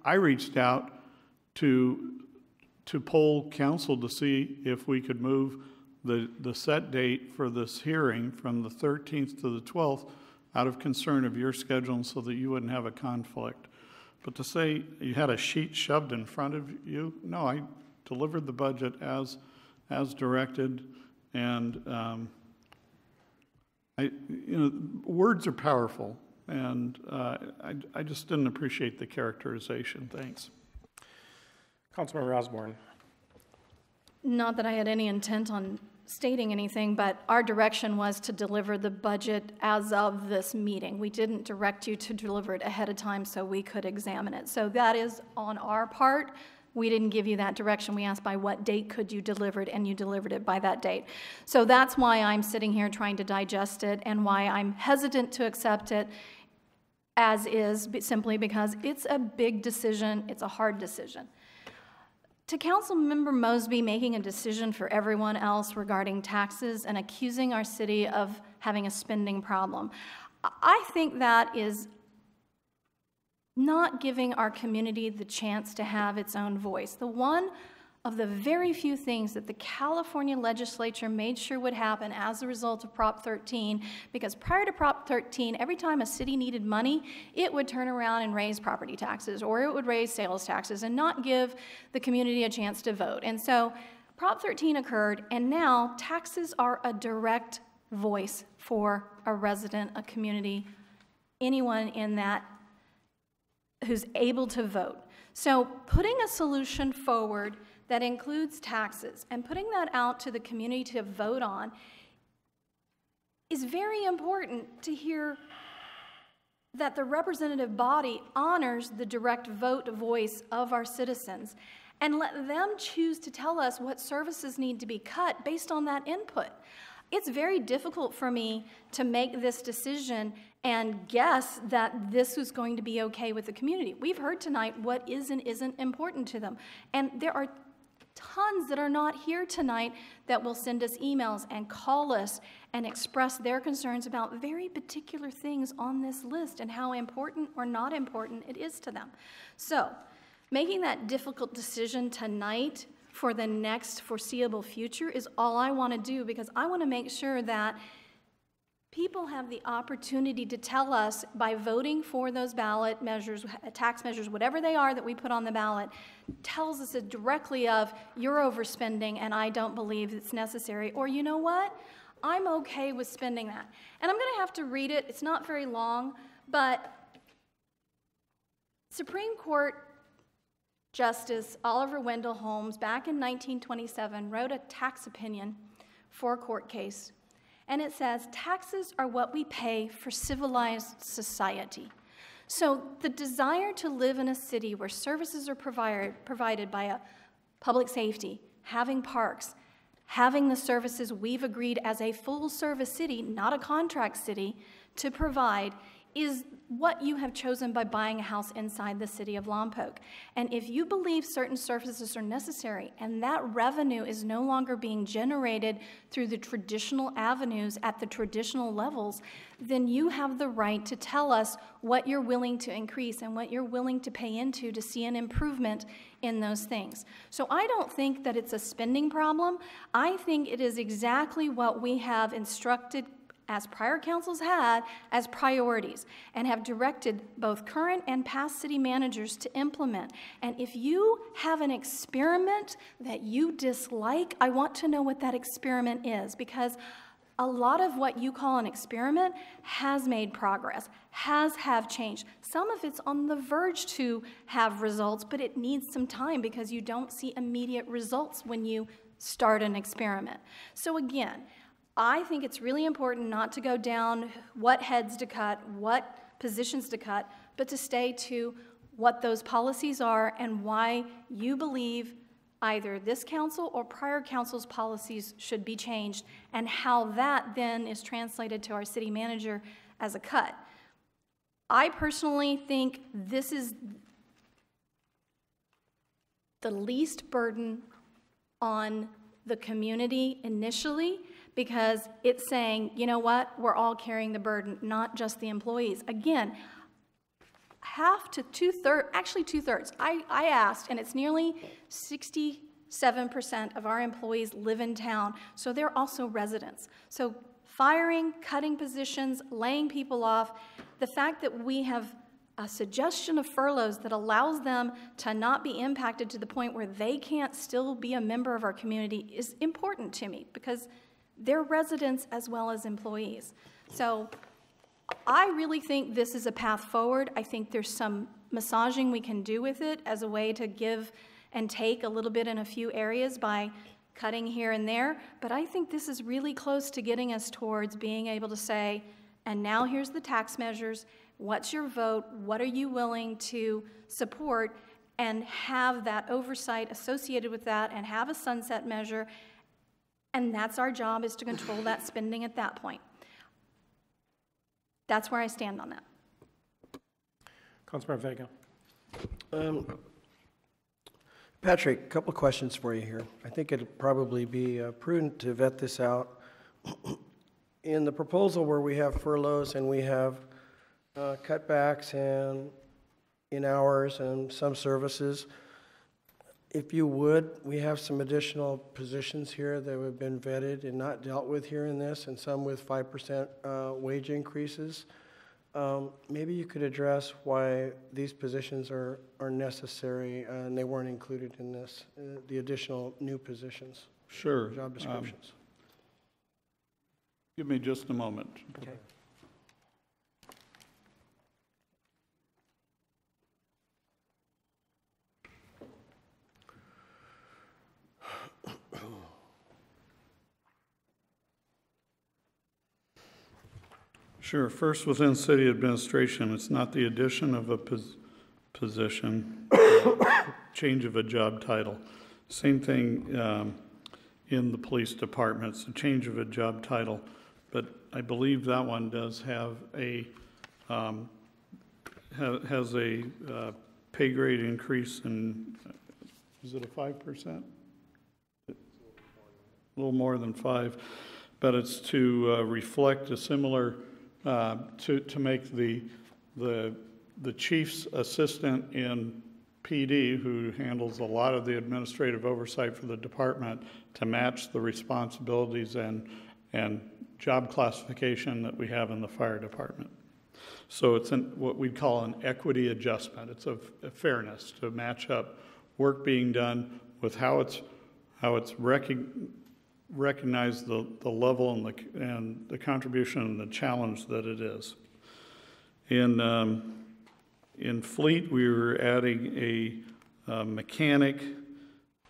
Speaker 6: I reached out to poll council to see if we could move the set date for this hearing from the 13th to the 12th out of concern of your schedule and so that you wouldn't have a conflict. But to say you had a sheet shoved in front of you, no, I delivered the budget as directed, and words are powerful, and I just didn't appreciate the characterization. Thanks.
Speaker 1: Councilmember Osborne.
Speaker 12: Not that I had any intent on stating anything, but our direction was to deliver the budget as of this meeting. We didn't direct you to deliver it ahead of time so we could examine it. So that is on our part. We didn't give you that direction. We asked by what date could you deliver it, and you delivered it by that date. So that's why I'm sitting here trying to digest it and why I'm hesitant to accept it as is, simply because it's a big decision. It's a hard decision. To Councilmember Mosby making a decision for everyone else regarding taxes and accusing our city of having a spending problem, I think that is not giving our community the chance to have its own voice. One of the very few things that the California legislature made sure would happen as a result of Prop 13, because prior to Prop 13, every time a city needed money, it would turn around and raise property taxes, or it would raise sales taxes and not give the community a chance to vote. And so Prop 13 occurred, and now taxes are a direct voice for a resident, a community, anyone in that who's able to vote. So putting a solution forward that includes taxes and putting that out to the community to vote on is very important to hear that the representative body honors the direct vote voice of our citizens and let them choose to tell us what services need to be cut based on that input. It's very difficult for me to make this decision and guess that this is going to be okay with the community. We've heard tonight what is and isn't important to them. And there are tons that are not here tonight that will send us emails and call us and express their concerns about very particular things on this list and how important or not important it is to them. So, making that difficult decision tonight for the next foreseeable future is all I want to do, because I want to make sure that people have the opportunity to tell us by voting for those ballot measures, tax measures, whatever they are that we put on the ballot, tells us it directly of, you're overspending and I don't believe it's necessary, or you know what, I'm okay with spending that. And I'm going to have to read it. It's not very long, but Supreme Court Justice Oliver Wendell Holmes, back in 1927, wrote a tax opinion for a court case. And it says, taxes are what we pay for civilized society. So the desire to live in a city where services are provided by a public safety, having parks, having the services we've agreed as a full-service city, not a contract city, to provide is what you have chosen by buying a house inside the city of Lompoc. And if you believe certain services are necessary and that revenue is no longer being generated through the traditional avenues at the traditional levels, then you have the right to tell us what you're willing to increase and what you're willing to pay into to see an improvement in those things. So I don't think that it's a spending problem. I think it is exactly what we have instructed, as prior councils had, as priorities, and have directed both current and past city managers to implement. And if you have an experiment that you dislike, I want to know what that experiment is, because a lot of what you call an experiment has made progress, have changed. Some of it's on the verge to have results, but it needs some time because you don't see immediate results when you start an experiment. So again, I think it's really important not to go down what heads to cut, what positions to cut, but to stay to what those policies are and why you believe either this council or prior council's policies should be changed, and how that then is translated to our city manager as a cut. I personally think this is the least burden on the community initially, because it's saying, you know what, we're all carrying the burden, not just the employees. Again, half to two-thirds, actually two-thirds. I asked, and it's nearly 67% of our employees live in town, so they're also residents. So firing, cutting positions, laying people off, the fact that we have a suggestion of furloughs that allows them to not be impacted to the point where they can't still be a member of our community is important to me, because they're residents as well as employees. So I really think this is a path forward. I think there's some massaging we can do with it as a way to give and take a little bit in a few areas by cutting here and there. But I think this is really close to getting us towards being able to say, and now here's the tax measures. What's your vote? What are you willing to support? And have that oversight associated with that, and have a sunset measure. And that's our job, is to control that spending at that point. That's where I stand on that.
Speaker 1: Councilmember Vega.
Speaker 9: Patrick, a couple of questions for you here. I think it'd probably be prudent to vet this out. In the proposal where we have furloughs and we have cutbacks and in hours and some services, if you would, we have some additional positions here that have been vetted and not dealt with here in this, and some with 5% wage increases. Maybe you could address why these positions are necessary and they weren't included in this, the additional new positions.
Speaker 6: Sure.
Speaker 9: Job descriptions.
Speaker 6: Give me just a moment.
Speaker 9: Okay.
Speaker 6: Sure. First, within city administration, it's not the addition of a position, change of a job title. Same thing in the police department. It's a change of a job title, but I believe that one does have a has a pay grade increase in, is it a 5%? A little more than 5, but it's to reflect a similar to make the chief's assistant in PD, who handles a lot of the administrative oversight for the department, to match the responsibilities and job classification that we have in the fire department. So it's what we'd call an equity adjustment. It's a fairness to match up work being done with how it's recognize the level and the contribution and the challenge that it is. In fleet, we were adding a mechanic,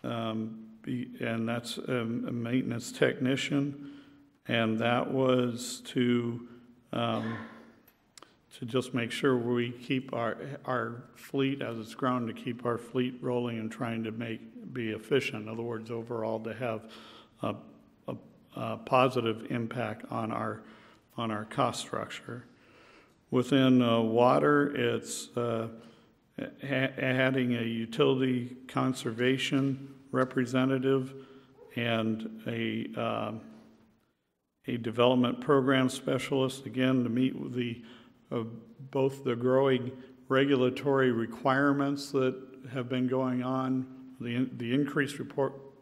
Speaker 6: and that's a maintenance technician, and that was to just make sure we keep our fleet as it's grown, to keep our fleet rolling and trying to be efficient. In other words, overall, to have a positive impact on our cost structure. Within water, it's adding a utility conservation representative and a development program specialist, again, to meet with both the growing regulatory requirements that have been going on, the increased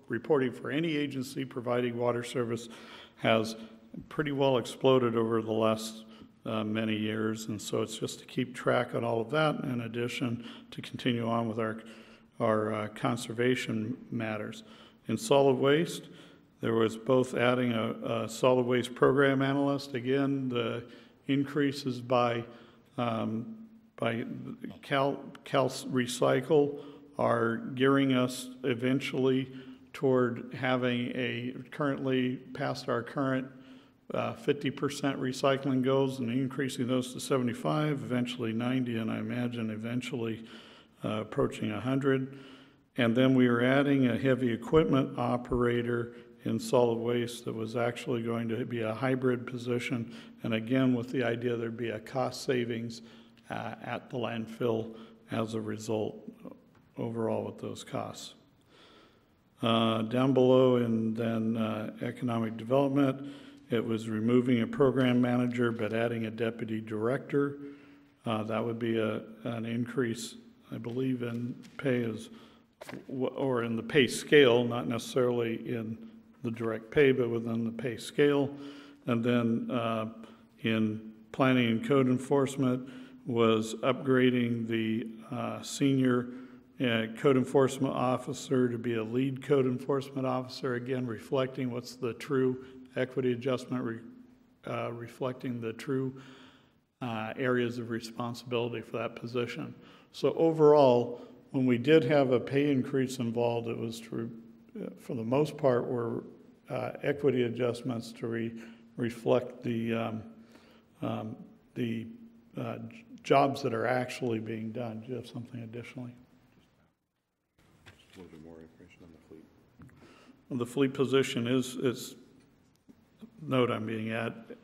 Speaker 6: reporting for any agency providing water service has pretty well exploded over the last many years, and so it's just to keep track on all of that, in addition to continue on with our conservation matters. In solid waste, there was both adding a solid waste program analyst. Again, the increases by Cal Recycle are gearing us eventually toward having currently past our current 50% recycling goals and increasing those to 75, eventually 90, and I imagine eventually approaching 100. And then we are adding a heavy equipment operator in solid waste that was actually going to be a hybrid position, and again with the idea there'd be a cost savings at the landfill as a result overall with those costs. Down below, and then economic development, it was removing a program manager but adding a deputy director. That would be an increase, I believe, in pay or in the pay scale, not necessarily in the direct pay, but within the pay scale. And then in planning and code enforcement was upgrading the senior code enforcement officer to be a lead code enforcement officer, again reflecting what's the true equity adjustment, reflecting the true areas of responsibility for that position. So overall, when we did have a pay increase involved, it was for the most part were equity adjustments to reflect the jobs that are actually being done. Do you have something additionally?
Speaker 10: Just a little bit more information on the fleet.
Speaker 6: Well, the fleet position is note I'm being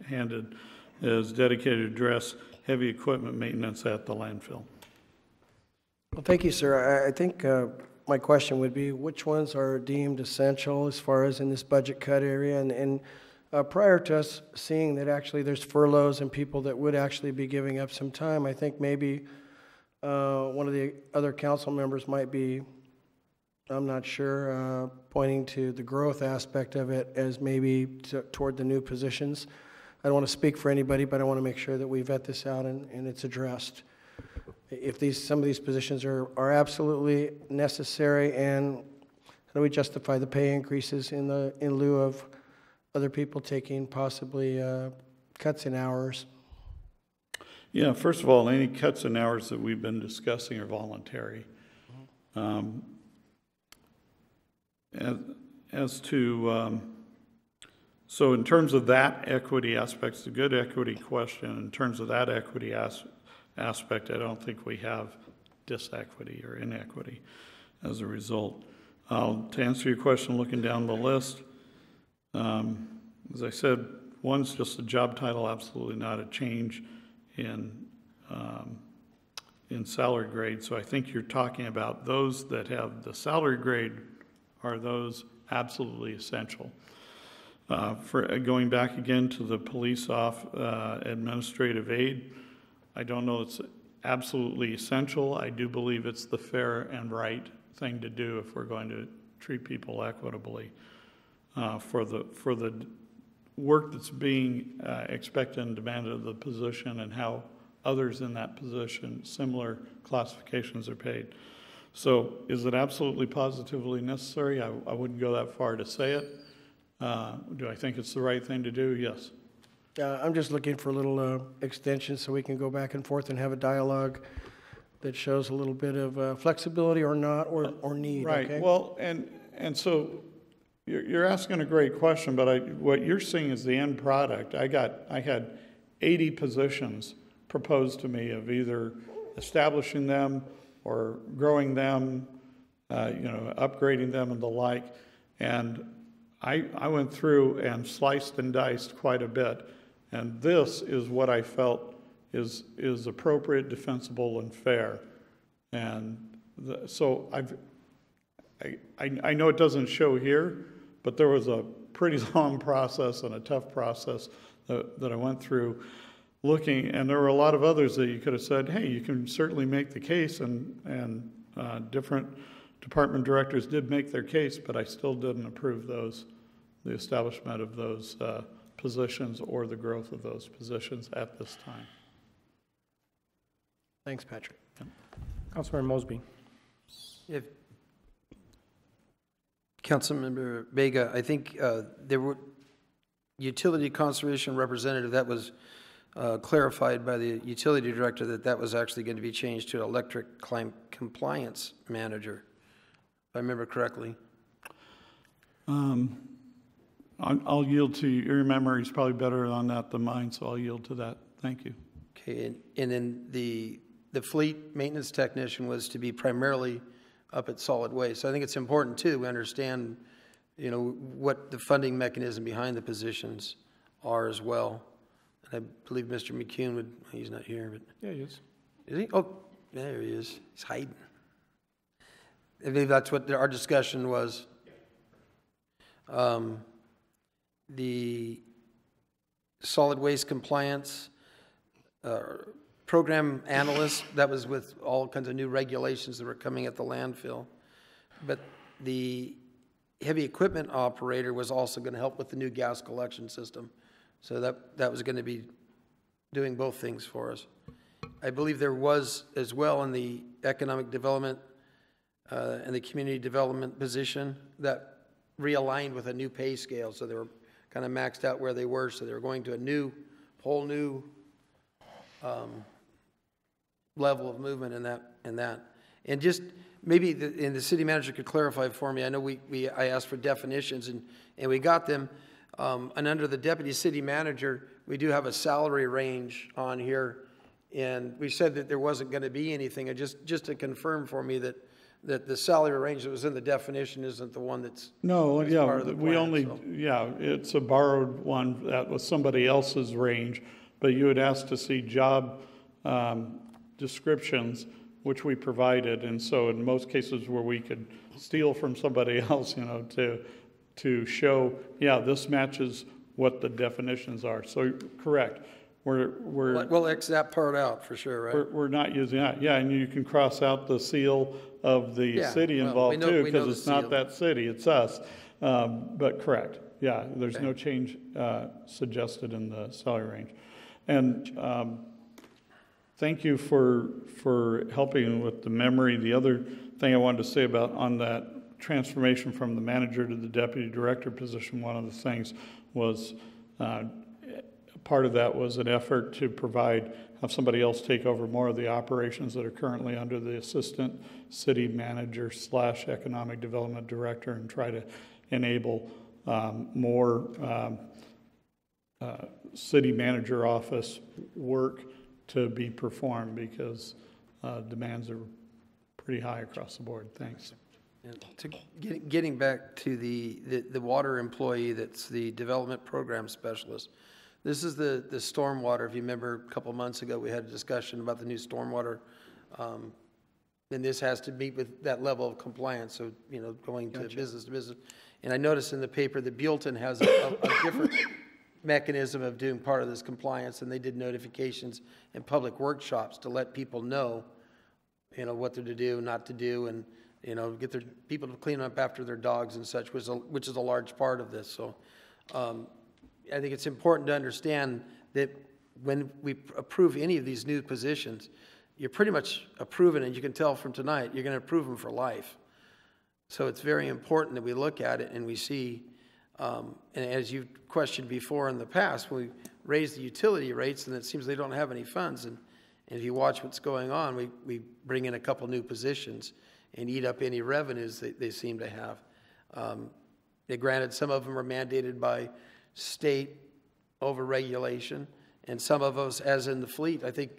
Speaker 6: handed is dedicated to address heavy equipment maintenance at the landfill.
Speaker 9: Well, thank you, sir. I think my question would be, which ones are deemed essential as far as in this budget cut area? And prior to us seeing that actually there's furloughs and people that would actually be giving up some time, I think maybe one of the other council members might be, I'm not sure, pointing to the growth aspect of it as maybe toward the new positions. I don't want to speak for anybody, but I want to make sure that we vet this out and it's addressed. If some of these positions are absolutely necessary, and how do we justify the pay increases in lieu of other people taking possibly cuts in hours?
Speaker 6: Yeah, first of all, any cuts in hours that we've been discussing are voluntary. So in terms of that equity aspect, it's a good equity question. In terms of that equity aspect, I don't think we have disequity or inequity as a result. To answer your question, looking down the list, as I said, one's just a job title, absolutely not a change in salary grade. So I think you're talking about those that have the salary grade are those absolutely essential. For going back again to the police administrative aid, I don't know it's absolutely essential. I do believe it's the fair and right thing to do if we're going to treat people equitably for the work that's being expected and demanded of the position and how others in that position, similar classifications, are paid. So is it absolutely positively necessary? I wouldn't go that far to say it. Do I think it's the right thing to do? Yes.
Speaker 9: I'm just looking for a little extension so we can go back and forth and have a dialogue that shows a little bit of flexibility or not, or need.
Speaker 6: Right.
Speaker 9: Okay?
Speaker 6: Well, and so you're asking a great question, but what you're seeing is the end product. I had 80 positions proposed to me of either establishing them or growing them, upgrading them and the like, and I went through and sliced and diced quite a bit, and this is what I felt is appropriate, defensible, and fair. And so I know it doesn't show here, but there was a pretty long process and a tough process that I went through looking, and there were a lot of others that you could have said, hey, you can certainly make the case, and different department directors did make their case, but I still didn't approve the establishment of those positions or the growth of those positions at this time.
Speaker 9: Thanks, Patrick.
Speaker 1: Councilmember Mosby.
Speaker 3: If Councilmember Vega, I think there were utility conservation representative that was clarified by the utility director that was actually going to be changed to electric compliance manager, if I remember correctly.
Speaker 6: I'll yield to you. Your memory is probably better on that than mine, so I'll yield to that. Thank you.
Speaker 3: Okay, and then the fleet maintenance technician was to be primarily up at solid waste. So I think it's important too, we understand, what the funding mechanism behind the positions are as well. And I believe Mr. McCune he's not here, but.
Speaker 1: Yeah, he is.
Speaker 3: Is he? Oh, there he is. He's hiding. I believe that's what our discussion was. The solid waste compliance program analyst, that was with all kinds of new regulations that were coming at the landfill. But the heavy equipment operator was also going to help with the new gas collection system. So that was going to be doing both things for us. I believe there was as well in the economic development and the community development position that realigned with a new pay scale. So they were kind of maxed out where they were. So they were going to a whole new level of movement in that. And just maybe the city manager could clarify for me. I know I asked for definitions and we got them. And under the deputy city manager, we do have a salary range on here. And we said that there wasn't going to be anything. And just to confirm for me that the salary range that was in the definition isn't the one that's
Speaker 6: no, yeah,
Speaker 3: part of the plan,
Speaker 6: yeah, it's a borrowed one that was somebody else's range, but you had asked to see job descriptions, which we provided, and so in most cases where we could steal from somebody else, to show, yeah, this matches what the definitions are. So correct.
Speaker 3: We'll X that part out for sure, right?
Speaker 6: We're not using that. Yeah, and you can cross out the seal of the city involved too, because it's not that city, it's us. But correct. Yeah, there's no change suggested in the salary range. And thank you for helping with the memory. The other thing I wanted to say about on that transformation from the manager to the deputy director position, one of the things was part of that was an effort to have somebody else take over more of the operations that are currently under the assistant city manager / economic development director, and try to enable more city manager office work to be performed, because demands are pretty high across the board. Thanks.
Speaker 3: Getting back to the water employee that's the development program specialist, this is the stormwater. If you remember a couple months ago, we had a discussion about the new stormwater, and this has to meet with that level of compliance, so, you know, going to business. And I noticed in the paper that Buellton has a different mechanism of doing part of this compliance, and they did notifications and public workshops to let people know, you know, what they're to do, not to do, and, you know, get their people to clean up after their dogs and such, which is a large part of this. So I think it's important to understand that when we approve any of these new positions, you're pretty much approving, and you can tell from tonight, you're going to approve them for life. So it's very important that we look at it and we see, and as you've questioned before in the past, when we raise the utility rates and it seems they don't have any funds, and if you watch what's going on, we bring in a couple new positions and eat up any revenues that they seem to have. Granted, some of them are mandated by state overregulation, and some of us, as in the fleet, I think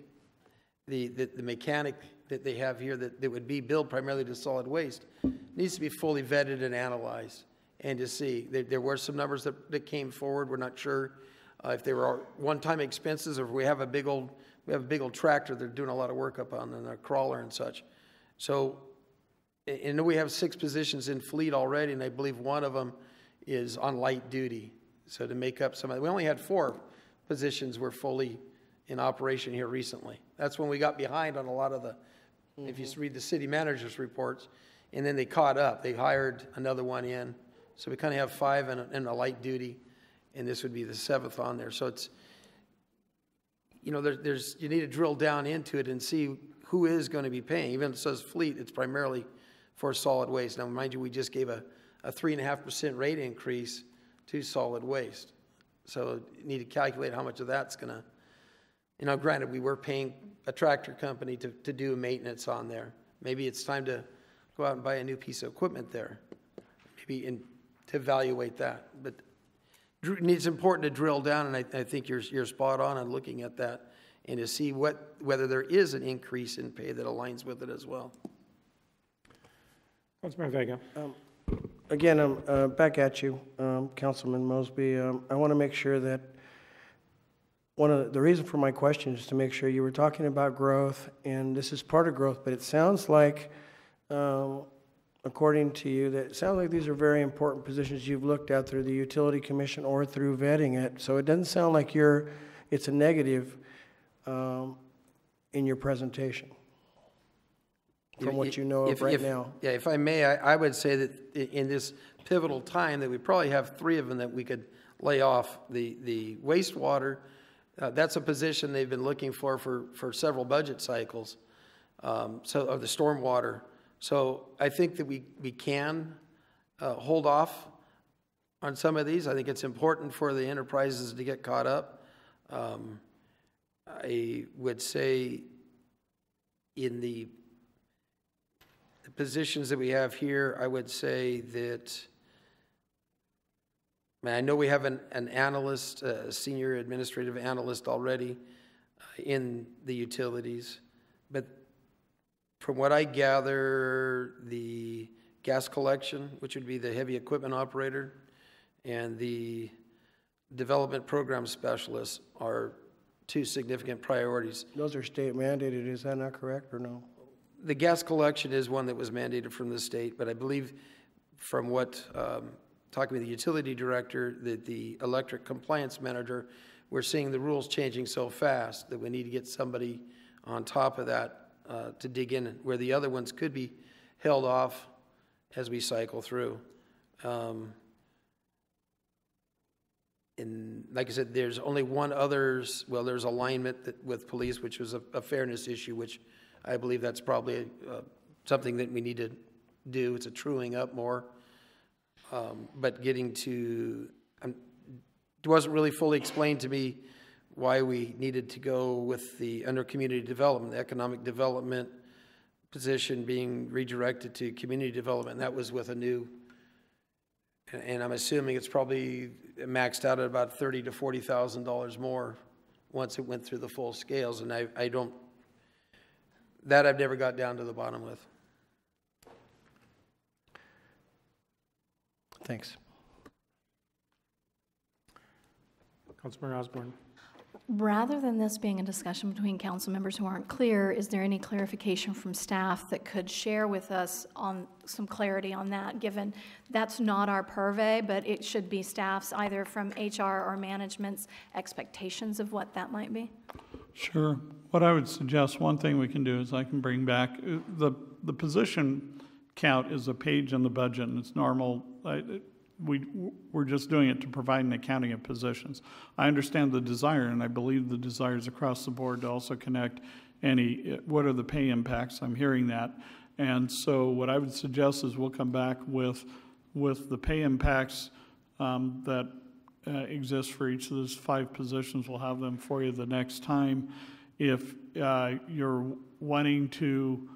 Speaker 3: the mechanic that they have here that would be billed primarily to solid waste needs to be fully vetted and analyzed, and to see. There were some numbers that came forward. We're not sure if they were one-time expenses, or if we have a big old tractor they're doing a lot of work up on, and a crawler and such. So, and we have 6 positions in fleet already, and I believe one of them is on light duty. So to make up some of, we only had 4 positions were fully in operation here recently. That's when we got behind on a lot of the, if you read the city manager's reports, and then they caught up. They hired another one in. So we kind of have 5 in a light duty, and this would be the 7th on there. So it's, you know, you need to drill down into it and see who is going to be paying. Even if it says fleet, it's primarily for solid waste. Now, mind you, we just gave a 3.5% rate increase to solid waste. So you need to calculate how much of that's going to, you know, granted, we were paying a tractor company to do maintenance on there. Maybe it's time to go out and buy a new piece of equipment there, maybe to evaluate that. But it's important to drill down, and I think you're spot on looking at that, and to see whether there is an increase in pay that aligns with it as well.
Speaker 1: Councilman Vega.
Speaker 9: Again, I'm back at you, Councilman Mosby. I want to make sure that one of the reason for my question is to make sure you were talking about growth, and this is part of growth, but it sounds like, according to you, that it sounds like these are very important positions you've looked at through the Utility Commission or through vetting it. So it doesn't sound like it's a negative in your presentation, from what you know of right now.
Speaker 3: Yeah, if I may, I would say that in this pivotal time that we probably have 3 of them that we could lay off. The wastewater, that's a position they've been looking for several budget cycles, of the stormwater. So I think that we can hold off on some of these. I think it's important for the enterprises to get caught up. I would say in the positions that we have here, I would say that, I know we have an analyst, a senior administrative analyst already in the utilities, but from what I gather, the gas collection, which would be the heavy equipment operator, and the development program specialists are 2 significant priorities.
Speaker 9: Those are state mandated, is that not correct, or no?
Speaker 3: The gas collection is one that was mandated from the state, but I believe from what, talking with the utility director, the electric compliance manager, we're seeing the rules changing so fast that we need to get somebody on top of that to dig in, where the other ones could be held off as we cycle through. and like I said, there's only one others, well, there's alignment with police, which was a fairness issue, which I believe that's probably something that we need to do. It's a truing up more. But getting to, it wasn't really fully explained to me why we needed to go with the under community development, the economic development position being redirected to community development. That was with a new, and I'm assuming it's probably maxed out at about $30,000 to $40,000 more once it went through the full scales. And I don't, that I've never got down to the bottom with.
Speaker 9: Thanks.
Speaker 1: Councilmember Osborne.
Speaker 12: Rather than this being a discussion between council members who aren't clear, is there any clarification from staff that could share with us on some clarity on that, given that's not our purvey, but it should be staff's, either from HR or management's expectations of what that might be? Sure.
Speaker 6: What I would suggest, one thing we can do is I can bring back, the position count is a page in the budget, and it's normal. We're just doing it to provide an accounting of positions. I understand the desire, and I believe the desire is across the board to also connect what are the pay impacts. I'm hearing that. And so what I would suggest is we'll come back with the pay impacts that exist for each of those 5 positions. We'll have them for you the next time. If you're wanting to,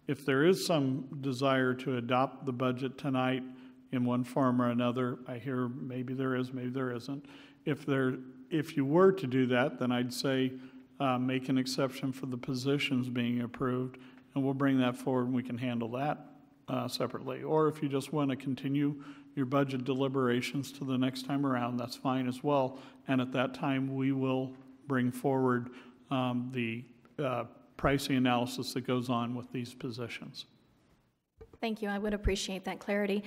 Speaker 6: if there is some desire to adopt the budget tonight in one form or another, I hear maybe there is, maybe there isn't. If you were to do that, then I'd say make an exception for the positions being approved, and we'll bring that forward and we can handle that separately. Or if you just want to continue your budget deliberations to the next time around, that's fine as well. And at that time, we will bring forward the pricing analysis that goes on with these positions.
Speaker 12: Thank you. I would appreciate that clarity.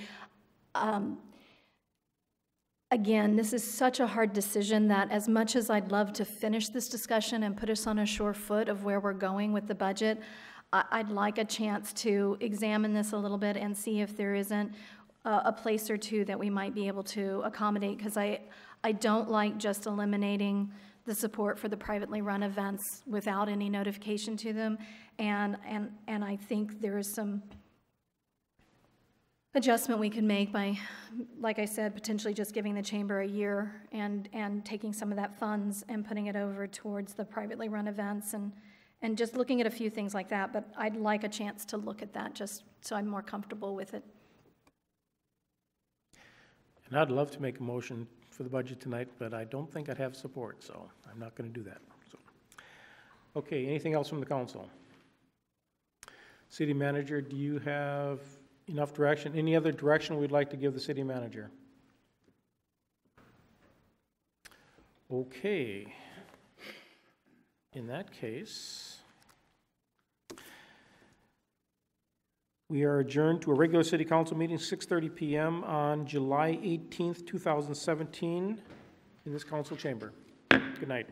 Speaker 12: Again, this is such a hard decision that as much as I'd love to finish this discussion and put us on a sure foot of where we're going with the budget, I'd like a chance to examine this a little bit and see if there isn't a place or two that we might be able to accommodate, because I don't like just eliminating the support for the privately run events without any notification to them, and I think there is some adjustment we could make by, like I said, potentially just giving the chamber a year and taking some of that funds and putting it over towards the privately run events and just looking at a few things like that. But I'd like a chance to look at that just so I'm more comfortable with it.
Speaker 1: And I'd love to make a motion for the budget tonight, but I don't think I'd have support, so I'm not going to do that. So, okay, anything else from the council? City manager, do you have enough direction? Any other direction we'd like to give the city manager? Okay. In that case, we are adjourned to a regular city council meeting, 6:30 p.m. on July 18th, 2017 in this council chamber. Good night.